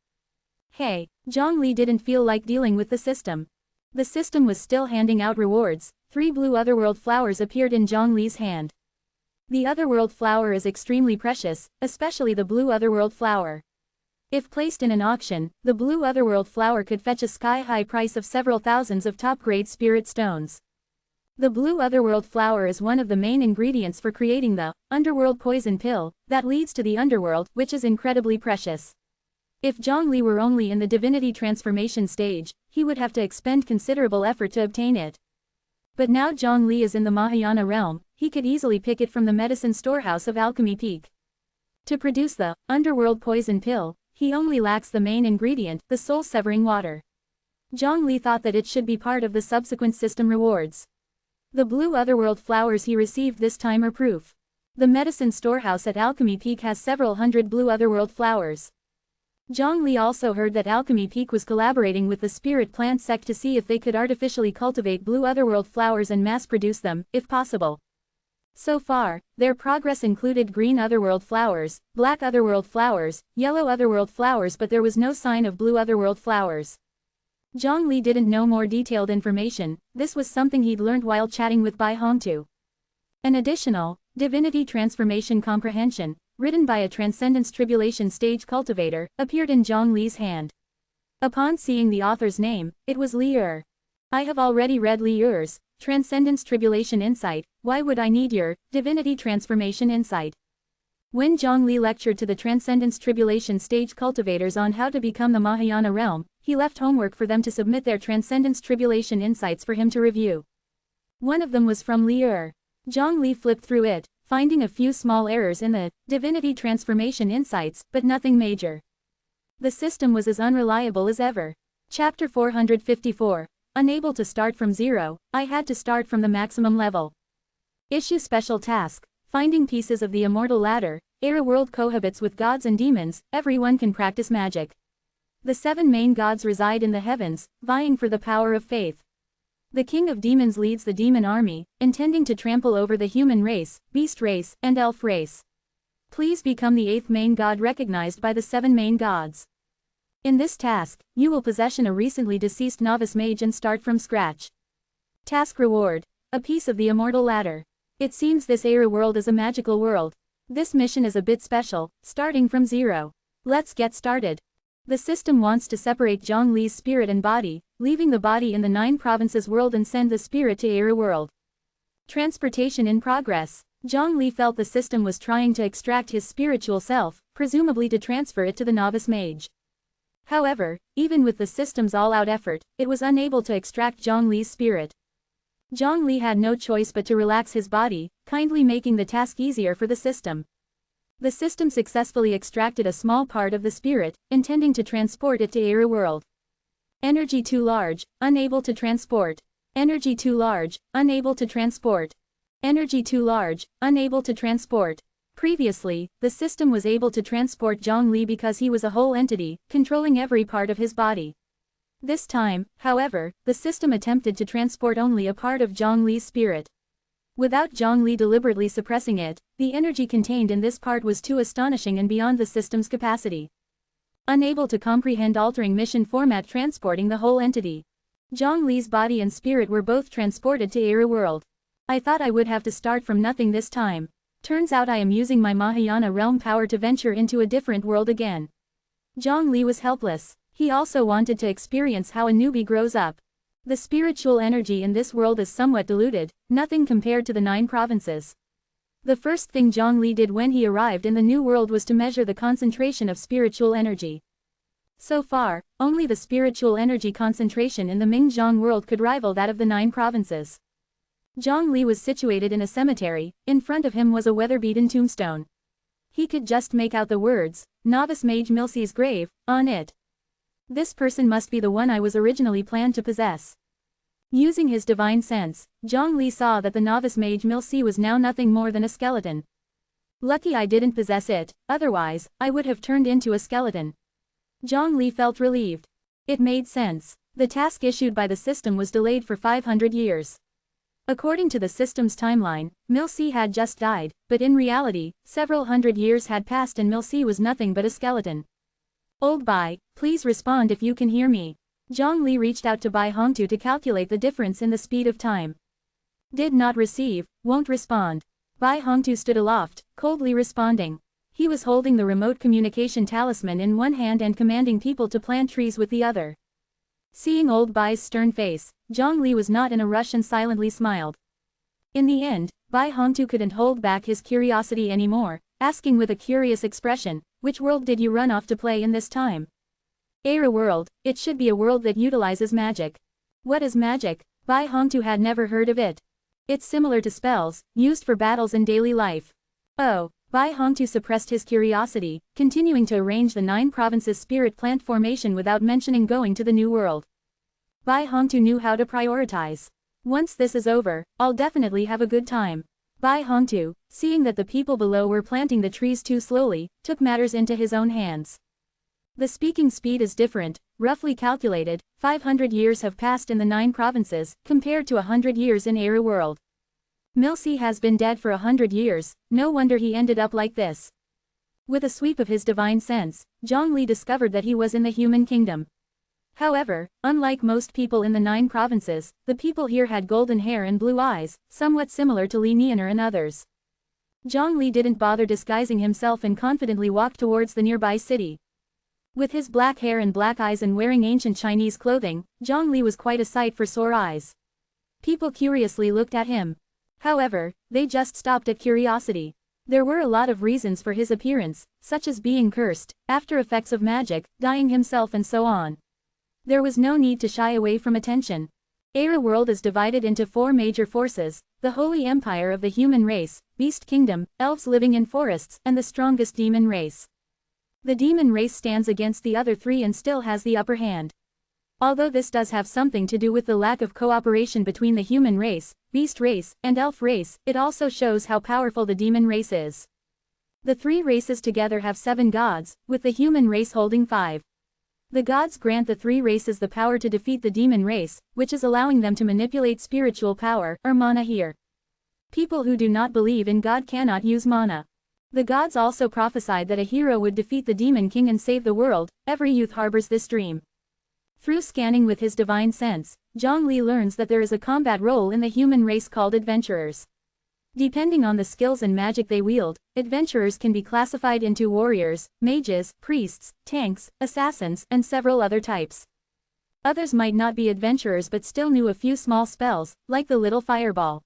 Speaker 1: Hey, Zhang Li didn't feel like dealing with the system. The system was still handing out rewards. 3 blue otherworld flowers appeared in Zhang Li's hand. The otherworld flower is extremely precious, especially the blue otherworld flower. If placed in an auction, the blue otherworld flower could fetch a sky-high price of several thousands of top-grade spirit stones. The blue otherworld flower is one of the main ingredients for creating the underworld poison pill that leads to the underworld, which is incredibly precious. If Zhang Li were only in the divinity transformation stage, he would have to expend considerable effort to obtain it. But now Zhang Li is in the Mahayana realm, he could easily pick it from the medicine storehouse of Alchemy Peak. To produce the underworld poison pill, he only lacks the main ingredient, the soul-severing water. Zhang Li thought that it should be part of the subsequent system rewards. The blue otherworld flowers he received this time are proof. The medicine storehouse at Alchemy Peak has several hundred blue otherworld flowers. Zhang Li also heard that Alchemy Peak was collaborating with the spirit plant sect to see if they could artificially cultivate blue otherworld flowers and mass-produce them, if possible. So far, their progress included green otherworld flowers, black otherworld flowers, yellow otherworld flowers, but there was no sign of blue otherworld flowers. Zhang Li didn't know more detailed information. This was something he'd learned while chatting with Bai Hongtu. An additional divinity transformation comprehension, written by a Transcendence Tribulation stage cultivator, appeared in Zhang Li's hand. Upon seeing the author's name, it was Li Er. I have already read Li Er's Transcendence Tribulation Insight. Why would I need your Divinity Transformation Insight? When Zhang Li lectured to the Transcendence Tribulation stage cultivators on how to become the Mahayana realm, he left homework for them to submit their Transcendence Tribulation Insights for him to review. One of them was from Li Er. Zhang Li flipped through it, finding a few small errors in the Divinity Transformation Insights, but nothing major. The system was as unreliable as ever. Chapter 454. Unable to start from zero, I had to start from the maximum level. Issue Special Task. Finding pieces of the immortal ladder. Era world cohabits with gods and demons, everyone can practice magic. The 7 main gods reside in the heavens, vying for the power of faith. The king of demons leads the demon army, intending to trample over the human race, beast race, and elf race. Please become the 8th main god recognized by the 7 main gods. In this task, you will possession a recently deceased novice mage and start from scratch. Task reward. A piece of the immortal ladder. It seems this era world is a magical world. This mission is a bit special, starting from zero. Let's get started. The system wants to separate Zhang Li's spirit and body, leaving the body in the 9 provinces world and send the spirit to Era world. Transportation in progress. Zhang Li felt the system was trying to extract his spiritual self, presumably to transfer it to the novice mage. However, even with the system's all-out effort, it was unable to extract Zhang Li's spirit. Zhang Li had no choice but to relax his body, kindly making the task easier for the system. The system successfully extracted a small part of the spirit, intending to transport it to Era world. Energy too large, unable to transport. Energy too large, unable to transport. Energy too large, unable to transport. Previously, the system was able to transport Zhang Li because he was a whole entity, controlling every part of his body. This time, however, the system attempted to transport only a part of Zhang Li's spirit. Without Zhang Li deliberately suppressing it, the energy contained in this part was too astonishing and beyond the system's capacity. Unable to comprehend altering mission format transporting the whole entity. Zhang Li's body and spirit were both transported to Era world. I thought I would have to start from nothing this time. Turns out I am using my Mahayana realm power to venture into a different world again. Zhang Li was helpless. He also wanted to experience how a newbie grows up. The spiritual energy in this world is somewhat diluted, nothing compared to the 9 provinces. The first thing Zhang Li did when he arrived in the new world was to measure the concentration of spiritual energy. So far, only the spiritual energy concentration in the Mingzhong world could rival that of the 9 provinces. Zhang Li was situated in a cemetery. In front of him was a weather-beaten tombstone. He could just make out the words, "Novice Mage Milsey's grave," on it. This person must be the one I was originally planned to possess. Using his divine sense, Zhang Li saw that the novice mage Milsey was now nothing more than a skeleton. Lucky I didn't possess it, otherwise, I would have turned into a skeleton. Zhang Li felt relieved. It made sense. The task issued by the system was delayed for 500 years. According to the system's timeline, Milsey had just died, but in reality, several hundred years had passed and Milsey was nothing but a skeleton. Old Bai, please respond if you can hear me. Zhang Li reached out to Bai Hongtu to calculate the difference in the speed of time. Did not receive, won't respond. Bai Hongtu stood aloft, coldly responding. He was holding the remote communication talisman in one hand and commanding people to plant trees with the other. Seeing old Bai's stern face, Zhang Li was not in a rush and silently smiled. In the end, Bai Hongtu couldn't hold back his curiosity anymore, asking with a curious expression, "Which world did you run off to play in this time?" "Era world, it should be a world that utilizes magic." "What is magic?" Bai Hongtu had never heard of it. "It's similar to spells, used for battles in daily life." "Oh." Bai Hongtu suppressed his curiosity, continuing to arrange the 9 provinces' spirit plant formation without mentioning going to the new world. Bai Hongtu knew how to prioritize. "Once this is over, I'll definitely have a good time." Bai Hongtu, seeing that the people below were planting the trees too slowly, took matters into his own hands. The speaking speed is different, roughly calculated, 500 years have passed in the 9 provinces, compared to 100 years in Era world. Milsey has been dead for 100 years, no wonder he ended up like this. With a sweep of his divine sense, Zhang Li discovered that he was in the human kingdom. However, unlike most people in the 9 provinces, the people here had golden hair and blue eyes, somewhat similar to Li Nianer and others. Zhang Li didn't bother disguising himself and confidently walked towards the nearby city. With his black hair and black eyes and wearing ancient Chinese clothing, Zhang Li was quite a sight for sore eyes. People curiously looked at him. However, they just stopped at curiosity. There were a lot of reasons for his appearance, such as being cursed, after effects of magic, dying himself and so on. There was no need to shy away from attention. Era world is divided into 4 major forces: the Holy Empire of the human race, Beast Kingdom, elves living in forests, and the strongest demon race. The demon race stands against the other 3 and still has the upper hand. Although this does have something to do with the lack of cooperation between the human race, beast race, and elf race, it also shows how powerful the demon race is. The 3 races together have 7 gods, with the human race holding 5. The gods grant the 3 races the power to defeat the demon race, which is allowing them to manipulate spiritual power, or mana here. People who do not believe in God cannot use mana. The gods also prophesied that a hero would defeat the demon king and save the world. Every youth harbors this dream. Through scanning with his divine sense, Zhang Li learns that there is a combat role in the human race called adventurers. Depending on the skills and magic they wield, adventurers can be classified into warriors, mages, priests, tanks, assassins, and several other types. Others might not be adventurers but still knew a few small spells, like the little fireball.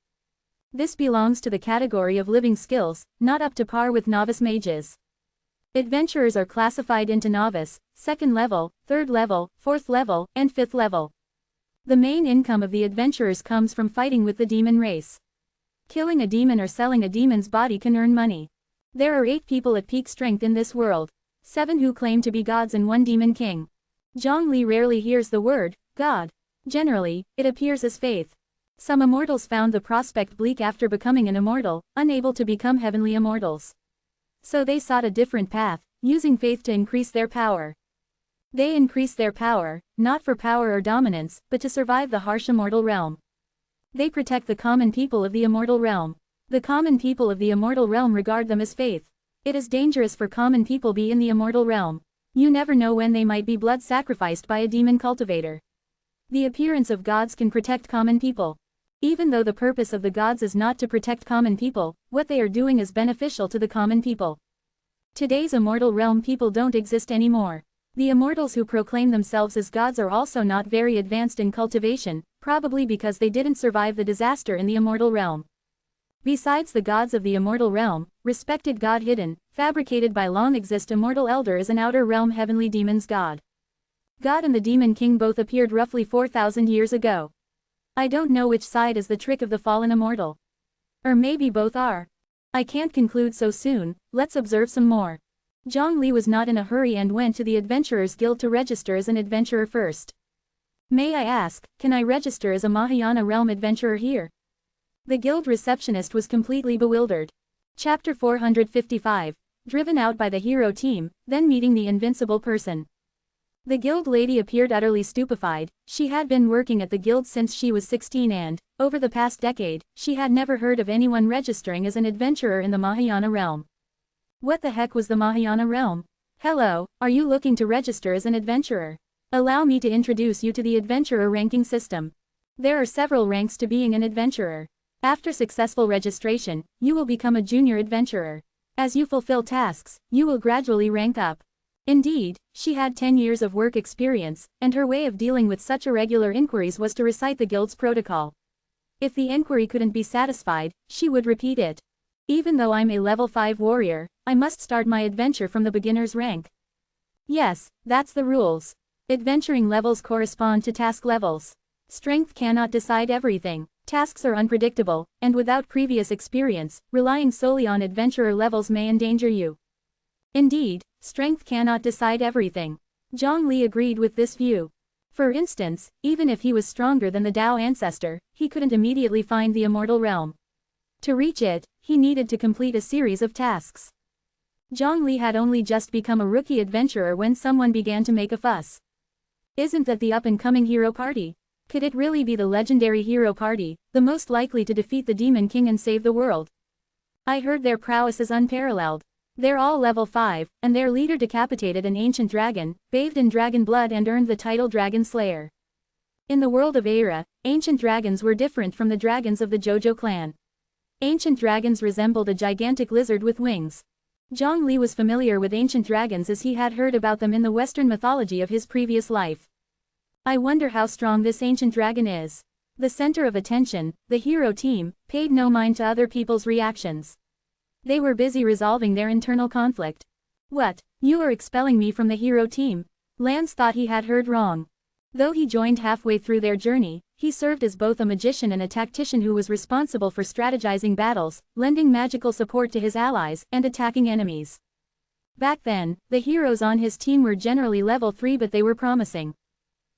Speaker 1: This belongs to the category of living skills, not up to par with novice mages. Adventurers are classified into novice, 2nd level, 3rd level, 4th level, and 5th level. The main income of the adventurers comes from fighting with the demon race. Killing a demon or selling a demon's body can earn money. There are 8 people at peak strength in this world. 7 who claim to be gods and 1 demon king. Zhang Li rarely hears the word God. Generally, it appears as faith. Some immortals found the prospect bleak after becoming an immortal, unable to become heavenly immortals. So they sought a different path, using faith to increase their power. They increase their power, not for power or dominance, but to survive the harsh immortal realm. They protect the common people of the immortal realm. The common people of the immortal realm regard them as faith. It is dangerous for common people be in the immortal realm. You never know when they might be blood sacrificed by a demon cultivator. The appearance of gods can protect common people. Even though the purpose of the gods is not to protect common people, what they are doing is beneficial to the common people. Today's immortal realm people don't exist anymore. The immortals who proclaim themselves as gods are also not very advanced in cultivation, probably because they didn't survive the disaster in the immortal realm. Besides the gods of the immortal realm, respected god hidden, fabricated by long exist immortal elder is an outer realm heavenly demons god. God and the demon king both appeared roughly 4,000 years ago. I don't know which side is the trick of the fallen immortal. Or maybe both are. I can't conclude so soon, let's observe some more. Zhang Li was not in a hurry and went to the Adventurers Guild to register as an adventurer first. May I ask, can I register as a Mahayana realm adventurer here? The guild receptionist was completely bewildered. Chapter 455. Driven out by the hero team, then meeting the invincible person. The guild lady appeared utterly stupefied. She had been working at the guild since she was 16 and, over the past decade, she had never heard of anyone registering as an adventurer in the Mahayana realm. What the heck was the Mahayana realm? Hello, are you looking to register as an adventurer? Allow me to introduce you to the adventurer ranking system. There are several ranks to being an adventurer. After successful registration, you will become a junior adventurer. As you fulfill tasks, you will gradually rank up. Indeed, she had 10 years of work experience, and her way of dealing with such irregular inquiries was to recite the guild's protocol. If the inquiry couldn't be satisfied, she would repeat it. Even though I'm a level 5 warrior, I must start my adventure from the beginner's rank. Yes, that's the rules. Adventuring levels correspond to task levels. Strength cannot decide everything. Tasks are unpredictable, and without previous experience, relying solely on adventurer levels may endanger you. Indeed, strength cannot decide everything. Zhang Li agreed with this view. For instance, even if he was stronger than the Tao ancestor, he couldn't immediately find the immortal realm. To reach it, he needed to complete a series of tasks. Zhang Li had only just become a rookie adventurer when someone began to make a fuss. Isn't that the up-and-coming hero party? Could it really be the legendary hero party, the most likely to defeat the Demon King and save the world? I heard their prowess is unparalleled. They're all level 5, and their leader decapitated an ancient dragon, bathed in dragon blood and earned the title Dragon Slayer. In the world of Aira, ancient dragons were different from the dragons of the Jojo clan. Ancient dragons resembled a gigantic lizard with wings. Zhang Li was familiar with ancient dragons as he had heard about them in the Western mythology of his previous life. I wonder how strong this ancient dragon is. The center of attention, the hero team, paid no mind to other people's reactions. They were busy resolving their internal conflict. What? You are expelling me from the hero team? Lance thought he had heard wrong. Though he joined halfway through their journey, he served as both a magician and a tactician who was responsible for strategizing battles, lending magical support to his allies, and attacking enemies. Back then, the heroes on his team were generally level 3 but they were promising.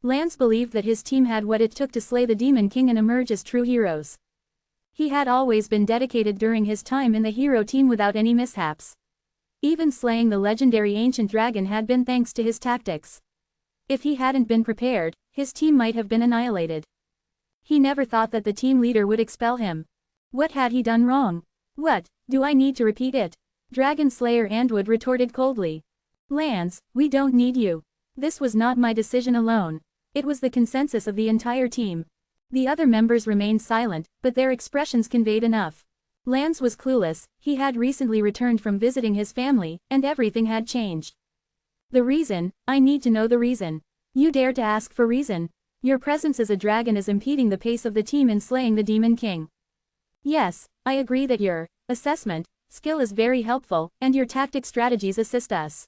Speaker 1: Lance believed that his team had what it took to slay the Demon King and emerge as true heroes. He had always been dedicated during his time in the hero team without any mishaps. Even slaying the legendary ancient dragon had been thanks to his tactics. If he hadn't been prepared, his team might have been annihilated. He never thought that the team leader would expel him. What had he done wrong? What, do I need to repeat it? Dragon Slayer Andwood retorted coldly. Lance, we don't need you. This was not my decision alone. It was the consensus of the entire team. The other members remained silent, but their expressions conveyed enough. Lance was clueless, he had recently returned from visiting his family, and everything had changed. The reason? I need to know the reason. You dare to ask for reason? Your presence as a dragon is impeding the pace of the team in slaying the Demon King. Yes, I agree that your assessment skill is very helpful, and your tactic strategies assist us.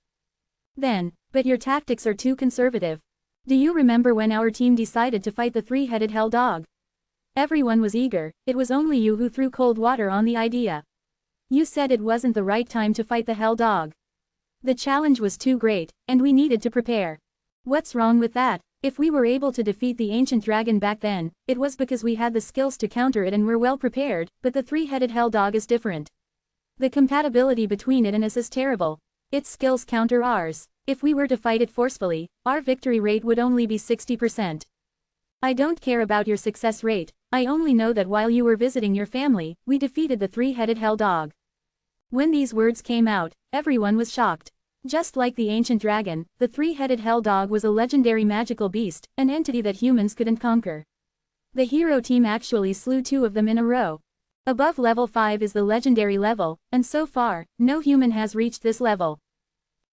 Speaker 1: But your tactics are too conservative. Do you remember when our team decided to fight the three-headed hell dog? Everyone was eager, it was only you who threw cold water on the idea. You said it wasn't the right time to fight the hell dog. The challenge was too great, and we needed to prepare. What's wrong with that? If we were able to defeat the ancient dragon back then, it was because we had the skills to counter it and were well prepared, but the three-headed hell dog is different. The compatibility between it and us is terrible. Its skills counter ours. If we were to fight it forcefully, our victory rate would only be 60%. I don't care about your success rate, I only know that while you were visiting your family, we defeated the three-headed hell dog. When these words came out, everyone was shocked. Just like the ancient dragon, the three-headed hell dog was a legendary magical beast, an entity that humans couldn't conquer. The hero team actually slew 2 of them in a row. Above level 5 is the legendary level, and so far, no human has reached this level.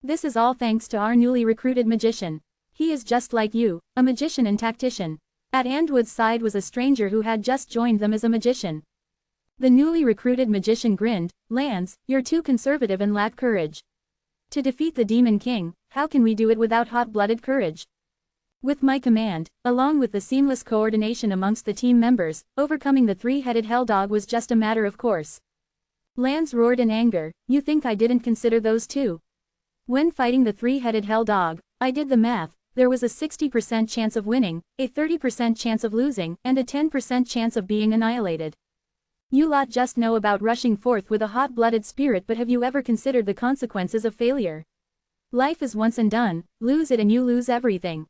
Speaker 1: This is all thanks to our newly recruited magician. He is just like you, a magician and tactician. At Andwood's side was a stranger who had just joined them as a magician. The newly recruited magician grinned, "Lance, you're too conservative and lack courage. To defeat the Demon King, how can we do it without hot-blooded courage? With my command, along with the seamless coordination amongst the team members, overcoming the 3-headed hell dog was just a matter of course." Lance roared in anger, "You think I didn't consider those too? When fighting the 3-headed hell dog, I did the math, there was a 60% chance of winning, a 30% chance of losing, and a 10% chance of being annihilated. You lot just know about rushing forth with a hot-blooded spirit, but have you ever considered the consequences of failure? Life is once and done, lose it and you lose everything.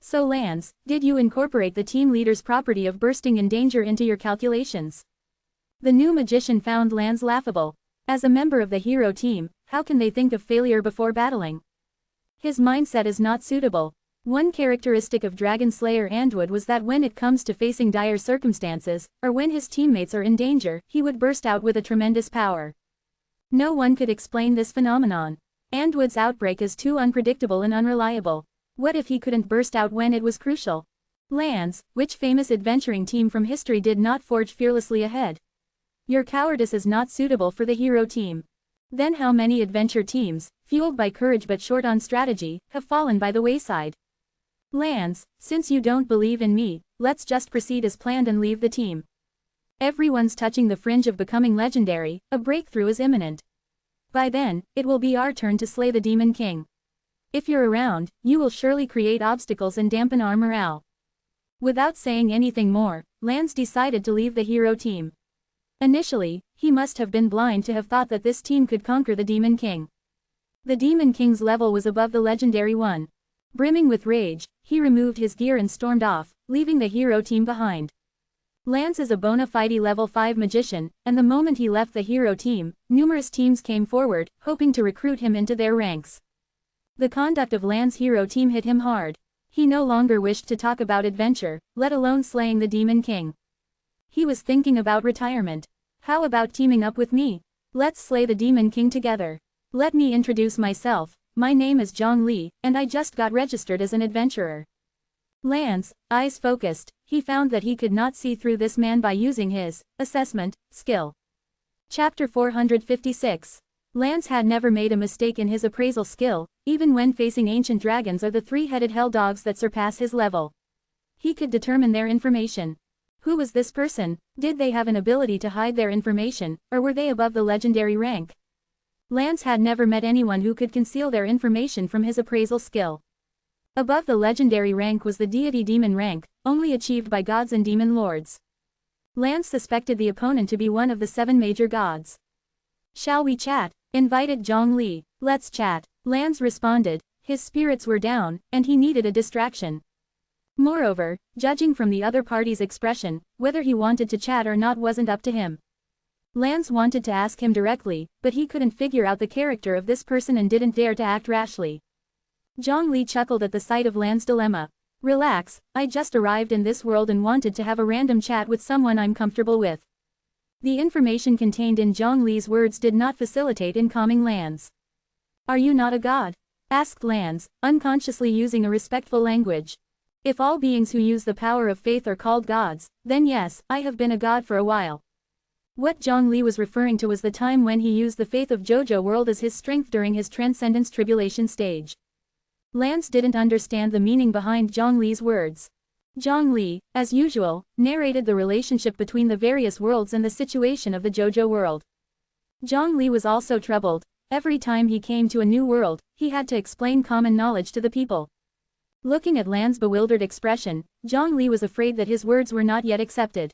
Speaker 1: So Lance, did you incorporate the team leader's property of bursting in danger into your calculations?" The new magician found Lance laughable. As a member of the hero team, how can they think of failure before battling? His mindset is not suitable. One characteristic of Dragon Slayer Andwood was that when it comes to facing dire circumstances, or when his teammates are in danger, he would burst out with a tremendous power. No one could explain this phenomenon. Andwood's outbreak is too unpredictable and unreliable. What if he couldn't burst out when it was crucial? Lance, which famous adventuring team from history did not forge fearlessly ahead? Your cowardice is not suitable for the hero team. Then how many adventure teams, fueled by courage but short on strategy, have fallen by the wayside? Lance, since you don't believe in me, let's just proceed as planned and leave the team. Everyone's touching the fringe of becoming legendary, a breakthrough is imminent. By then, it will be our turn to slay the Demon King. If you're around, you will surely create obstacles and dampen our morale." Without saying anything more, Lance decided to leave the hero team. Initially, he must have been blind to have thought that this team could conquer the Demon King. The Demon King's level was above the legendary one. Brimming with rage, he removed his gear and stormed off, leaving the hero team behind. Lance is a bona fide level 5 magician, and the moment he left the hero team, numerous teams came forward, hoping to recruit him into their ranks. The conduct of Lance's hero team hit him hard. He no longer wished to talk about adventure, let alone slaying the Demon King. He was thinking about retirement. How about teaming up with me? Let's slay the Demon King together. Let me introduce myself, my name is Zhang Li, and I just got registered as an adventurer. Lance, eyes focused, he found that he could not see through this man by using his assessment skill. Chapter 456. Lance had never made a mistake in his appraisal skill, even when facing ancient dragons or the 3-headed hell dogs that surpass his level. He could determine their information. Who was this person? Did they have an ability to hide their information, or were they above the legendary rank? Lance had never met anyone who could conceal their information from his appraisal skill. Above the legendary rank was the deity demon rank, only achieved by gods and demon lords. Lance suspected the opponent to be one of the 7 major gods. "Shall we chat?" invited Zhang Li. "Let's chat." Lance responded. His spirits were down, and he needed a distraction. Moreover, judging from the other party's expression, whether he wanted to chat or not wasn't up to him. Lance wanted to ask him directly, but he couldn't figure out the character of this person and didn't dare to act rashly. Zhang Li chuckled at the sight of Lance's dilemma. "Relax, I just arrived in this world and wanted to have a random chat with someone I'm comfortable with." The information contained in Zhang Li's words did not facilitate in calming Lance. "Are you not a god?" asked Lance, unconsciously using a respectful language. "If all beings who use the power of faith are called gods, then yes, I have been a god for a while." What Zhang Li was referring to was the time when he used the faith of JoJo World as his strength during his Transcendence Tribulation stage. Lance didn't understand the meaning behind Zhang Li's words. Zhang Li, as usual, narrated the relationship between the various worlds and the situation of the JoJo world. Zhang Li was also troubled. Every time he came to a new world, he had to explain common knowledge to the people. Looking at Lance's bewildered expression, Zhang Li was afraid that his words were not yet accepted.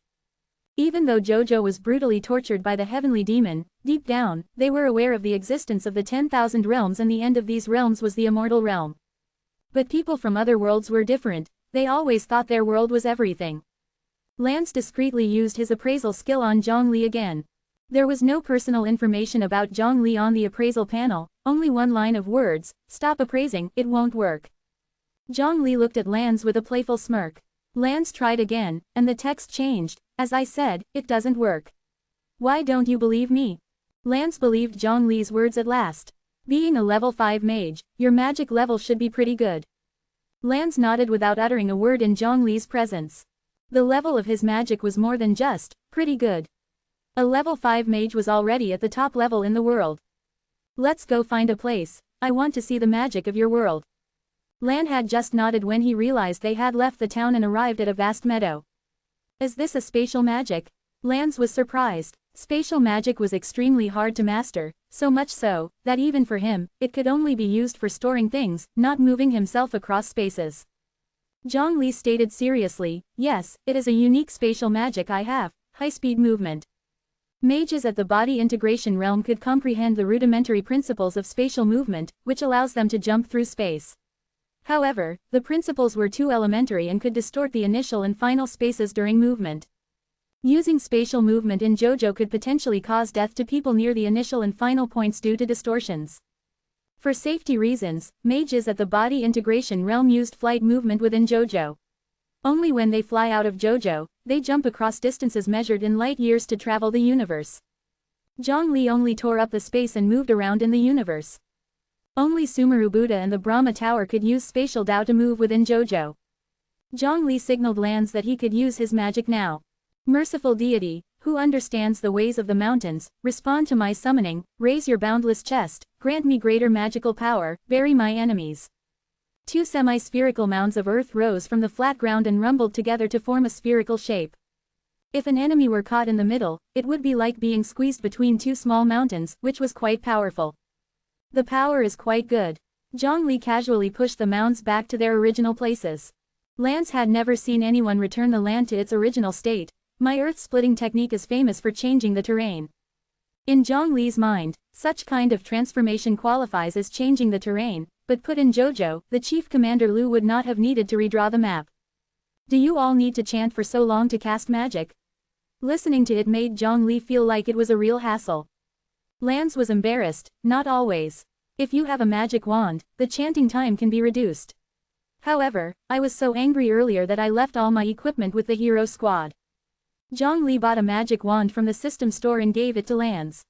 Speaker 1: Even though JoJo was brutally tortured by the heavenly demon, deep down, they were aware of the existence of the 10,000 realms, and the end of these realms was the immortal realm. But people from other worlds were different. They always thought their world was everything. Lance discreetly used his appraisal skill on Zhang Li again. There was no personal information about Zhang Li on the appraisal panel, only one line of words: "Stop appraising, it won't work." Zhang Li looked at Lance with a playful smirk. Lance tried again, and the text changed. As I said, it doesn't work. Why don't you believe me? Lance believed Zhongli's words at last. Being a level 5 mage, your magic level should be pretty good. Lance nodded without uttering a word in Zhongli's presence. The level of his magic was more than just pretty good. A level 5 mage was already at the top level in the world. Let's go find a place. I want to see the magic of your world. Lan had just nodded when he realized they had left the town and arrived at a vast meadow. Is this a spatial magic? Lance was surprised. Spatial magic was extremely hard to master, so much so, that even for him, it could only be used for storing things, not moving himself across spaces. Zhongli stated seriously, yes, it is a unique spatial magic I have, high-speed movement. Mages at the body integration realm could comprehend the rudimentary principles of spatial movement, which allows them to jump through space. However, the principles were too elementary and could distort the initial and final spaces during movement. Using spatial movement in JoJo could potentially cause death to people near the initial and final points due to distortions. For safety reasons, mages at the body integration realm used flight movement within JoJo. Only when they fly out of JoJo, they jump across distances measured in light years to travel the universe. Zhongli only tore up the space and moved around in the universe. Only Sumeru Buddha and the Brahma Tower could use spatial Dao to move within JoJo. Zhongli signaled Lance that he could use his magic now. Merciful deity, who understands the ways of the mountains, respond to my summoning, raise your boundless chest, grant me greater magical power, bury my enemies. 2 semi-spherical mounds of earth rose from the flat ground and rumbled together to form a spherical shape. If an enemy were caught in the middle, it would be like being squeezed between 2 small mountains, which was quite powerful. The power is quite good. Zhongli casually pushed the mounds back to their original places. Lance had never seen anyone return the land to its original state. My earth-splitting technique is famous for changing the terrain. In Zhongli's mind, such kind of transformation qualifies as changing the terrain, but put in JoJo, the Chief Commander Lu would not have needed to redraw the map. Do you all need to chant for so long to cast magic? Listening to it made Zhongli feel like it was a real hassle. Lance was embarrassed, not always. If you have a magic wand, the chanting time can be reduced. However, I was so angry earlier that I left all my equipment with the hero squad. Zhongli bought a magic wand from the system store and gave it to Lance.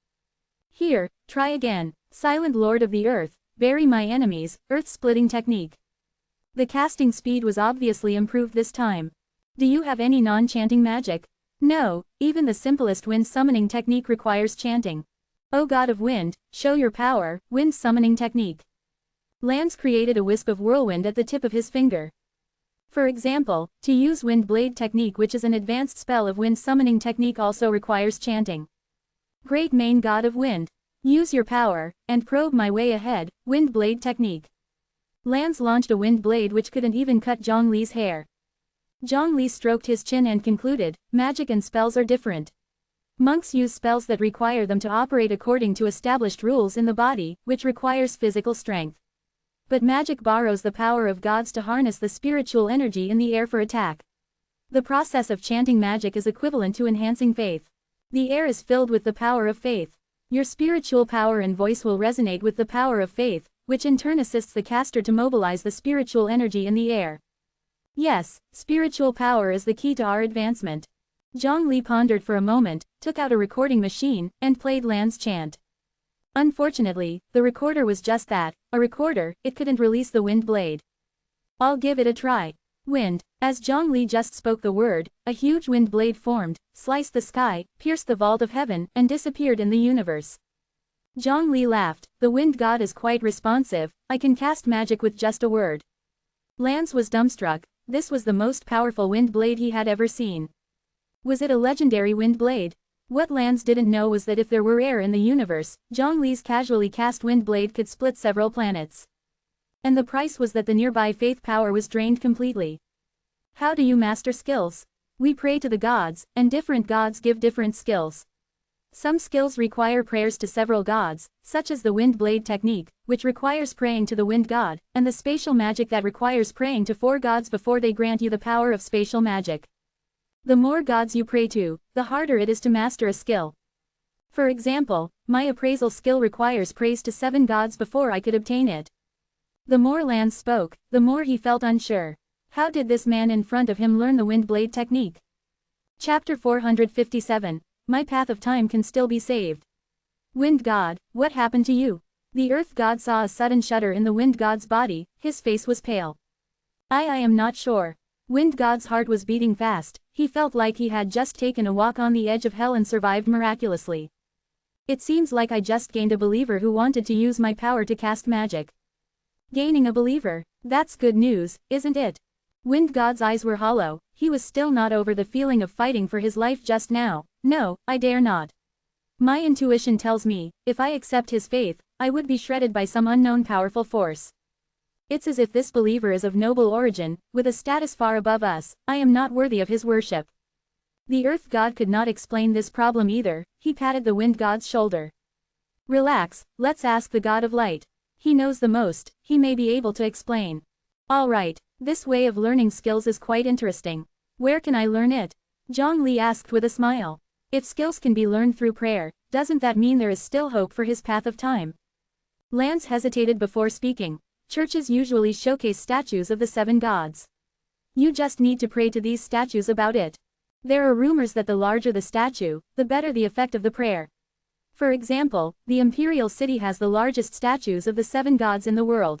Speaker 1: Here, try again, Silent Lord of the Earth, bury my enemies, earth-splitting technique. The casting speed was obviously improved this time. Do you have any non-chanting magic? No, even the simplest wind summoning technique requires chanting. O God of Wind, show your power, wind summoning technique. Lance created a wisp of whirlwind at the tip of his finger. For example, to use Wind Blade technique, which is an advanced spell of wind summoning technique, also requires chanting. Great main God of Wind, use your power, and probe my way ahead, Wind Blade technique. Lance launched a wind blade which couldn't even cut Zhongli's hair. Zhongli stroked his chin and concluded, magic and spells are different. Monks use spells that require them to operate according to established rules in the body, which requires physical strength. But magic borrows the power of gods to harness the spiritual energy in the air for attack. The process of chanting magic is equivalent to enhancing faith. The air is filled with the power of faith. Your spiritual power and voice will resonate with the power of faith, which in turn assists the caster to mobilize the spiritual energy in the air. Yes, spiritual power is the key to our advancement. Zhongli pondered for a moment, took out a recording machine, and played Lan's chant. Unfortunately, the recorder was just that, a recorder. It couldn't release the wind blade. I'll give it a try. Wind. As Zhongli just spoke the word, a huge wind blade formed, sliced the sky, pierced the vault of heaven, and disappeared in the universe. Zhongli laughed. The wind god is quite responsive. I can cast magic with just a word. Lance was dumbstruck. This was the most powerful wind blade he had ever seen. Was it a legendary wind blade? What Lance didn't know was that if there were air in the universe, Zhongli's casually cast wind blade could split several planets. And the price was that the nearby faith power was drained completely. How do you master skills? We pray to the gods, and different gods give different skills. Some skills require prayers to several gods, such as the wind blade technique, which requires praying to the wind god, and the spatial magic that requires praying to 4 gods before they grant you the power of spatial magic. The more gods you pray to, the harder it is to master a skill. For example, my appraisal skill requires praise to 7 gods before I could obtain it. The more Lance spoke, the more he felt unsure. How did this man in front of him learn the wind blade technique? Chapter 457. My path of time can still be saved. Wind god, what happened to you? The earth god saw a sudden shudder in the wind god's body, his face was pale. I am not sure. Wind god's heart was beating fast, he felt like he had just taken a walk on the edge of hell and survived miraculously. It seems like I just gained a believer who wanted to use my power to cast magic. Gaining a believer, that's good news, isn't it? Wind god's eyes were hollow, he was still not over the feeling of fighting for his life just now. No, I dare not. My intuition tells me, if I accept his faith, I would be shredded by some unknown powerful force. It's as if this believer is of noble origin, with a status far above us. I am not worthy of his worship. The earth god could not explain this problem either, he patted the wind god's shoulder. Relax, let's ask the god of light. He knows the most, he may be able to explain. Alright, this way of learning skills is quite interesting. Where can I learn it? Zhang Li asked with a smile. If skills can be learned through prayer, doesn't that mean there is still hope for his path of time? Lance hesitated before speaking. Churches usually showcase statues of the 7 gods. You just need to pray to these statues about it. There are rumors that the larger the statue, the better the effect of the prayer. For example, the imperial city has the largest statues of the 7 gods in the world.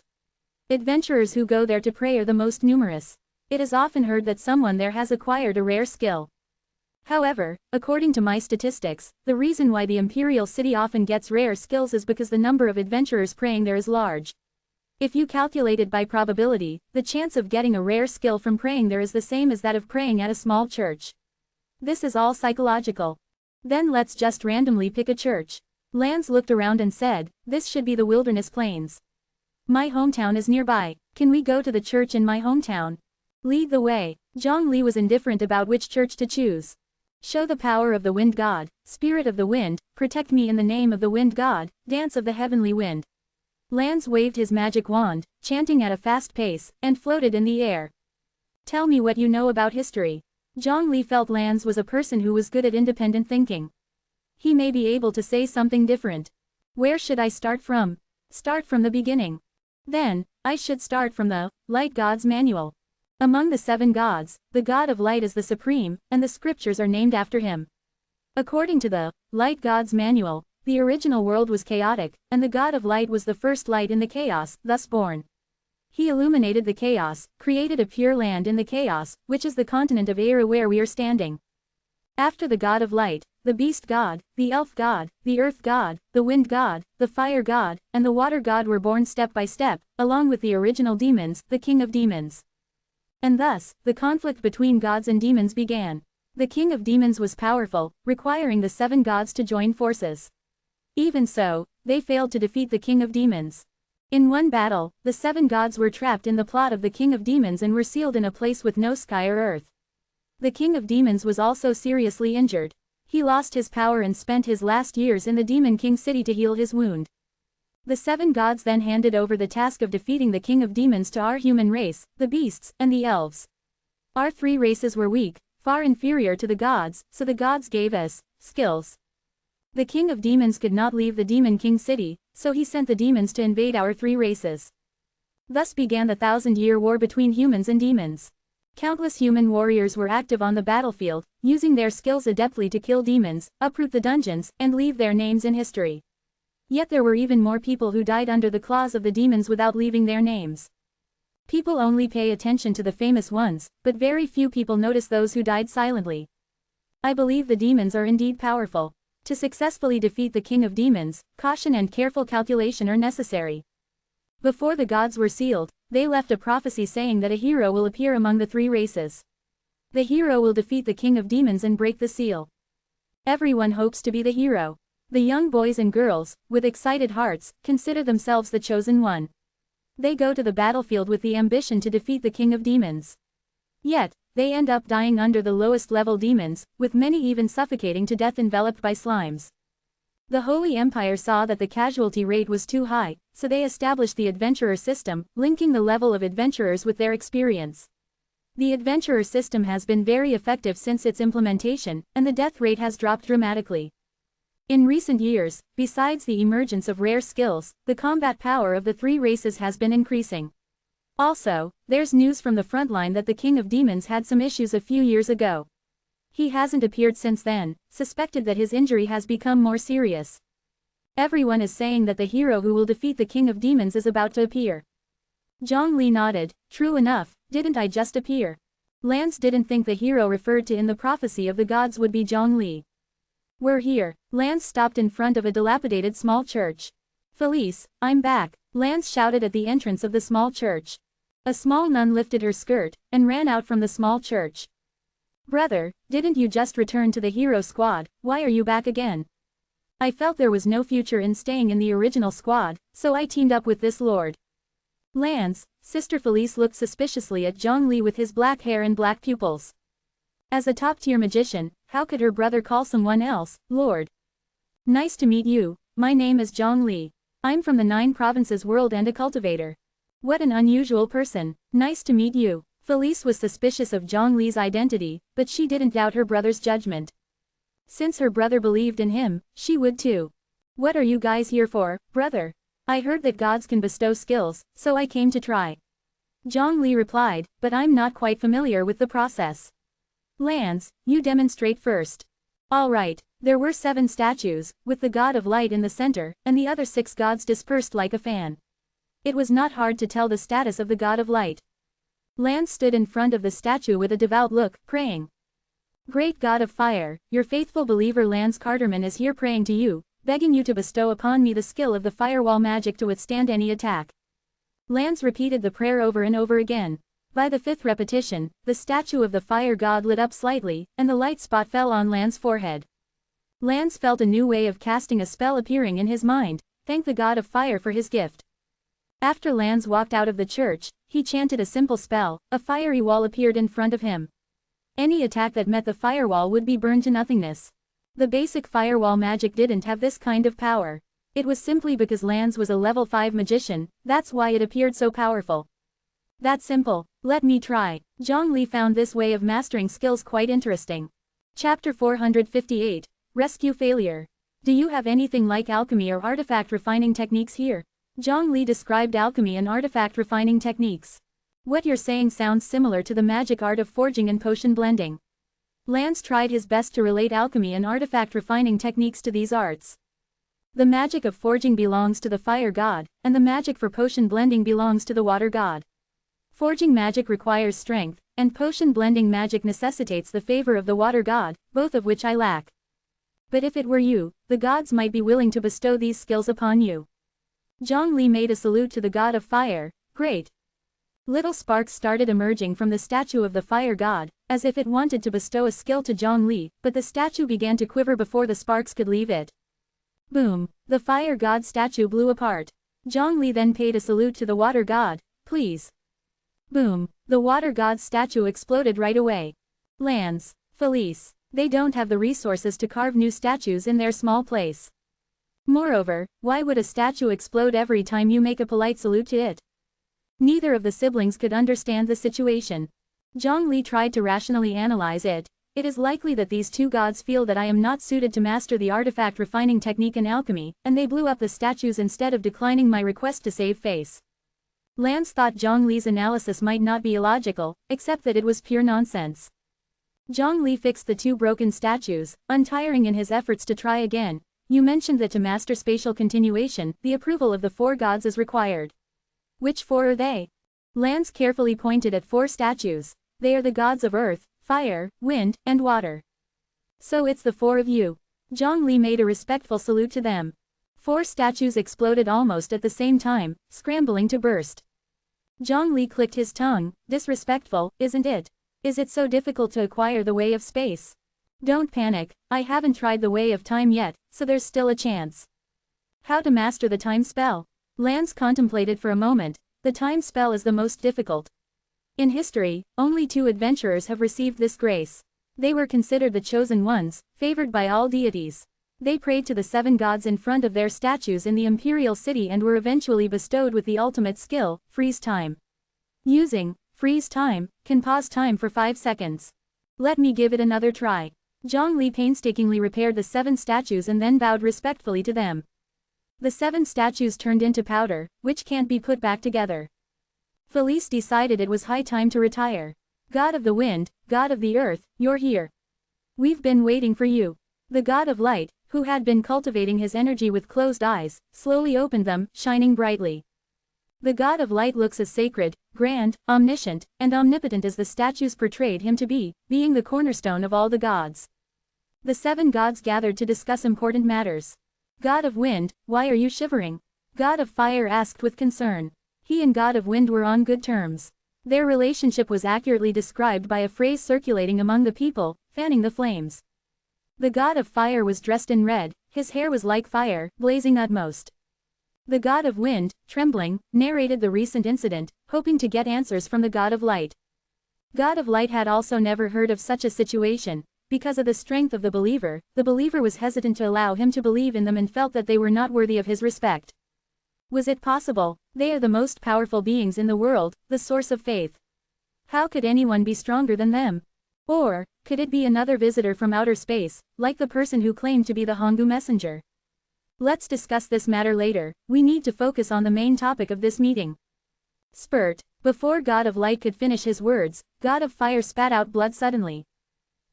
Speaker 1: Adventurers who go there to pray are the most numerous. It is often heard that someone there has acquired a rare skill. However, according to my statistics, the reason why the imperial city often gets rare skills is because the number of adventurers praying there is large. If you calculate it by probability, the chance of getting a rare skill from praying there is the same as that of praying at a small church. This is all psychological. Then let's just randomly pick a church. Lance looked around and said, this should be the Wilderness Plains. My hometown is nearby, can we go to the church in my hometown? Lead the way. Zhang Li was indifferent about which church to choose. Show the power of the wind god, spirit of the wind, protect me in the name of the wind god, dance of the heavenly wind. Lance waved his magic wand, chanting at a fast pace, and floated in the air. Tell me what you know about history. Zhang Li felt Lance was a person who was good at independent thinking. He may be able to say something different. Where should I start from? Start from the beginning. Then, I should start from the Light God's Manual. Among the 7 gods, the god of light is the supreme, and the scriptures are named after him. According to the Light God's Manual, the original world was chaotic, and the god of light was the first light in the chaos, thus born. He illuminated the chaos, created a pure land in the chaos, which is the continent of Era where we are standing. After the god of light, the beast god, the elf god, the earth god, the wind god, the fire god, and the water god were born step by step, along with the original demons, the king of demons. And thus, the conflict between gods and demons began. The king of demons was powerful, requiring the 7 gods to join forces. Even so, they failed to defeat the king of demons. In one battle, the 7 gods were trapped in the plot of the king of demons and were sealed in a place with no sky or earth. The king of demons was also seriously injured. He lost his power and spent his last years in the Demon King city to heal his wound. The 7 gods then handed over the task of defeating the king of demons to our human race, the beasts, and the elves. Our 3 races were weak, far inferior to the gods, so the gods gave us skills. The king of demons could not leave the Demon King city, so he sent the demons to invade our 3 races. Thus began the 1,000-year war between humans and demons. Countless human warriors were active on the battlefield, using their skills adeptly to kill demons, uproot the dungeons, and leave their names in history. Yet there were even more people who died under the claws of the demons without leaving their names. People only pay attention to the famous ones, but very few people notice those who died silently. I believe the demons are indeed powerful. To successfully defeat the king of demons, caution and careful calculation are necessary. Before the gods were sealed, they left a prophecy saying that a hero will appear among the 3 races. The hero will defeat the king of demons and break the seal. Everyone hopes to be the hero. The young boys and girls, with excited hearts, consider themselves the chosen one. They go to the battlefield with the ambition to defeat the king of demons. Yet, they end up dying under the lowest level demons, with many even suffocating to death enveloped by slimes. The Holy Empire saw that the casualty rate was too high, so they established the adventurer system, linking the level of adventurers with their experience. The adventurer system has been very effective since its implementation, and the death rate has dropped dramatically. In recent years, besides the emergence of rare skills, the combat power of the 3 races has been increasing. Also, there's news from the front line that the King of Demons had some issues a few years ago. He hasn't appeared since then, suspected that his injury has become more serious. Everyone is saying that the hero who will defeat the King of Demons is about to appear. Zhang Li nodded. True enough, didn't I just appear? Lance didn't think the hero referred to in the prophecy of the gods would be Zhang Li. We're here. Lance stopped in front of a dilapidated small church. Felice, I'm back, Lance shouted at the entrance of the small church. A small nun lifted her skirt and ran out from the small church. Brother, didn't you just return to the hero squad? Why are you back again? I felt there was no future in staying in the original squad, so I teamed up with this lord. Lance, Sister Felice looked suspiciously at Zhang Li with his black hair and black pupils. As a top-tier magician, how could her brother call someone else, Lord? Nice to meet you, my name is Zhang Li. I'm from the 9 provinces world and a cultivator. What an unusual person. Nice to meet you. Felice was suspicious of Zhang Li's identity, but she didn't doubt her brother's judgment. Since her brother believed in him, she would too. What are you guys here for, brother? I heard that gods can bestow skills, so I came to try. Zhang Li replied, but I'm not quite familiar with the process. Lance, you demonstrate first. Alright, there were 7 statues, with the god of light in the center, and the other 6 gods dispersed like a fan. It was not hard to tell the status of the god of light. Lance stood in front of the statue with a devout look, praying. Great God of fire, your faithful believer Lance Carterman is here praying to you, begging you to bestow upon me the skill of the firewall magic to withstand any attack. Lance repeated the prayer over and over again. By the 5th repetition, the statue of the fire god lit up slightly, and the light spot fell on Lance's forehead. Lance felt a new way of casting a spell appearing in his mind, thank the god of fire for his gift. After Lance walked out of the church, he chanted a simple spell, a fiery wall appeared in front of him. Any attack that met the firewall would be burned to nothingness. The basic firewall magic didn't have this kind of power. It was simply because Lance was a level 5 magician, that's why it appeared so powerful. That's simple, let me try. Zhang Li found this way of mastering skills quite interesting. Chapter 458, Rescue Failure. Do you have anything like alchemy or artifact refining techniques here? Zhang Li described alchemy and artifact refining techniques. What you're saying sounds similar to the magic art of forging and potion blending. Lance tried his best to relate alchemy and artifact refining techniques to these arts. The magic of forging belongs to the fire god, and the magic for potion blending belongs to the water god. Forging magic requires strength, and potion blending magic necessitates the favor of the water god, both of which I lack. But if it were you, the gods might be willing to bestow these skills upon you. Zhang Li made a salute to the god of fire. Great. Little sparks started emerging from the statue of the fire god, as if it wanted to bestow a skill to Zhang Li, but the statue began to quiver before the sparks could leave it. Boom! The fire god statue blew apart. Zhang Li then paid a salute to the water god. Please. Boom! The water god's statue exploded right away. Lance, Felice, they don't have the resources to carve new statues in their small place. Moreover, why would a statue explode every time you make a polite salute to it? Neither of the siblings could understand the situation. Zhang Li tried to rationally analyze it. It is likely that these 2 gods feel that I am not suited to master the artifact refining technique in alchemy, and they blew up the statues instead of declining my request to save face. Lance thought Zhang Li's analysis might not be illogical, except that it was pure nonsense. Zhang Li fixed the 2 broken statues, untiring in his efforts to try again. You mentioned that to master spatial continuation, the approval of the 4 gods is required. Which 4 are they? Lance carefully pointed at 4 statues. They are the gods of earth, fire, wind, and water. So it's the 4 of you. Zhang Li made a respectful salute to them. 4 statues exploded almost at the same time, scrambling to burst. Zhang Li clicked his tongue. Disrespectful, isn't it? Is it so difficult to acquire the way of space? Don't panic, I haven't tried the way of time yet, so there's still a chance. How to master the time spell? Lance contemplated for a moment. The time spell is the most difficult. In history, only 2 adventurers have received this grace. They were considered the chosen ones, favored by all deities. They prayed to the 7 gods in front of their statues in the imperial city and were eventually bestowed with the ultimate skill, freeze time. Using freeze time can pause time for 5 seconds. Let me give it another try. Zhang Li painstakingly repaired the 7 statues and then bowed respectfully to them. The 7 statues turned into powder, which can't be put back together. Felice decided it was high time to retire. God of the wind, God of the earth, you're here. We've been waiting for you. The God of light, who had been cultivating his energy with closed eyes, slowly opened them, shining brightly. The God of light looks as sacred, grand, omniscient, and omnipotent as the statues portrayed him to be, being the cornerstone of all the gods. The 7 gods gathered to discuss important matters. God of wind, why are you shivering? God of fire asked with concern. He and God of wind were on good terms. Their relationship was accurately described by a phrase circulating among the people, fanning the flames. The God of fire was dressed in red, his hair was like fire, blazing utmost. The God of wind, trembling, narrated the recent incident, hoping to get answers from the God of light. God of light had also never heard of such a situation. Because of the strength of the believer was hesitant to allow him to believe in them and felt that they were not worthy of his respect. Was it possible? They are the most powerful beings in the world, the source of faith. How could anyone be stronger than them? Or, could it be another visitor from outer space, like the person who claimed to be the Hongu messenger? Let's discuss this matter later, we need to focus on the main topic of this meeting. Spurt. Before God of light could finish his words, God of fire spat out blood suddenly.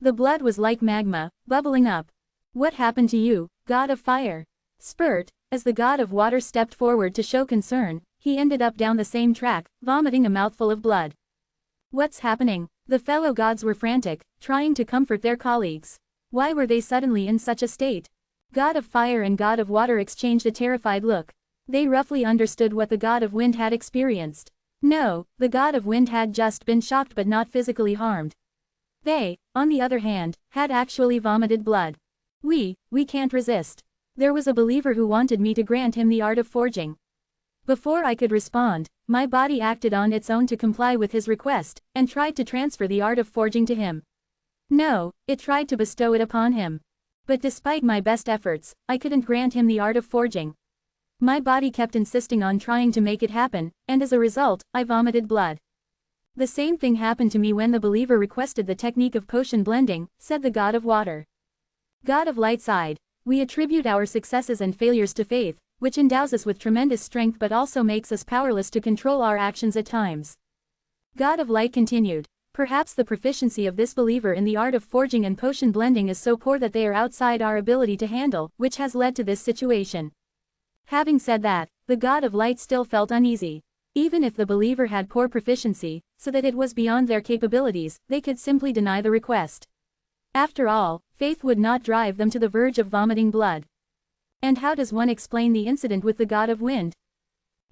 Speaker 1: The blood was like magma, bubbling up. What happened to you, God of fire? Spurt. As the God of water stepped forward to show concern, he ended up down the same track, vomiting a mouthful of blood. What's happening? The fellow gods were frantic, trying to comfort their colleagues. Why were they suddenly in such a state? God of fire and God of water exchanged a terrified look. They roughly understood what the God of wind had experienced. No, the God of wind had just been shocked but not physically harmed. They, on the other hand, had actually vomited blood. We can't resist. There was a believer who wanted me to grant him the art of forging. Before I could respond, my body acted on its own to comply with his request, and tried to transfer the art of forging to him. No, it tried to bestow it upon him. But despite my best efforts, I couldn't grant him the art of forging. My body kept insisting on trying to make it happen, and as a result, I vomited blood. The same thing happened to me when the believer requested the technique of potion blending, said the God of water. God of light sighed. We attribute our successes and failures to faith, which endows us with tremendous strength but also makes us powerless to control our actions at times. God of light continued. Perhaps the proficiency of this believer in the art of forging and potion blending is so poor that they are outside our ability to handle, which has led to this situation. Having said that, the God of light still felt uneasy. Even if the believer had poor proficiency, so that it was beyond their capabilities, they could simply deny the request. After all, faith would not drive them to the verge of vomiting blood. And how does one explain the incident with the God of wind?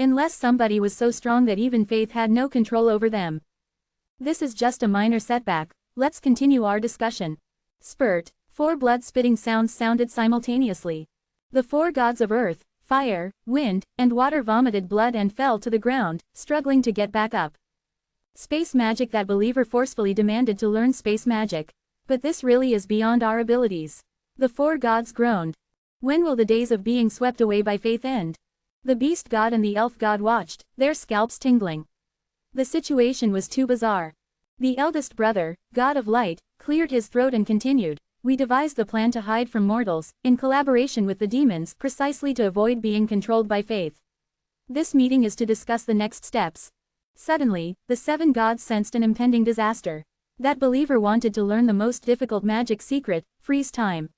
Speaker 1: Unless somebody was so strong that even faith had no control over them. This is just a minor setback, let's continue our discussion. Spurt. 4 blood-spitting sounds sounded simultaneously. The 4 gods of earth, fire, wind, and water vomited blood and fell to the ground, struggling to get back up. Space magic. That believer forcefully demanded to learn space magic. But this really is beyond our abilities. The 4 gods groaned. When will the days of being swept away by faith end? The beast god and the elf god watched, their scalps tingling. The situation was too bizarre. The eldest brother, God of light, cleared his throat and continued. We devised the plan to hide from mortals, in collaboration with the demons, precisely to avoid being controlled by faith. This meeting is to discuss the next steps. Suddenly, the 7 gods sensed an impending disaster. That believer wanted to learn the most difficult magic secret, freeze time.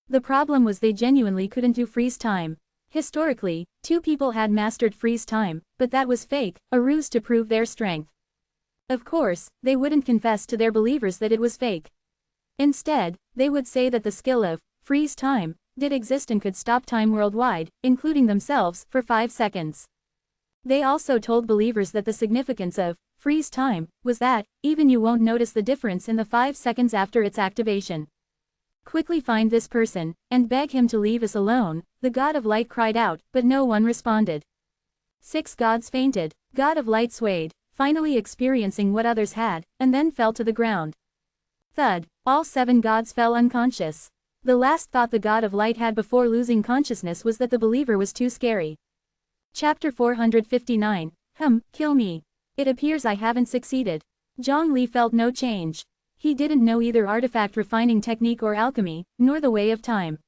Speaker 1: The problem was they genuinely couldn't do freeze time. Historically, 2 people had mastered freeze time, but that was fake, a ruse to prove their strength. Of course, they wouldn't confess to their believers that it was fake. Instead, they would say that the skill of freeze time did exist and could stop time worldwide, including themselves, for 5 seconds. They also told believers that the significance of freeze time was that even you won't notice the difference in the 5 seconds after its activation. Quickly find this person, and beg him to leave us alone, the God of light cried out, but no one responded. 6 gods fainted. God of light swayed, finally experiencing what others had, and then fell to the ground. Thud. All 7 gods fell unconscious. The last thought the God of light had before losing consciousness was that the believer was too scary. Chapter 459. Kill me. It appears I haven't succeeded. Zhongli felt no change. He didn't know either artifact refining technique or alchemy, nor the way of time.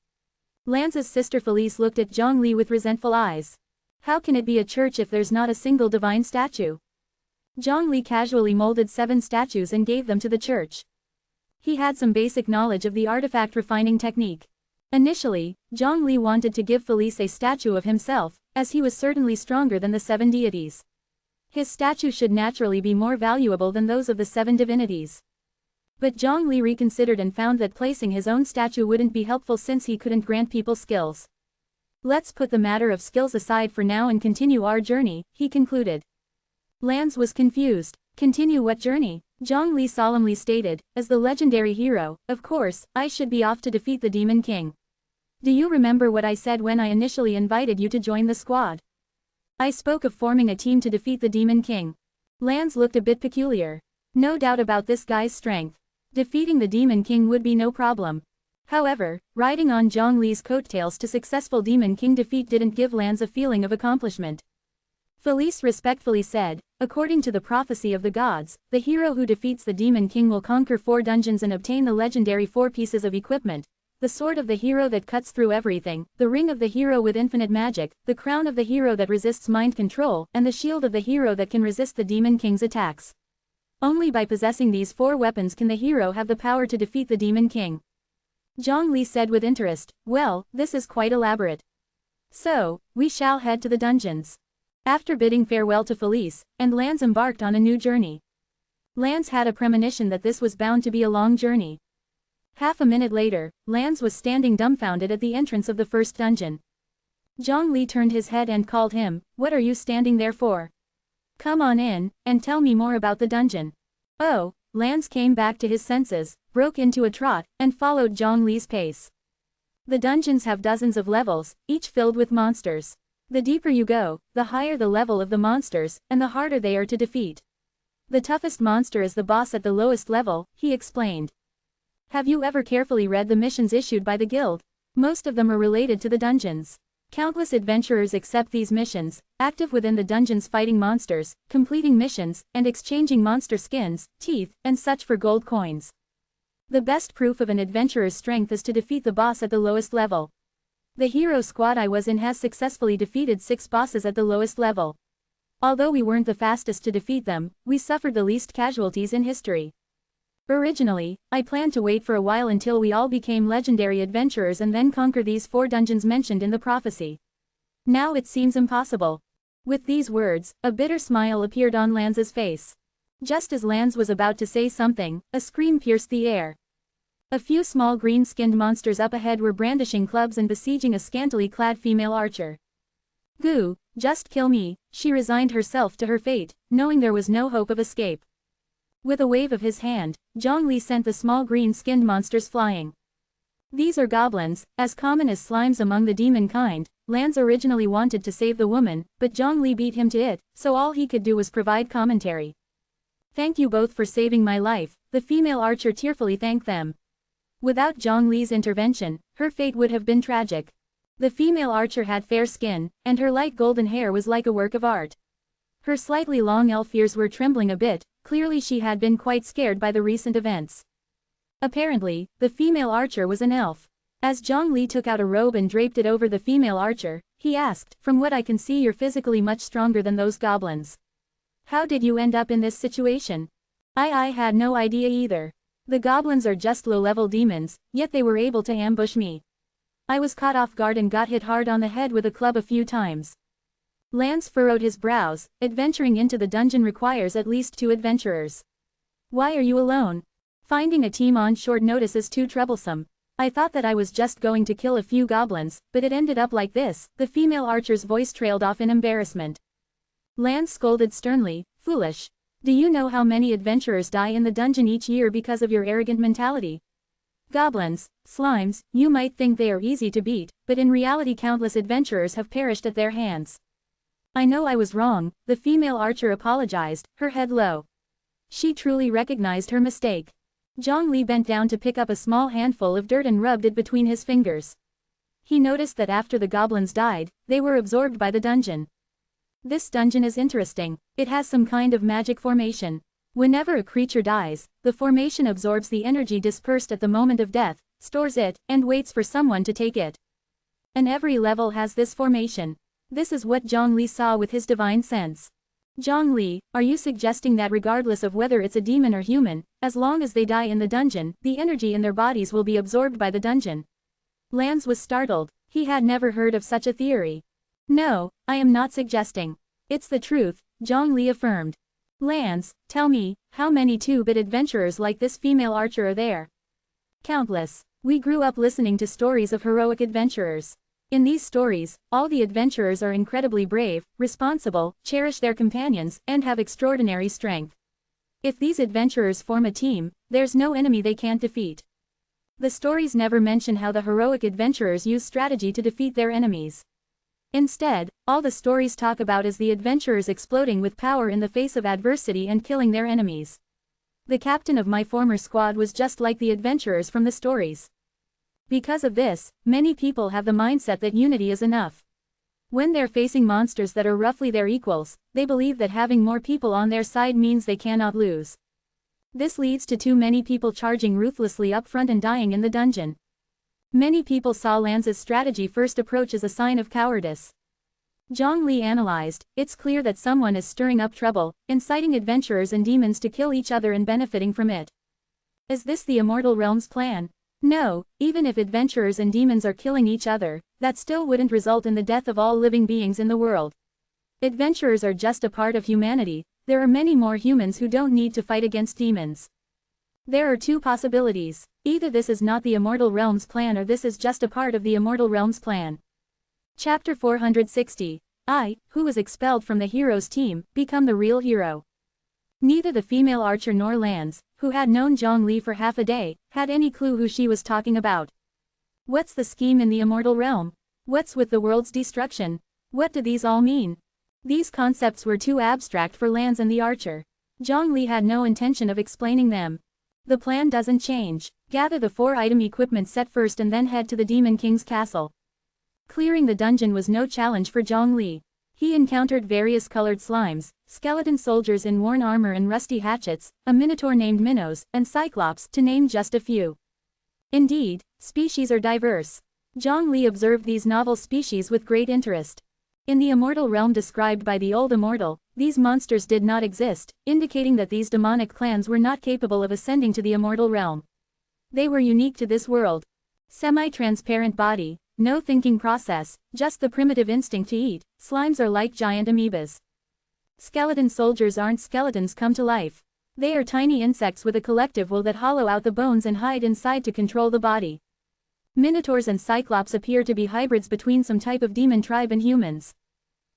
Speaker 1: Lanza's sister Felice looked at Zhongli with resentful eyes. How can it be a church if there's not a single divine statue? Zhang Li casually molded 7 statues and gave them to the church. He had some basic knowledge of the artifact refining technique. Initially, Zhang Li wanted to give Felice a statue of himself, as he was certainly stronger than the 7 deities. His statue should naturally be more valuable than those of the 7 divinities. But Zhang Li reconsidered and found that placing his own statue wouldn't be helpful since he couldn't grant people skills. Let's put the matter of skills aside for now and continue our journey, he concluded. Lance was confused. Continue what journey? Zhang Li solemnly stated, as the legendary hero, of course, I should be off to defeat the Demon King. Do you remember what I said when I initially invited you to join the squad? I spoke of forming a team to defeat the Demon King. Lance looked a bit peculiar. No doubt about this guy's strength. Defeating the Demon King would be no problem. However, riding on Zhang Li's coattails to successful Demon King defeat didn't give Lance a feeling of accomplishment. Felice respectfully said, according to the prophecy of the gods, the hero who defeats the Demon King will conquer 4 dungeons and obtain the legendary 4 pieces of equipment: the sword of the hero that cuts through everything, the ring of the hero with infinite magic, the crown of the hero that resists mind control, and the shield of the hero that can resist the Demon King's attacks. Only by possessing these 4 weapons can the hero have the power to defeat the Demon King. Zhang Li said with interest, well, this is quite elaborate. So, we shall head to the dungeons. After bidding farewell to Felice, and Lance embarked on a new journey. Lance had a premonition that this was bound to be a long journey. Half a minute later, Lance was standing dumbfounded at the entrance of the first dungeon. Zhang Li turned his head and called him, what are you standing there for? Come on in, and tell me more about the dungeon. Oh, Lance came back to his senses, broke into a trot, and followed Zhang Li's pace. The dungeons have dozens of levels, each filled with monsters. The deeper you go, the higher the level of the monsters, and the harder they are to defeat. The toughest monster is the boss at the lowest level, he explained. Have you ever carefully read the missions issued by the guild? Most of them are related to the dungeons. Countless adventurers accept these missions, active within the dungeons fighting monsters, completing missions, and exchanging monster skins, teeth, and such for gold coins. The best proof of an adventurer's strength is to defeat the boss at the lowest level. The hero squad I was in has successfully defeated 6 bosses at the lowest level. Although we weren't the fastest to defeat them, we suffered the least casualties in history. Originally, I planned to wait for a while until we all became legendary adventurers and then conquer these 4 dungeons mentioned in the prophecy. Now it seems impossible. With these words, a bitter smile appeared on Lance's face. Just as Lance was about to say something, a scream pierced the air. A few small green-skinned monsters up ahead were brandishing clubs and besieging a scantily clad female archer. Goo, just kill me, she resigned herself to her fate, knowing there was no hope of escape. With a wave of his hand, Zhang Li sent the small green-skinned monsters flying. These are goblins, as common as slimes among the demon kind. Lance originally wanted to save the woman, but Zhang Li beat him to it, so all he could do was provide commentary. Thank you both for saving my life, the female archer tearfully thanked them. Without Zhang Li's intervention, her fate would have been tragic. The female archer had fair skin, and her light golden hair was like a work of art. Her slightly long elf ears were trembling a bit, clearly she had been quite scared by the recent events. Apparently, the female archer was an elf. As Zhang Li took out a robe and draped it over the female archer, he asked, from what I can see you're physically much stronger than those goblins. How did you end up in this situation? I had no idea either. The goblins are just low-level demons, yet they were able to ambush me. I was caught off guard and got hit hard on the head with a club a few times. Lance furrowed his brows. Adventuring into the dungeon requires at least 2 adventurers. Why are you alone? Finding a team on short notice is too troublesome. I thought that I was just going to kill a few goblins, but it ended up like this. The female archer's voice trailed off in embarrassment. Lance scolded sternly, foolish. Do you know how many adventurers die in the dungeon each year because of your arrogant mentality? Goblins, slimes, you might think they are easy to beat, but in reality countless adventurers have perished at their hands. I know I was wrong, the female archer apologized, her head low. She truly recognized her mistake. Zhang Li bent down to pick up a small handful of dirt and rubbed it between his fingers. He noticed that after the goblins died, they were absorbed by the dungeon. This dungeon is interesting. It has some kind of magic formation. Whenever a creature dies, the formation absorbs the energy dispersed at the moment of death, stores it, and waits for someone to take it. And every level has this formation. This is what Zhang Li saw with his divine sense. Zhongli, are you suggesting that regardless of whether it's a demon or human, as long as they die in the dungeon, the energy in their bodies will be absorbed by the dungeon? Lance was startled. He had never heard of such a theory. No, I am not suggesting. It's the truth, Zhongli affirmed. Lance, tell me, how many 2-bit adventurers like this female archer are there? Countless. We grew up listening to stories of heroic adventurers. In these stories, all the adventurers are incredibly brave, responsible, cherish their companions, and have extraordinary strength. If these adventurers form a team, there's no enemy they can't defeat. The stories never mention how the heroic adventurers use strategy to defeat their enemies. Instead, all the stories talk about is the adventurers exploding with power in the face of adversity and killing their enemies. The captain of my former squad was just like the adventurers from the stories. Because of this, many people have the mindset that unity is enough. When they're facing monsters that are roughly their equals, they believe that having more people on their side means they cannot lose. This leads to too many people charging ruthlessly up front and dying in the dungeon. Many people saw Lance's strategy first approach as a sign of cowardice. Zhongli analyzed, it's clear that someone is stirring up trouble, inciting adventurers and demons to kill each other and benefiting from it. Is this the Immortal Realm's plan? No, even if adventurers and demons are killing each other, that still wouldn't result in the death of all living beings in the world. Adventurers are just a part of humanity, there are many more humans who don't need to fight against demons. There are two possibilities. Either this is not the Immortal Realm's plan or this is just a part of the Immortal Realm's plan. Chapter 460. I, who was expelled from the hero's team, become the real hero. Neither the female archer nor Lance, who had known Zhongli for half a day, had any clue who she was talking about. What's the scheme in the Immortal Realm? What's with the world's destruction? What do these all mean? These concepts were too abstract for Lance and the archer. Zhongli had no intention of explaining them. The plan doesn't change. Gather the 4-item equipment set first and then head to the Demon King's castle. Clearing the dungeon was no challenge for Zhongli. He encountered various colored slimes, skeleton soldiers in worn armor and rusty hatchets, a minotaur named Minos, and Cyclops, to name just a few. Indeed, species are diverse. Zhongli observed these novel species with great interest. In the immortal realm described by the Old Immortal, these monsters did not exist, indicating that these demonic clans were not capable of ascending to the immortal realm. They were unique to this world. Semi-transparent body, no thinking process, just the primitive instinct to eat. Slimes are like giant amoebas. Skeleton soldiers aren't skeletons come to life. They are tiny insects with a collective will that hollow out the bones and hide inside to control the body. Minotaurs and Cyclops appear to be hybrids between some type of demon tribe and humans.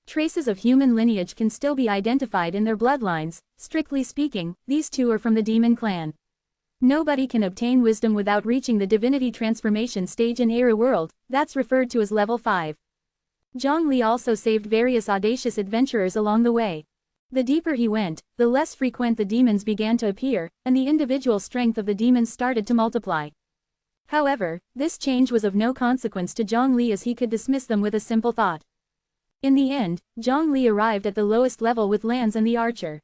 Speaker 1: Traces of human lineage can still be identified in their bloodlines. Strictly speaking, these two are from the demon clan. Nobody can obtain wisdom without reaching the divinity transformation stage in Era World, that's referred to as level 5. Zhongli also saved various audacious adventurers along the way. The deeper he went, the less frequent the demons began to appear, and the individual strength of the demons started to multiply. However, this change was of no consequence to Zhongli as he could dismiss them with a simple thought. In the end, Zhongli arrived at the lowest level with Lance and the archer.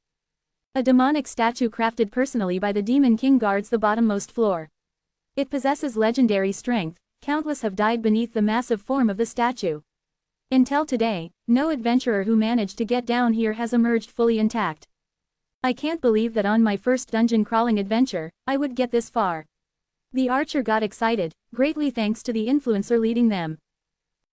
Speaker 1: A demonic statue crafted personally by the Demon King guards the bottommost floor. It possesses legendary strength, countless have died beneath the massive form of the statue. Until today, no adventurer who managed to get down here has emerged fully intact. I can't believe that on my first dungeon crawling adventure, I would get this far. The archer got excited, greatly thanks to the influencer leading them.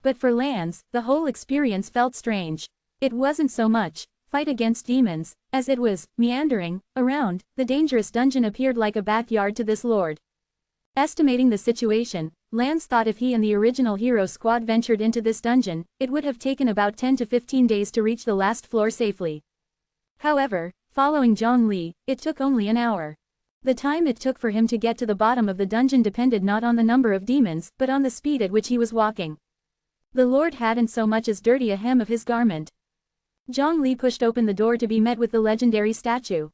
Speaker 1: But for Lance, the whole experience felt strange. It wasn't so much fight against demons, as it was meandering around. The dangerous dungeon appeared like a backyard to this lord. Estimating the situation, Lance thought if he and the original hero squad ventured into this dungeon, it would have taken about 10 to 15 days to reach the last floor safely. However, following Zhongli, it took only an hour. The time it took for him to get to the bottom of the dungeon depended not on the number of demons, but on the speed at which he was walking. The lord hadn't so much as dirty a hem of his garment. Zhongli pushed open the door to be met with the legendary statue.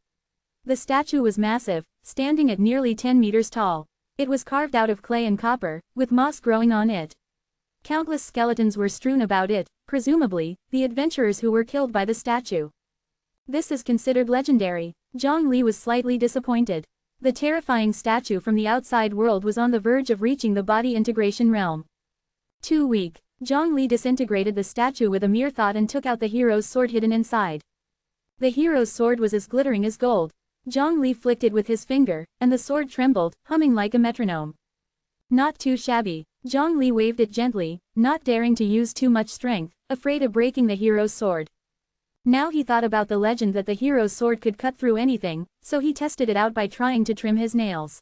Speaker 1: The statue was massive, standing at nearly 10 meters tall. It was carved out of clay and copper, with moss growing on it. Countless skeletons were strewn about it, presumably, the adventurers who were killed by the statue. This is considered legendary. Zhongli was slightly disappointed. The terrifying statue from the outside world was on the verge of reaching the body integration realm. Too weak. Zhongli disintegrated the statue with a mere thought and took out the hero's sword hidden inside. The hero's sword was as glittering as gold. Zhang Li flicked it with his finger, and the sword trembled, humming like a metronome. Not too shabby. Zhang Li waved it gently, not daring to use too much strength, afraid of breaking the hero's sword. Now he thought about the legend that the hero's sword could cut through anything, so he tested it out by trying to trim his nails.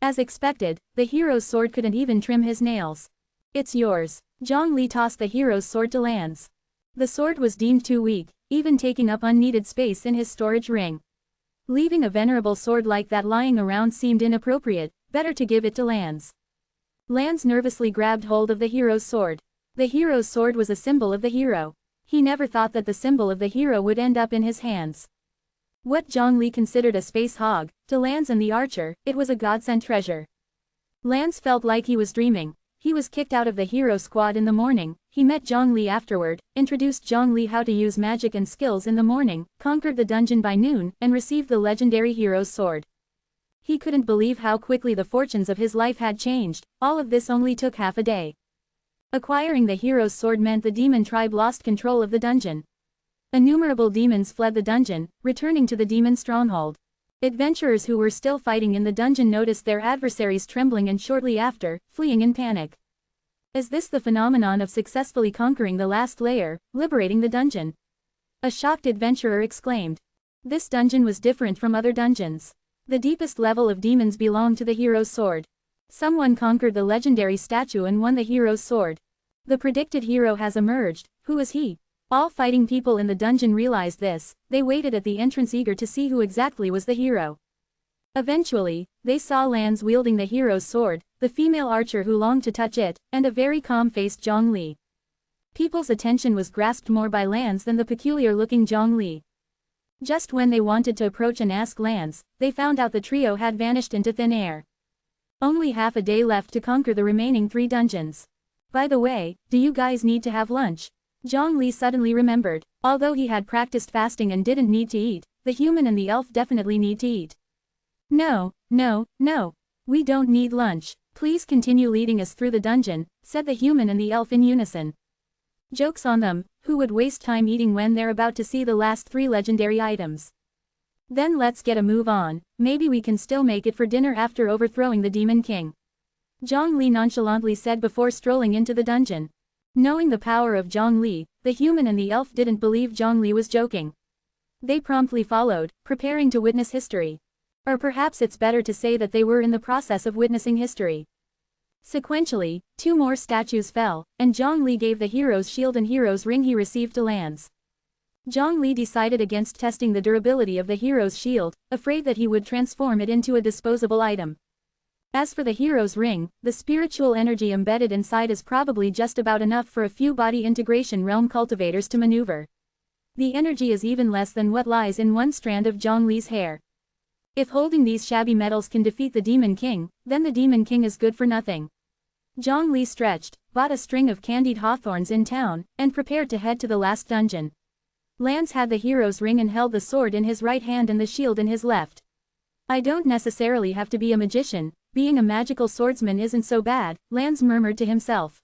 Speaker 1: As expected, the hero's sword couldn't even trim his nails. It's yours. Zhang Li tossed the hero's sword to Lance. The sword was deemed too weak, even taking up unneeded space in his storage ring. Leaving a venerable sword like that lying around seemed inappropriate, better to give it to Lance. Lance nervously grabbed hold of the hero's sword. The hero's sword was a symbol of the hero. He never thought that the symbol of the hero would end up in his hands. What Zhang Li considered a space hog, to Lance and the archer, it was a godsend treasure. Lance felt like he was dreaming. He was kicked out of the hero squad in the morning, he met Zhang Li afterward, introduced Zhang Li how to use magic and skills in the morning, conquered the dungeon by noon, and received the legendary hero's sword. He couldn't believe how quickly the fortunes of his life had changed. All of this only took half a day. Acquiring the hero's sword meant the demon tribe lost control of the dungeon. Innumerable demons fled the dungeon, returning to the demon stronghold. Adventurers who were still fighting in the dungeon noticed their adversaries trembling and shortly after, fleeing in panic. Is this the phenomenon of successfully conquering the last layer, liberating the dungeon? A shocked adventurer exclaimed. This dungeon was different from other dungeons. The deepest level of demons belonged to the hero's sword. Someone conquered the legendary statue and won the hero's sword. The predicted hero has emerged. Who is he? All fighting people in the dungeon realized this. They waited at the entrance eager to see who exactly was the hero. Eventually, they saw Lance wielding the hero's sword, the female archer who longed to touch it, and a very calm-faced Zhang Li. People's attention was grasped more by Lance than the peculiar-looking Zhang Li. Just when they wanted to approach and ask Lance, they found out the trio had vanished into thin air. Only half a day left to conquer the remaining 3 dungeons. By the way, do you guys need to have lunch? Zhang Li suddenly remembered. Although he had practiced fasting and didn't need to eat, the human and the elf definitely need to eat. No. We don't need lunch. Please continue leading us through the dungeon, said the human and the elf in unison. Joke's on them, who would waste time eating when they're about to see the last 3 legendary items? Then let's get a move on, maybe we can still make it for dinner after overthrowing the Demon King. Zhang Li nonchalantly said before strolling into the dungeon. Knowing the power of Zhang Li, the human and the elf didn't believe Zhang Li was joking. They promptly followed, preparing to witness history. Or perhaps it's better to say that they were in the process of witnessing history. Sequentially, 2 more statues fell, and Zhang Li gave the hero's shield and hero's ring he received to Lance. Zhang Li decided against testing the durability of the hero's shield, afraid that he would transform it into a disposable item. As for the hero's ring, the spiritual energy embedded inside is probably just about enough for a few body integration realm cultivators to maneuver. The energy is even less than what lies in one strand of Zhang Li's hair. If holding these shabby metals can defeat the Demon King, then the Demon King is good for nothing. Zhang Li stretched, bought a string of candied hawthorns in town, and prepared to head to the last dungeon. Lance had the hero's ring and held the sword in his right hand and the shield in his left. I don't necessarily have to be a magician, being a magical swordsman isn't so bad, Lance murmured to himself.